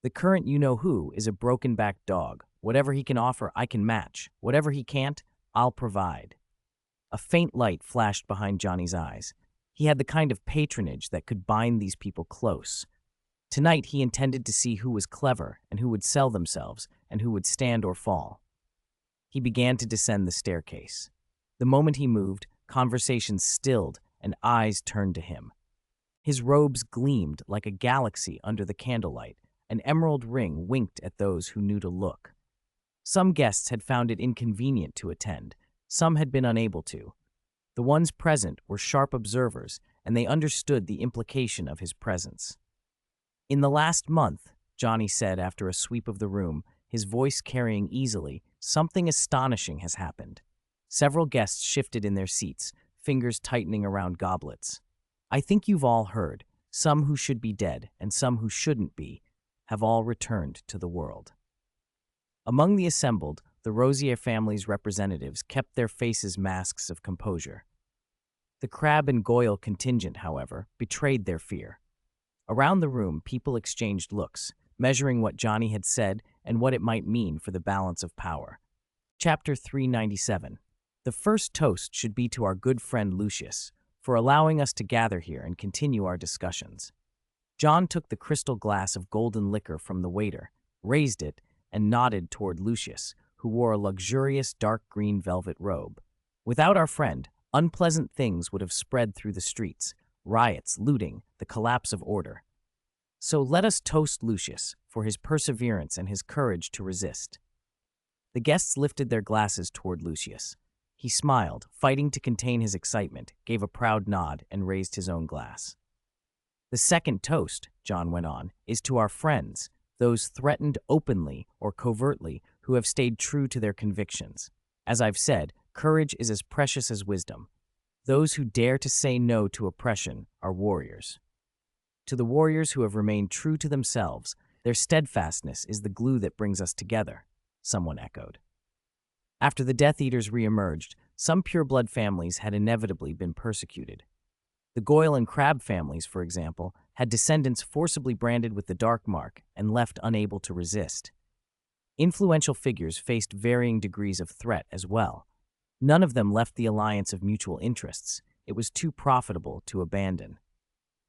"The current you-know-who is a broken-backed dog. Whatever he can offer, I can match. Whatever he can't, I'll provide." A faint light flashed behind Johnny's eyes. He had the kind of patronage that could bind these people close. Tonight he intended to see who was clever and who would sell themselves and who would stand or fall. He began to descend the staircase. The moment he moved, conversations stilled, and eyes turned to him. His robes gleamed like a galaxy under the candlelight. An emerald ring winked at those who knew to look. Some guests had found it inconvenient to attend. Some had been unable to. The ones present were sharp observers, and they understood the implication of his presence. "In the last month," Johnny said after a sweep of the room, his voice carrying easily, "something astonishing has happened." Several guests shifted in their seats, fingers tightening around goblets. "I think you've all heard. Some who should be dead, and some who shouldn't be, have all returned to the world." Among the assembled, the Rosier family's representatives kept their faces masks of composure. The Crabbe and Goyle contingent, however, betrayed their fear. Around the room, people exchanged looks, measuring what Johnny had said and what it might mean for the balance of power. Chapter 397. The first toast should be to our good friend Lucius, for allowing us to gather here and continue our discussions. John took the crystal glass of golden liquor from the waiter, raised it, and nodded toward Lucius, who wore a luxurious dark green velvet robe. "Without our friend, unpleasant things would have spread through the streets, riots, looting, the collapse of order. So let us toast Lucius for his perseverance and his courage to resist." The guests lifted their glasses toward Lucius. He smiled, fighting to contain his excitement, gave a proud nod, and raised his own glass. "The second toast," John went on, "is to our friends, those threatened openly or covertly who have stayed true to their convictions. As I've said, courage is as precious as wisdom. Those who dare to say no to oppression are warriors. To the warriors who have remained true to themselves, their steadfastness is the glue that brings us together," someone echoed. After the Death Eaters re-emerged, some pureblood families had inevitably been persecuted. The Goyle and Crabbe families, for example, had descendants forcibly branded with the Dark Mark and left unable to resist. Influential figures faced varying degrees of threat as well. None of them left the alliance of mutual interests. It was too profitable to abandon.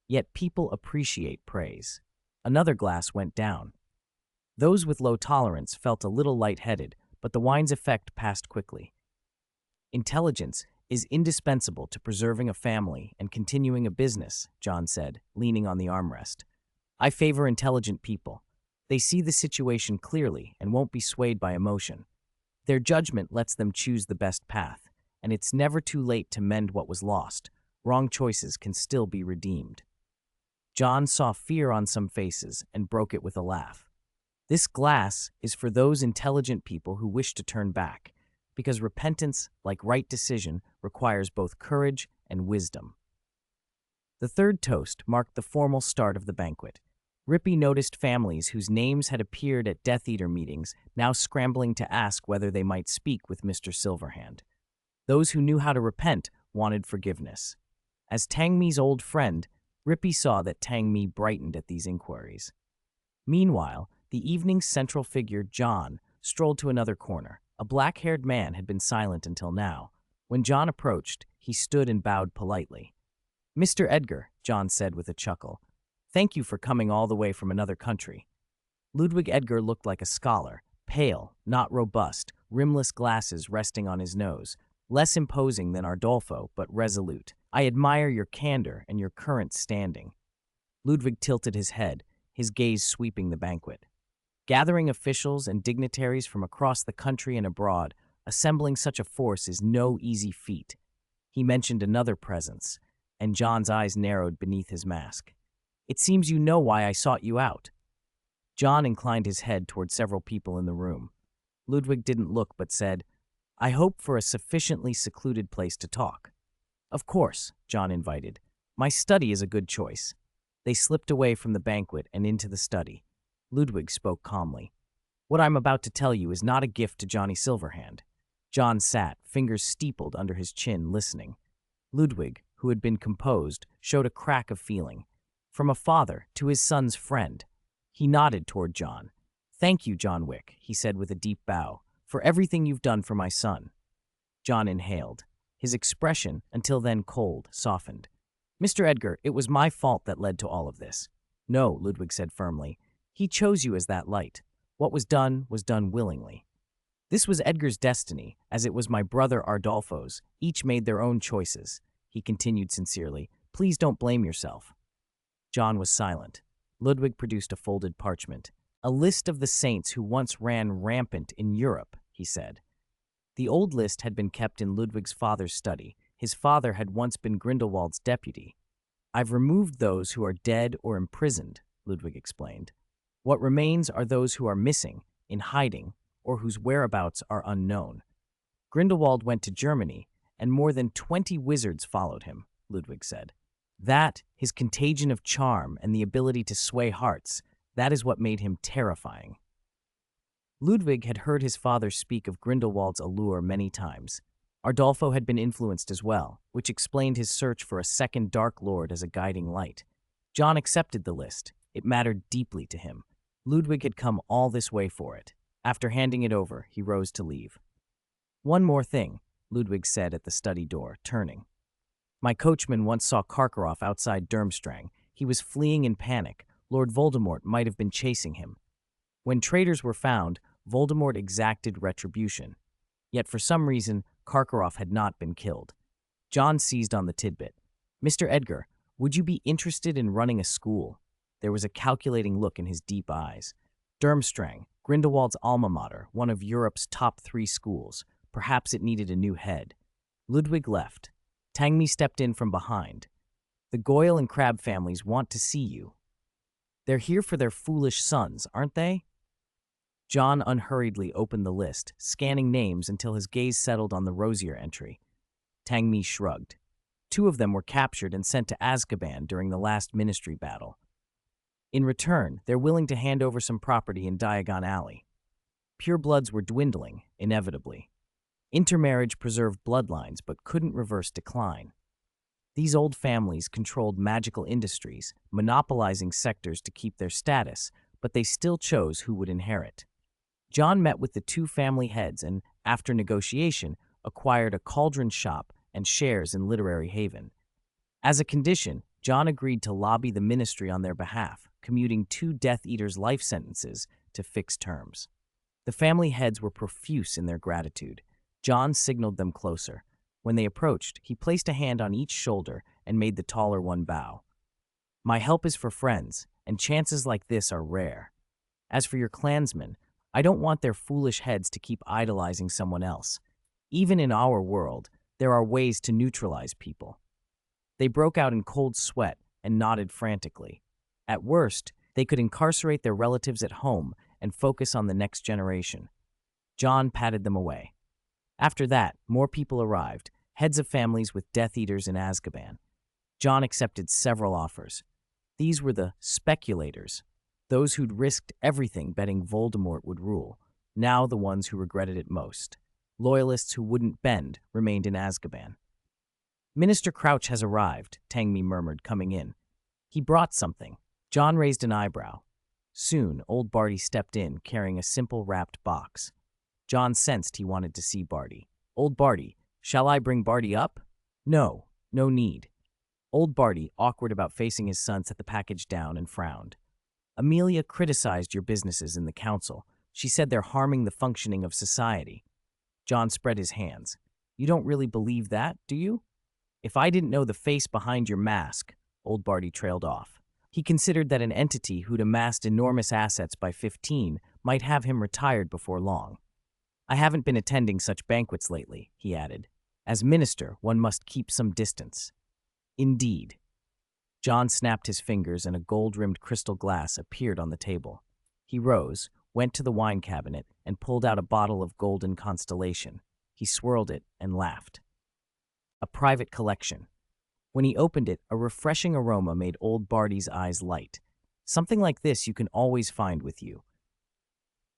Yet people appreciate praise. Another glass went down. Those with low tolerance felt a little lightheaded, but the wine's effect passed quickly. "Intelligence is indispensable to preserving a family and continuing a business," John said, leaning on the armrest. "I favor intelligent people. They see the situation clearly and won't be swayed by emotion. Their judgment lets them choose the best path, and it's never too late to mend what was lost. Wrong choices can still be redeemed." John saw fear on some faces and broke it with a laugh. "This glass is for those intelligent people who wish to turn back, because repentance, like right decision, requires both courage and wisdom." The third toast marked the formal start of the banquet. Rippy noticed families whose names had appeared at Death Eater meetings now scrambling to ask whether they might speak with Mr. Silverhand. Those who knew how to repent wanted forgiveness. As Tang Mi's old friend, Rippy saw that Tang Mi brightened at these inquiries. Meanwhile, the evening's central figure, John, strolled to another corner. A black-haired man had been silent until now. When John approached, he stood and bowed politely. "Mr. Edgar," John said with a chuckle, "thank you for coming all the way from another country." Ludwig Edgar looked like a scholar, pale, not robust, rimless glasses resting on his nose, less imposing than Ardolfo, but resolute. "I admire your candor and your current standing." Ludwig tilted his head, his gaze sweeping the banquet. Gathering officials and dignitaries from across the country and abroad, assembling such a force is no easy feat. He mentioned another presence, and John's eyes narrowed beneath his mask. "It seems you know why I sought you out." John inclined his head toward several people in the room. Ludwig didn't look but said, "I hope for a sufficiently secluded place to talk." "Of course," John invited. "My study is a good choice." They slipped away from the banquet and into the study. Ludwig spoke calmly. "What I'm about to tell you is not a gift to Johnny Silverhand." John sat, fingers steepled under his chin, listening. Ludwig, who had been composed, showed a crack of feeling. From a father to his son's friend. He nodded toward John. "Thank you, John Wick," he said with a deep bow, "for everything you've done for my son." John inhaled. His expression, until then cold, softened. "Mr. Edgar, it was my fault that led to all of this." "No," Ludwig said firmly. "He chose you as that light. What was done willingly." This was Edgar's destiny, as it was my brother Ardolfo's. Each made their own choices. He continued sincerely, "Please don't blame yourself." John was silent. Ludwig produced a folded parchment. "A list of the saints who once ran rampant in Europe," he said. The old list had been kept in Ludwig's father's study. His father had once been Grindelwald's deputy. "I've removed those who are dead or imprisoned," Ludwig explained. "What remains are those who are missing, in hiding, or whose whereabouts are unknown. Grindelwald went to Germany, and more than 20 wizards followed him," Ludwig said. "That, his contagion of charm and the ability to sway hearts, that is what made him terrifying." Ludwig had heard his father speak of Grindelwald's allure many times. Ardolfo had been influenced as well, which explained his search for a second Dark Lord as a guiding light. John accepted the list. It mattered deeply to him. Ludwig had come all this way for it. After handing it over, he rose to leave. "One more thing," Ludwig said at the study door, turning. "My coachman once saw Karkaroff outside Durmstrang. He was fleeing in panic. Lord Voldemort might have been chasing him. When traitors were found, Voldemort exacted retribution. Yet for some reason, Karkaroff had not been killed." John seized on the tidbit. "Mr. Edgar, would you be interested in running a school?" There was a calculating look in his deep eyes. "Durmstrang, Grindelwald's alma mater, one of Europe's top 3 schools. Perhaps it needed a new head." Ludwig left. Tangmi stepped in from behind. "The Goyle and Crabbe families want to see you. They're here for their foolish sons, aren't they?" John unhurriedly opened the list, scanning names until his gaze settled on the Rosier entry. Tangmi shrugged. 2 of them were captured and sent to Azkaban during the last Ministry battle. In return, they're willing to hand over some property in Diagon Alley. Purebloods were dwindling, inevitably. Intermarriage preserved bloodlines but couldn't reverse decline. These old families controlled magical industries, monopolizing sectors to keep their status, but they still chose who would inherit. John met with the 2 family heads and, after negotiation, acquired a cauldron shop and shares in Literary Haven. As a condition, John agreed to lobby the ministry on their behalf, commuting 2 Death Eaters' life sentences to fixed terms. The family heads were profuse in their gratitude. John signaled them closer. When they approached, he placed a hand on each shoulder and made the taller one bow. "My help is for friends, and chances like this are rare. As for your clansmen, I don't want their foolish heads to keep idolizing someone else. Even in our world, there are ways to neutralize people." They broke out in cold sweat and nodded frantically. At worst, they could incarcerate their relatives at home and focus on the next generation. John patted them away. After that, more people arrived, heads of families with Death Eaters in Azkaban. John accepted several offers. These were the speculators, those who'd risked everything betting Voldemort would rule, now the ones who regretted it most. Loyalists who wouldn't bend remained in Azkaban. "Minister Crouch has arrived," Tangmi murmured, coming in. "He brought something." John raised an eyebrow. Soon, old Barty stepped in, carrying a simple wrapped box. John sensed he wanted to see Barty. "Old Barty, shall I bring Barty up?" "No, no need." Old Barty, awkward about facing his son, set the package down and frowned. "Amelia criticized your businesses in the council. She said they're harming the functioning of society." John spread his hands. "You don't really believe that, do you?" "If I didn't know the face behind your mask," Old Barty trailed off. He considered that an entity who'd amassed enormous assets by 15 might have him retired before long. "I haven't been attending such banquets lately," he added. "As minister, one must keep some distance." "Indeed." John snapped his fingers and a gold-rimmed crystal glass appeared on the table. He rose, went to the wine cabinet, and pulled out a bottle of Golden Constellation. He swirled it and laughed. "A private collection." When he opened it, a refreshing aroma made Old Barty's eyes light. "Something like this you can always find with you."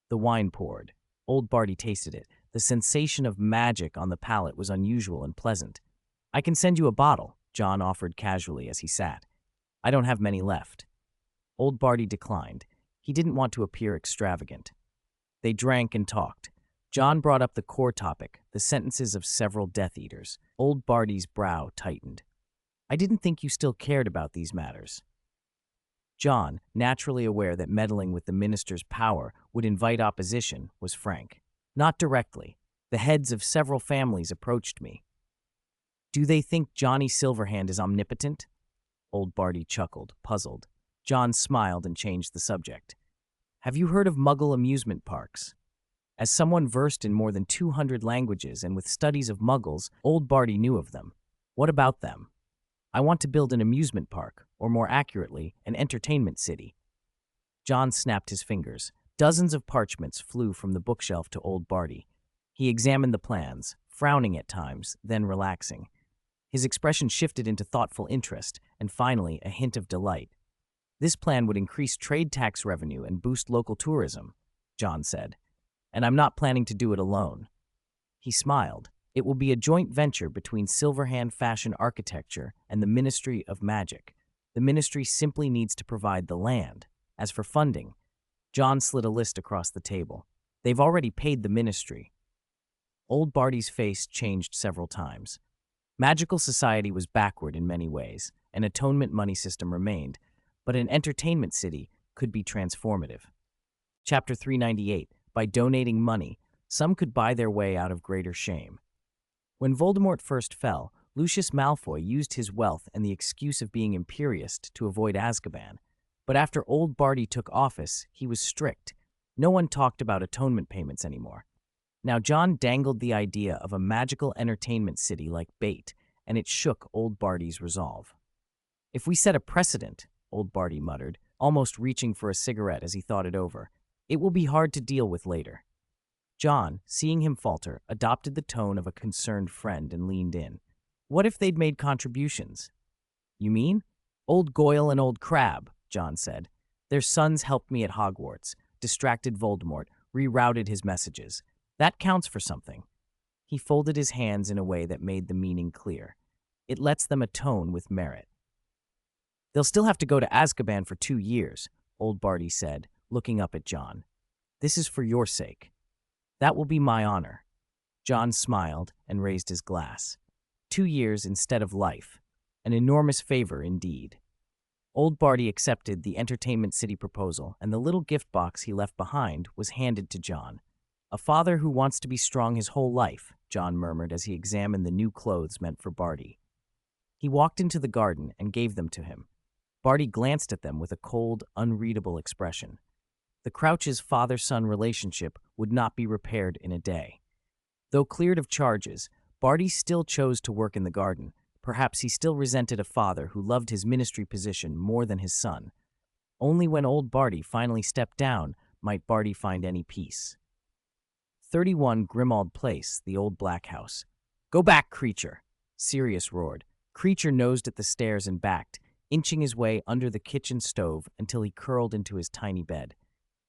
The wine poured. Old Barty tasted it. The sensation of magic on the palate was unusual and pleasant. "I can send you a bottle," John offered casually as he sat. "I don't have many left." Old Barty declined. He didn't want to appear extravagant. They drank and talked. John brought up the core topic, the sentences of several Death Eaters. Old Barty's brow tightened. "I didn't think you still cared about these matters." John, naturally aware that meddling with the minister's power would invite opposition, was frank. Not directly. The heads of several families approached me. Do they think Johnny Silverhand is omnipotent? Old Barty chuckled, puzzled. John smiled and changed the subject. Have you heard of Muggle amusement parks? As someone versed in more than 200 languages and with studies of Muggles, Old Barty knew of them. What about them? I want to build an amusement park, or more accurately, an entertainment city. John snapped his fingers. Dozens of parchments flew from the bookshelf to Old Barty. He examined the plans, frowning at times, then relaxing. His expression shifted into thoughtful interest, and finally, a hint of delight. This plan would increase trade tax revenue and boost local tourism, John said. And I'm not planning to do it alone. He smiled. It will be a joint venture between Silverhand Fashion Architecture and the Ministry of Magic. The ministry simply needs to provide the land. As for funding, John slid a list across the table. They've already paid the ministry. Old Barty's face changed several times. Magical society was backward in many ways. An atonement money system remained, but an entertainment city could be transformative. Chapter 398. By donating money, some could buy their way out of greater shame. When Voldemort first fell, Lucius Malfoy used his wealth and the excuse of being imperious to avoid Azkaban. But after Old Barty took office, he was strict. No one talked about atonement payments anymore. Now John dangled the idea of a magical entertainment city like bait, and it shook Old Barty's resolve. If we set a precedent, Old Barty muttered, almost reaching for a cigarette as he thought it over, it will be hard to deal with later. John, seeing him falter, adopted the tone of a concerned friend and leaned in. What if they'd made contributions? You mean? Old Goyle and Old Crab, John said. Their sons helped me at Hogwarts, distracted Voldemort, rerouted his messages. That counts for something. He folded his hands in a way that made the meaning clear. It lets them atone with merit. They'll still have to go to Azkaban for 2 years, Old Barty said, looking up at John. This is for your sake. That will be my honor. John smiled and raised his glass. 2 years instead of life. An enormous favor indeed. Old Barty accepted the entertainment city proposal, and the little gift box he left behind was handed to John. A father who wants to be strong his whole life, John murmured as he examined the new clothes meant for Barty. He walked into the garden and gave them to him. Barty glanced at them with a cold, unreadable expression. The Crouch's father-son relationship would not be repaired in a day. Though cleared of charges, Barty still chose to work in the garden. Perhaps he still resented a father who loved his ministry position more than his son. Only when Old Barty finally stepped down might Barty find any peace. 31 Grimmauld Place, the old black house. Go back, Creature! Sirius roared. Creature nosed at the stairs and backed, inching his way under the kitchen stove until he curled into his tiny bed.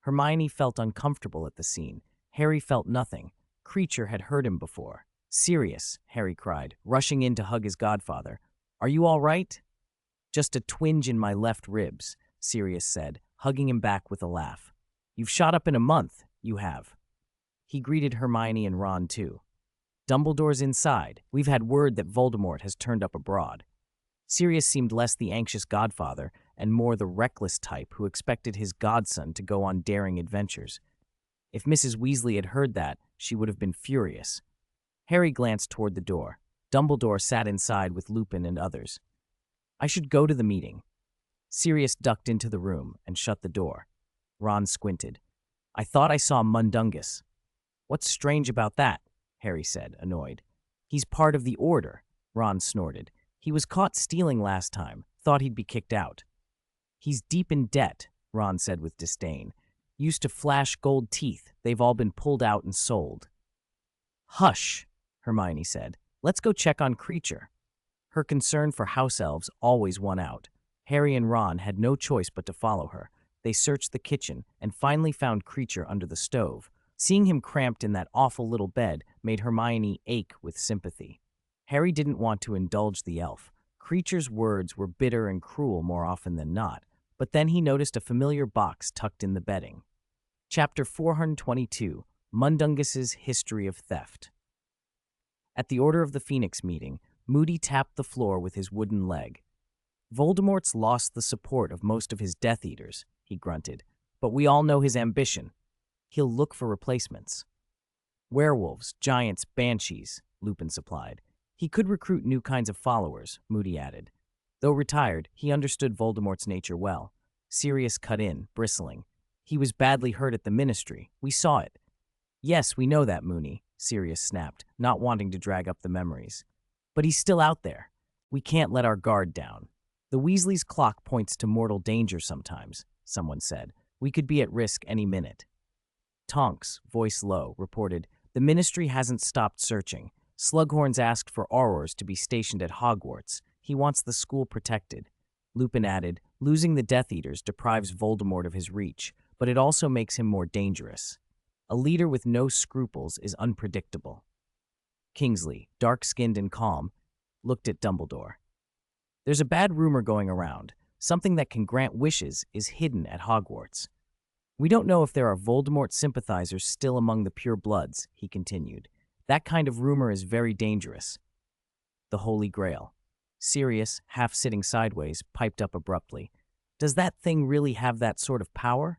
Hermione felt uncomfortable at the scene. Harry felt nothing. Creature had hurt him before. Sirius, Harry cried, rushing in to hug his godfather. Are you all right? Just a twinge in my left ribs, Sirius said, hugging him back with a laugh. You've shot up in a month, you have. He greeted Hermione and Ron, too. Dumbledore's inside. We've had word that Voldemort has turned up abroad. Sirius seemed less the anxious godfather and more the reckless type who expected his godson to go on daring adventures. If Mrs. Weasley had heard that, she would have been furious. Harry glanced toward the door. Dumbledore sat inside with Lupin and others. I should go to the meeting. Sirius ducked into the room and shut the door. Ron squinted. I thought I saw Mundungus. What's strange about that? Harry said, annoyed. He's part of the Order, Ron snorted. He was caught stealing last time, thought he'd be kicked out. He's deep in debt, Ron said with disdain. Used to flash gold teeth, they've all been pulled out and sold. Hush, Hermione said. Let's go check on Creature. Her concern for house elves always won out. Harry and Ron had no choice but to follow her. They searched the kitchen and finally found Creature under the stove. Seeing him cramped in that awful little bed made Hermione ache with sympathy. Harry didn't want to indulge the elf. Creature's words were bitter and cruel more often than not, but then he noticed a familiar box tucked in the bedding. Chapter 422, Mundungus's History of Theft. At the Order of the Phoenix meeting, Moody tapped the floor with his wooden leg. Voldemort's lost the support of most of his Death Eaters, he grunted, but we all know his ambition. He'll look for replacements. Werewolves, giants, banshees, Lupin supplied. He could recruit new kinds of followers, Moody added. Though retired, he understood Voldemort's nature well. Sirius cut in, bristling. He was badly hurt at the Ministry. We saw it. Yes, we know that, Moony, Sirius snapped, not wanting to drag up the memories. But he's still out there. We can't let our guard down. The Weasley's clock points to mortal danger sometimes, someone said. We could be at risk any minute. Tonks, voice low, reported, the Ministry hasn't stopped searching. Slughorn's asked for Aurors to be stationed at Hogwarts. He wants the school protected. Lupin added, losing the Death Eaters deprives Voldemort of his reach, but it also makes him more dangerous. A leader with no scruples is unpredictable. Kingsley, dark-skinned and calm, looked at Dumbledore. There's a bad rumor going around. Something that can grant wishes is hidden at Hogwarts. We don't know if there are Voldemort sympathizers still among the pure bloods, he continued. That kind of rumor is very dangerous. The Holy Grail. Sirius, half sitting sideways, piped up abruptly. Does that thing really have that sort of power?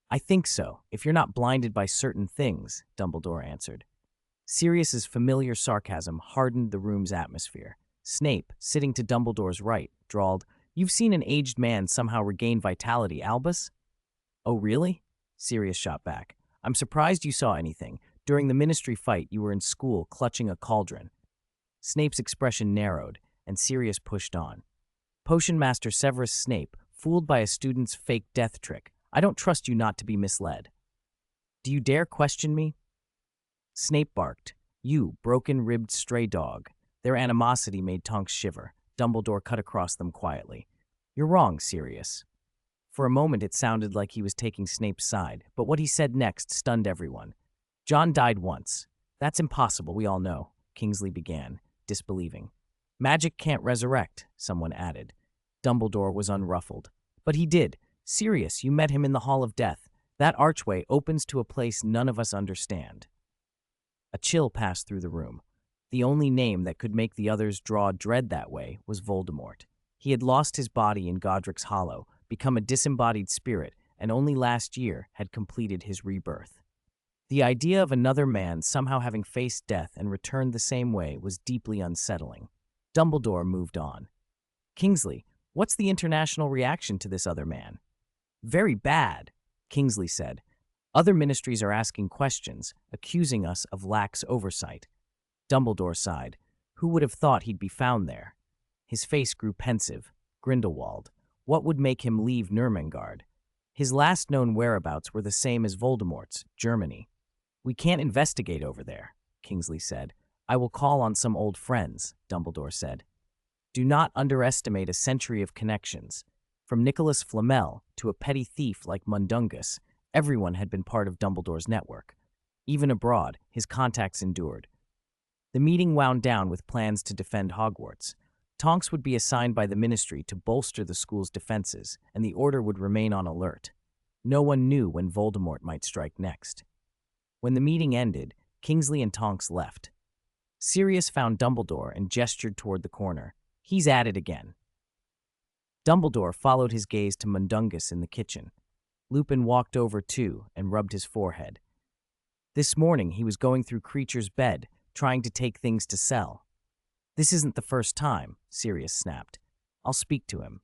I think so, if you're not blinded by certain things, Dumbledore answered. Sirius's familiar sarcasm hardened the room's atmosphere. Snape, sitting to Dumbledore's right, drawled, You've seen an aged man somehow regain vitality, Albus? Oh, really? Sirius shot back. I'm surprised you saw anything. During the Ministry fight, you were in school, clutching a cauldron. Snape's expression narrowed, and Sirius pushed on. Potion Master Severus Snape, fooled by a student's fake death trick. I don't trust you not to be misled. Do you dare question me? Snape barked. You, broken-ribbed stray dog. Their animosity made Tonks shiver. Dumbledore cut across them quietly. You're wrong, Sirius. For a moment it sounded like he was taking Snape's side, but what he said next stunned everyone. John died once. That's impossible, we all know, Kingsley began, disbelieving. Magic can't resurrect, someone added. Dumbledore was unruffled. But he did. Sirius, you met him in the Hall of Death. That archway opens to a place none of us understand. A chill passed through the room. The only name that could make the others draw dread that way was Voldemort. He had lost his body in Godric's Hollow, become a disembodied spirit, and only last year had completed his rebirth. The idea of another man somehow having faced death and returned the same way was deeply unsettling. Dumbledore moved on. Kingsley, what's the international reaction to this other man? Very bad, Kingsley said. Other ministries are asking questions, accusing us of lax oversight. Dumbledore sighed. Who would have thought he'd be found there? His face grew pensive. Grindelwald. What would make him leave Nurmengard? His last known whereabouts were the same as Voldemort's, Germany. We can't investigate over there, Kingsley said. I will call on some old friends, Dumbledore said. Do not underestimate a century of connections. From Nicholas Flamel to a petty thief like Mundungus, everyone had been part of Dumbledore's network. Even abroad, his contacts endured. The meeting wound down with plans to defend Hogwarts. Tonks would be assigned by the Ministry to bolster the school's defenses, and the Order would remain on alert. No one knew when Voldemort might strike next. When the meeting ended, Kingsley and Tonks left. Sirius found Dumbledore and gestured toward the corner. He's at it again. Dumbledore followed his gaze to Mundungus in the kitchen. Lupin walked over too and rubbed his forehead. This morning he was going through Creature's bed, trying to take things to sell. This isn't the first time, Sirius snapped. I'll speak to him.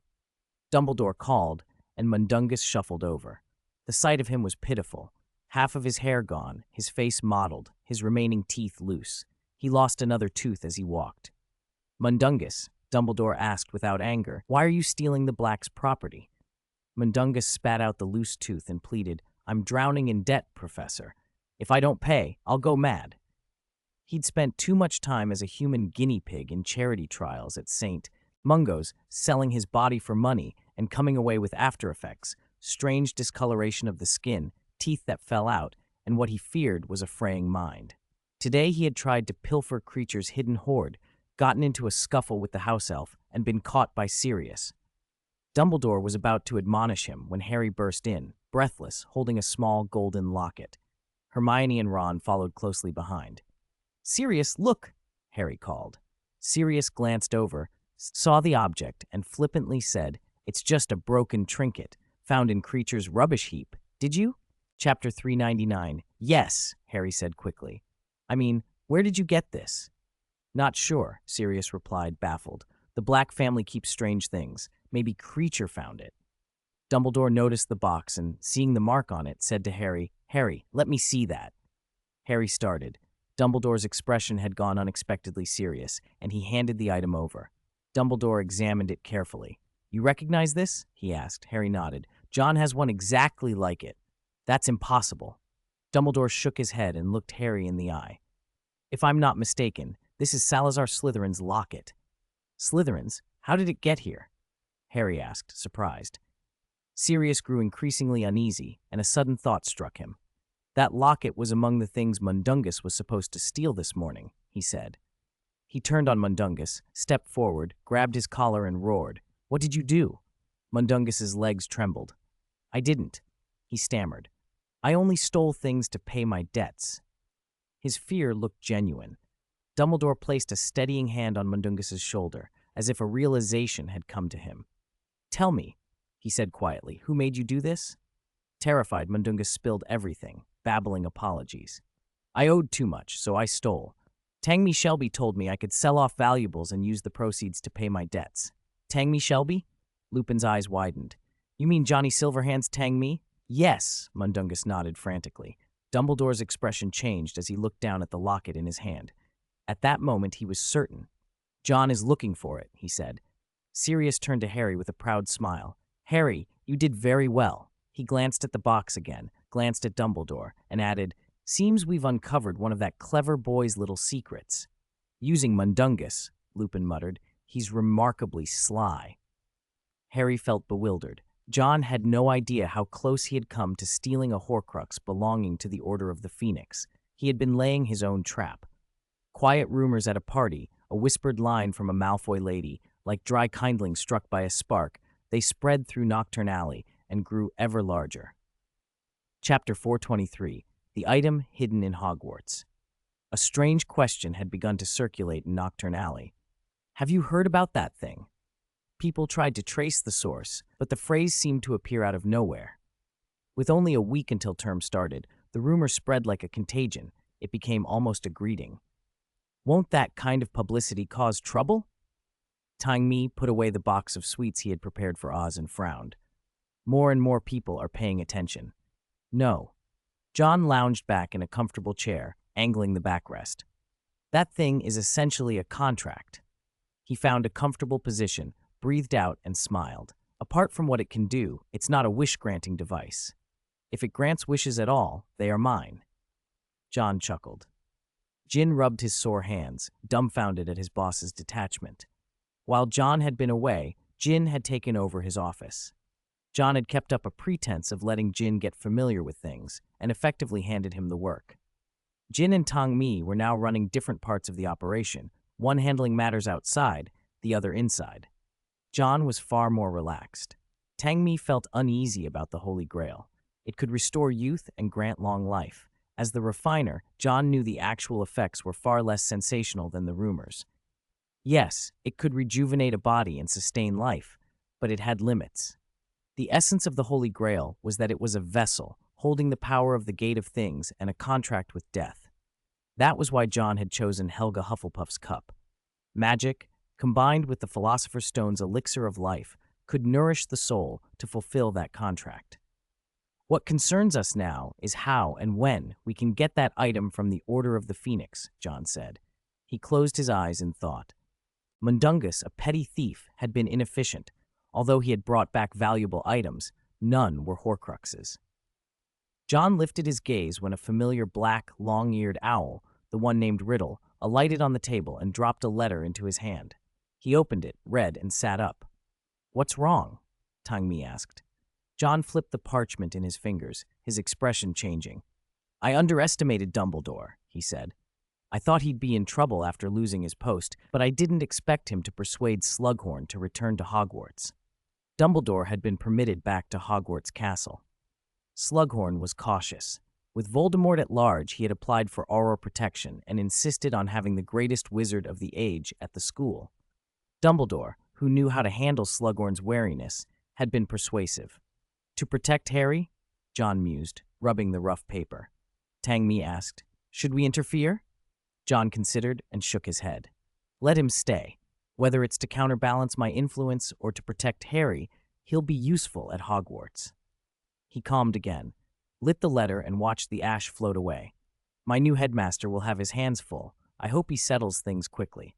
Dumbledore called, and Mundungus shuffled over. The sight of him was pitiful. Half of his hair gone, his face mottled, his remaining teeth loose. He lost another tooth as he walked. Mundungus, Dumbledore asked without anger, why are you stealing the Black's property? Mundungus spat out the loose tooth and pleaded, I'm drowning in debt, Professor. If I don't pay, I'll go mad. He'd spent too much time as a human guinea pig in charity trials at St. Mungo's, selling his body for money and coming away with after effects, strange discoloration of the skin, teeth that fell out, and what he feared was a fraying mind. Today he had tried to pilfer Creature's hidden hoard, gotten into a scuffle with the house elf, and been caught by Sirius. Dumbledore was about to admonish him when Harry burst in, breathless, holding a small golden locket. Hermione and Ron followed closely behind. Sirius, look, Harry called. Sirius glanced over, saw the object, and flippantly said, It's just a broken trinket, found in Creature's rubbish heap. Did you? Chapter 399, Yes, Harry said quickly. I mean, where did you get this? Not sure, Sirius replied, baffled. The Black family keeps strange things. Maybe Creature found it. Dumbledore noticed the box and, seeing the mark on it, said to Harry, Harry, let me see that. Harry started. Dumbledore's expression had gone unexpectedly serious, and he handed the item over. Dumbledore examined it carefully. You recognize this? He asked. Harry nodded. John has one exactly like it. That's impossible. Dumbledore shook his head and looked Harry in the eye. If I'm not mistaken, this is Salazar Slytherin's locket. Slytherin's? How did it get here? Harry asked, surprised. Sirius grew increasingly uneasy, and a sudden thought struck him. That locket was among the things Mundungus was supposed to steal this morning, he said. He turned on Mundungus, stepped forward, grabbed his collar, and roared. What did you do? Mundungus's legs trembled. I didn't, he stammered. I only stole things to pay my debts. His fear looked genuine. Dumbledore placed a steadying hand on Mundungus's shoulder, as if a realization had come to him. Tell me, he said quietly, who made you do this? Terrified, Mundungus spilled everything, babbling apologies. I owed too much, so I stole. Tangmi Shelby told me I could sell off valuables and use the proceeds to pay my debts. Tangmi Shelby? Lupin's eyes widened. You mean Johnny Silverhand's Tangmi? Yes, Mundungus nodded frantically. Dumbledore's expression changed as he looked down at the locket in his hand. At that moment, he was certain. John is looking for it, he said. Sirius turned to Harry with a proud smile. Harry, you did very well. He glanced at the box again, glanced at Dumbledore, and added, Seems we've uncovered one of that clever boy's little secrets. Using Mundungus, Lupin muttered. He's remarkably sly. Harry felt bewildered. John had no idea how close he had come to stealing a Horcrux belonging to the Order of the Phoenix. He had been laying his own trap. Quiet rumors at a party, a whispered line from a Malfoy lady, like dry kindling struck by a spark, they spread through Nocturne Alley and grew ever larger. Chapter 423. The Item Hidden in Hogwarts. A strange question had begun to circulate in Nocturne Alley. Have you heard about that thing? People tried to trace the source, but the phrase seemed to appear out of nowhere. With only a week until term started, the rumor spread like a contagion. It became almost a greeting. Won't that kind of publicity cause trouble? Tang Mi put away the box of sweets he had prepared for Oz and frowned. More and more people are paying attention. No. John lounged back in a comfortable chair, angling the backrest. That thing is essentially a contract. He found a comfortable position, breathed out, and smiled. Apart from what it can do, it's not a wish-granting device. If it grants wishes at all, they are mine. John chuckled. Jin rubbed his sore hands, dumbfounded at his boss's detachment. While John had been away, Jin had taken over his office. John had kept up a pretense of letting Jin get familiar with things, and effectively handed him the work. Jin and Tang Mi were now running different parts of the operation, one handling matters outside, the other inside. John was far more relaxed. Tang Mi felt uneasy about the Holy Grail. It could restore youth and grant long life. As the refiner, John knew the actual effects were far less sensational than the rumors. Yes, it could rejuvenate a body and sustain life, but it had limits. The essence of the Holy Grail was that it was a vessel, holding the power of the Gate of Things and a contract with death. That was why John had chosen Helga Hufflepuff's cup. Magic, combined with the Philosopher's Stone's elixir of life, could nourish the soul to fulfill that contract. What concerns us now is how and when we can get that item from the Order of the Phoenix, John said. He closed his eyes in thought. Mundungus, a petty thief, had been inefficient. Although he had brought back valuable items, none were Horcruxes. John lifted his gaze when a familiar black, long-eared owl, the one named Riddle, alighted on the table and dropped a letter into his hand. He opened it, read, and sat up. What's wrong? Tang Mi asked. John flipped the parchment in his fingers, his expression changing. I underestimated Dumbledore, he said. I thought he'd be in trouble after losing his post, but I didn't expect him to persuade Slughorn to return to Hogwarts. Dumbledore had been permitted back to Hogwarts Castle. Slughorn was cautious. With Voldemort at large, he had applied for auror protection and insisted on having the greatest wizard of the age at the school. Dumbledore, who knew how to handle Slughorn's wariness, had been persuasive. To protect Harry? John mused, rubbing the rough paper. Tang Mi asked. Should we interfere? John considered and shook his head. Let him stay. Whether it's to counterbalance my influence or to protect Harry, he'll be useful at Hogwarts. He calmed again, lit the letter and watched the ash float away. My new headmaster will have his hands full. I hope he settles things quickly.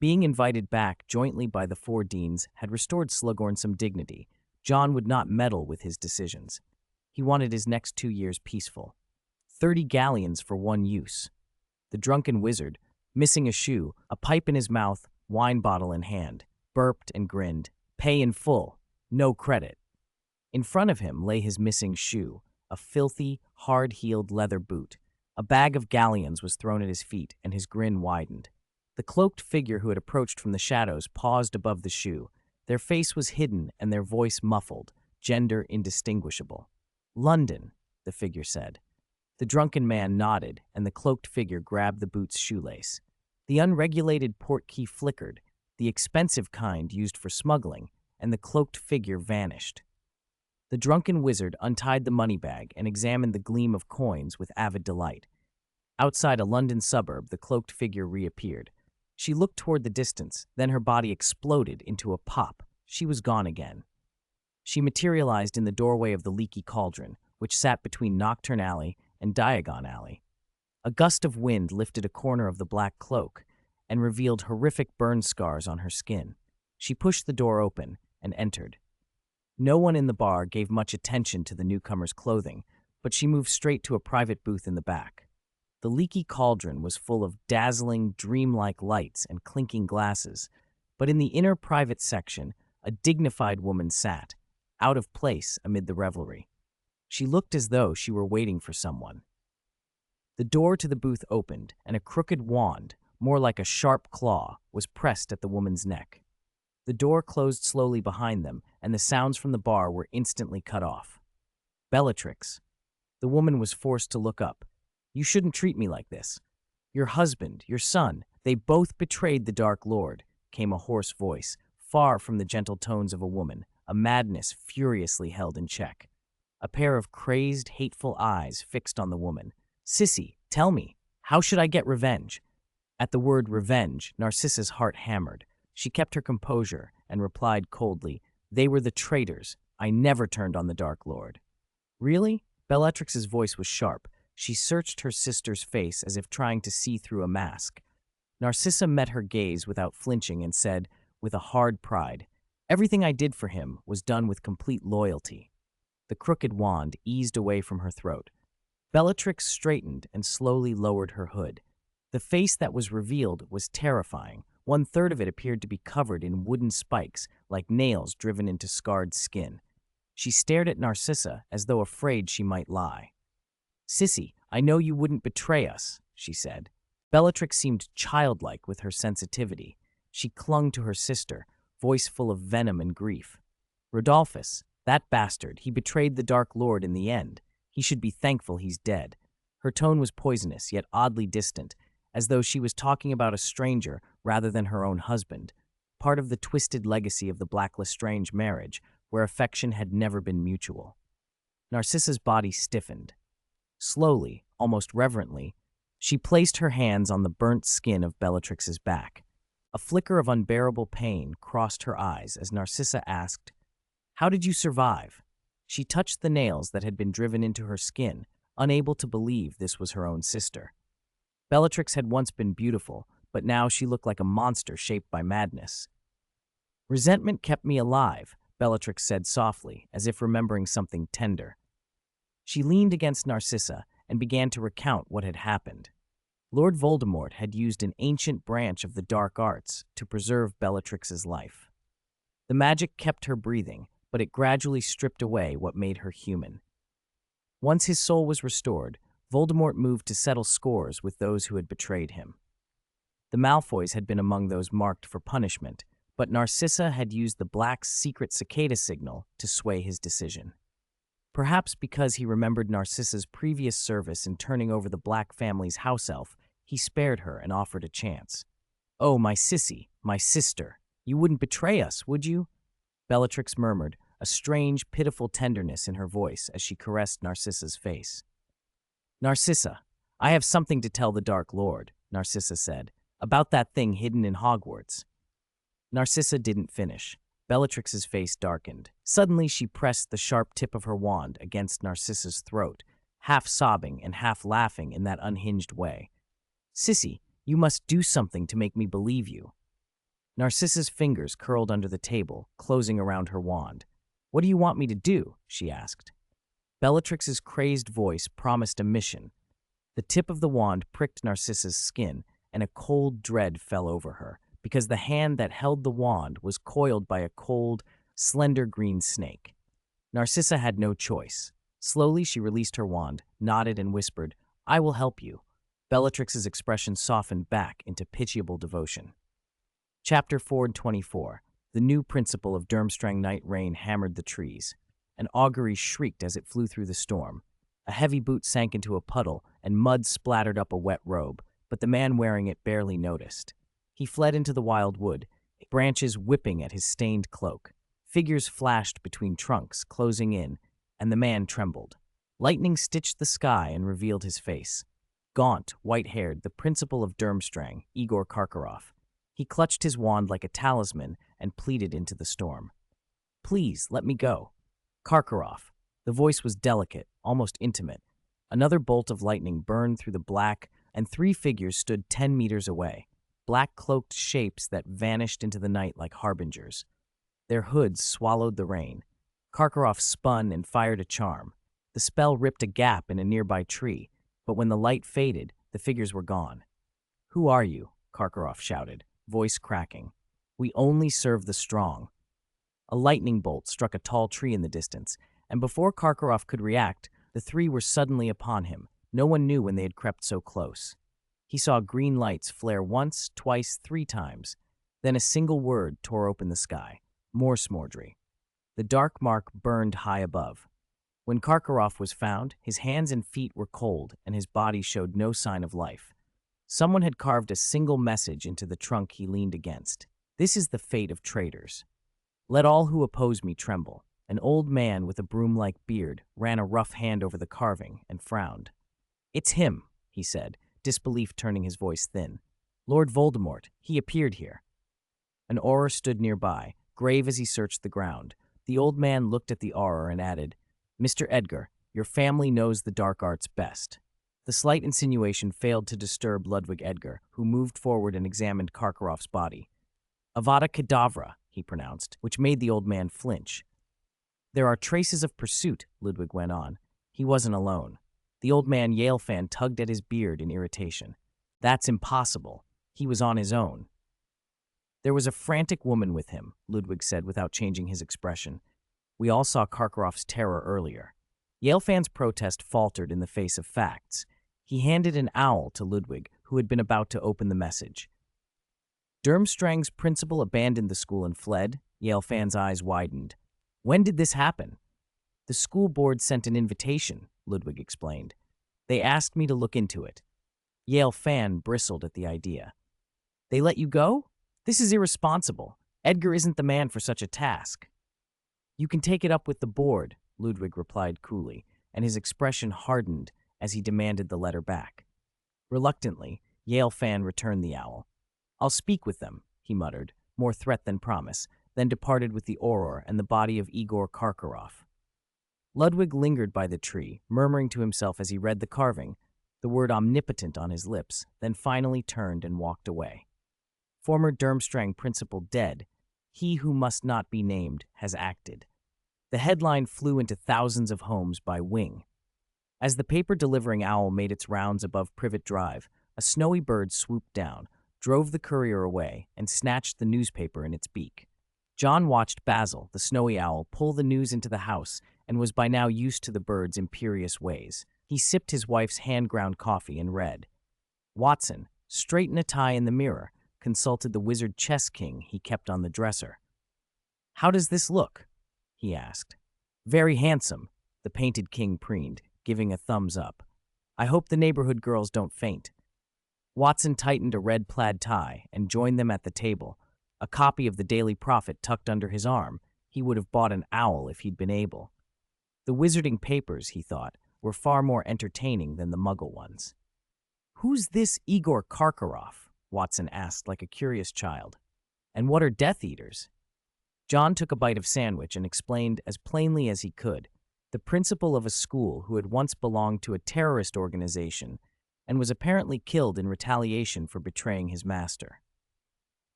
Being invited back jointly by the four deans had restored Slughorn some dignity. John would not meddle with his decisions. He wanted his next 2 years peaceful. 30 galleons for one use. The drunken wizard, missing a shoe, a pipe in his mouth, wine bottle in hand, burped and grinned. Pay in full. No credit. In front of him lay his missing shoe, a filthy, hard-heeled leather boot. A bag of galleons was thrown at his feet, and his grin widened. The cloaked figure who had approached from the shadows paused above the shoe. Their face was hidden and their voice muffled, gender indistinguishable. London, the figure said. The drunken man nodded, and the cloaked figure grabbed the boot's shoelace. The unregulated portkey flickered, the expensive kind used for smuggling, and the cloaked figure vanished. The drunken wizard untied the money bag and examined the gleam of coins with avid delight. Outside a London suburb, the cloaked figure reappeared. She looked toward the distance, then her body exploded into a pop. She was gone again. She materialized in the doorway of the Leaky Cauldron, which sat between Nocturne Alley and Diagon Alley. A gust of wind lifted a corner of the black cloak and revealed horrific burn scars on her skin. She pushed the door open and entered. No one in the bar gave much attention to the newcomer's clothing, but she moved straight to a private booth in the back. The Leaky Cauldron was full of dazzling, dreamlike lights and clinking glasses, but in the inner private section, a dignified woman sat, out of place amid the revelry. She looked as though she were waiting for someone. The door to the booth opened, and a crooked wand, more like a sharp claw, was pressed at the woman's neck. The door closed slowly behind them, and the sounds from the bar were instantly cut off. Bellatrix. The woman was forced to look up. You shouldn't treat me like this. Your husband, your son, they both betrayed the Dark Lord, came a hoarse voice, far from the gentle tones of a woman, a madness furiously held in check. A pair of crazed, hateful eyes fixed on the woman. Sissy, tell me, how should I get revenge? At the word revenge, Narcissa's heart hammered. She kept her composure and replied coldly, They were the traitors. I never turned on the Dark Lord. Really? Bellatrix's voice was sharp. She searched her sister's face as if trying to see through a mask. Narcissa met her gaze without flinching and said, with a hard pride, Everything I did for him was done with complete loyalty. The crooked wand eased away from her throat. Bellatrix straightened and slowly lowered her hood. The face that was revealed was terrifying. 1/3 of it appeared to be covered in wooden spikes, like nails driven into scarred skin. She stared at Narcissa as though afraid she might lie. Sissy, I know you wouldn't betray us, she said. Bellatrix seemed childlike with her sensitivity. She clung to her sister, voice full of venom and grief. Rodolphus, that bastard, he betrayed the Dark Lord in the end. He should be thankful he's dead. Her tone was poisonous, yet oddly distant, as though she was talking about a stranger rather than her own husband, part of the twisted legacy of the Black Lestrange marriage, where affection had never been mutual. Narcissa's body stiffened. Slowly, almost reverently, she placed her hands on the burnt skin of Bellatrix's back. A flicker of unbearable pain crossed her eyes as Narcissa asked, How did you survive? She touched the nails that had been driven into her skin, unable to believe this was her own sister. Bellatrix had once been beautiful, but now she looked like a monster shaped by madness. Resentment kept me alive, Bellatrix said softly, as if remembering something tender. She leaned against Narcissa and began to recount what had happened. Lord Voldemort had used an ancient branch of the dark arts to preserve Bellatrix's life. The magic kept her breathing, but it gradually stripped away what made her human. Once his soul was restored, Voldemort moved to settle scores with those who had betrayed him. The Malfoys had been among those marked for punishment, but Narcissa had used the Black's secret cicada signal to sway his decision. Perhaps because he remembered Narcissa's previous service in turning over the Black family's house elf, he spared her and offered a chance. Oh, my sissy, my sister, you wouldn't betray us, would you? Bellatrix murmured, a strange, pitiful tenderness in her voice as she caressed Narcissa's face. Narcissa, I have something to tell the Dark Lord, Narcissa said, about that thing hidden in Hogwarts. Narcissa didn't finish. Bellatrix's face darkened. Suddenly, she pressed the sharp tip of her wand against Narcissa's throat, half sobbing and half laughing in that unhinged way. Sissy, you must do something to make me believe you. Narcissa's fingers curled under the table, closing around her wand. What do you want me to do? She asked. Bellatrix's crazed voice promised a mission. The tip of the wand pricked Narcissa's skin, and a cold dread fell over her, because the hand that held the wand was coiled by a cold, slender green snake. Narcissa had no choice. Slowly, she released her wand, nodded, and whispered, I will help you. Bellatrix's expression softened back into pitiable devotion. Chapter 424. The new principle of Durmstrang night rain hammered the trees. An augury shrieked as it flew through the storm. A heavy boot sank into a puddle, and mud splattered up a wet robe, but the man wearing it barely noticed. He fled into the wild wood, branches whipping at his stained cloak. Figures flashed between trunks, closing in, and the man trembled. Lightning stitched the sky and revealed his face. Gaunt, white-haired, the principal of Durmstrang, Igor Karkaroff. He clutched his wand like a talisman and pleaded into the storm. Please, let me go. Karkaroff. The voice was delicate, almost intimate. Another bolt of lightning burned through the black, and 3 figures stood 10 meters away, black-cloaked shapes that vanished into the night like harbingers. Their hoods swallowed the rain. Karkaroff spun and fired a charm. The spell ripped a gap in a nearby tree, but when the light faded, the figures were gone. Who are you? Karkaroff shouted, voice cracking. We only serve the strong. A lightning bolt struck a tall tree in the distance, and before Karkaroff could react, the 3 were suddenly upon him. No one knew when they had crept so close. He saw green lights flare once, twice, 3 times. Then a single word tore open the sky. Morsmordry. The dark mark burned high above. When Karkaroff was found, his hands and feet were cold, and his body showed no sign of life. Someone had carved a single message into the trunk he leaned against. This is the fate of traitors. Let all who oppose me tremble. An old man with a broom-like beard ran a rough hand over the carving and frowned. It's him, he said, disbelief turning his voice thin. Lord Voldemort, he appeared here. An Auror stood nearby, grave as he searched the ground. The old man looked at the Auror and added, Mr. Edgar, your family knows the dark arts best. The slight insinuation failed to disturb Ludwig Edgar, who moved forward and examined Karkaroff's body. Avada Kedavra, he pronounced, which made the old man flinch. There are traces of pursuit, Ludwig went on. He wasn't alone. The old man Yalefan tugged at his beard in irritation. That's impossible. He was on his own. There was a frantic woman with him, Ludwig said without changing his expression. We all saw Karkaroff's terror earlier. Yalefan's protest faltered in the face of facts. He handed an owl to Ludwig, who had been about to open the message. Durmstrang's principal abandoned the school and fled. Yalefan's eyes widened. When did this happen? The school board sent an invitation, Ludwig explained. They asked me to look into it. Yalefan bristled at the idea. They let you go? This is irresponsible. Edgar isn't the man for such a task. You can take it up with the board, Ludwig replied coolly, and his expression hardened as he demanded the letter back. Reluctantly, Yalefan returned the owl. I'll speak with them, he muttered, more threat than promise, then departed with the Auror and the body of Igor Karkaroff. Ludwig lingered by the tree, murmuring to himself as he read the carving, the word omnipotent on his lips, then finally turned and walked away. Former Durmstrang principal dead, he who must not be named has acted. The headline flew into thousands of homes by wing. As the paper-delivering owl made its rounds above Privet Drive, a snowy bird swooped down, drove the courier away, and snatched the newspaper in its beak. John watched Basil, the snowy owl, pull the news into the house and was by now used to the bird's imperious ways. He sipped his wife's hand-ground coffee and read. Watson, straighten a tie in the mirror, consulted the wizard chess king he kept on the dresser. How does this look? He asked. Very handsome, the painted king preened, giving a thumbs up. I hope the neighborhood girls don't faint. Watson tightened a red plaid tie and joined them at the table, a copy of the Daily Prophet tucked under his arm. He would have bought an owl if he'd been able. The wizarding papers, he thought, were far more entertaining than the Muggle ones. "Who's this Igor Karkaroff?" Watson asked like a curious child. "And what are Death Eaters?" John took a bite of sandwich and explained as plainly as he could, the principal of a school who had once belonged to a terrorist organization and was apparently killed in retaliation for betraying his master.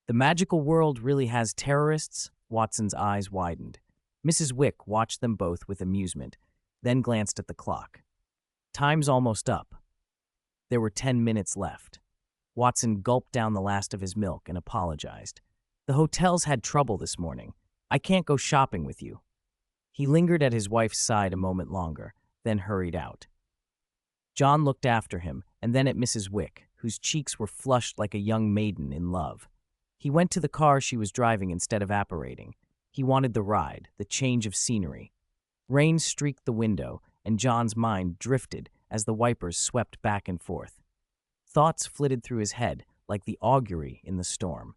"The magical world really has terrorists?" Watson's eyes widened. Mrs. Wick watched them both with amusement, then glanced at the clock. "Time's almost up." There were 10 minutes left. Watson gulped down the last of his milk and apologized. "The hotel's had trouble this morning. I can't go shopping with you." He lingered at his wife's side a moment longer, then hurried out. John looked after him and then at Mrs. Wick, whose cheeks were flushed like a young maiden in love. He went to the car she was driving instead of apparating. He wanted the ride, the change of scenery. Rain streaked the window, and John's mind drifted as the wipers swept back and forth. Thoughts flitted through his head like the augury in the storm.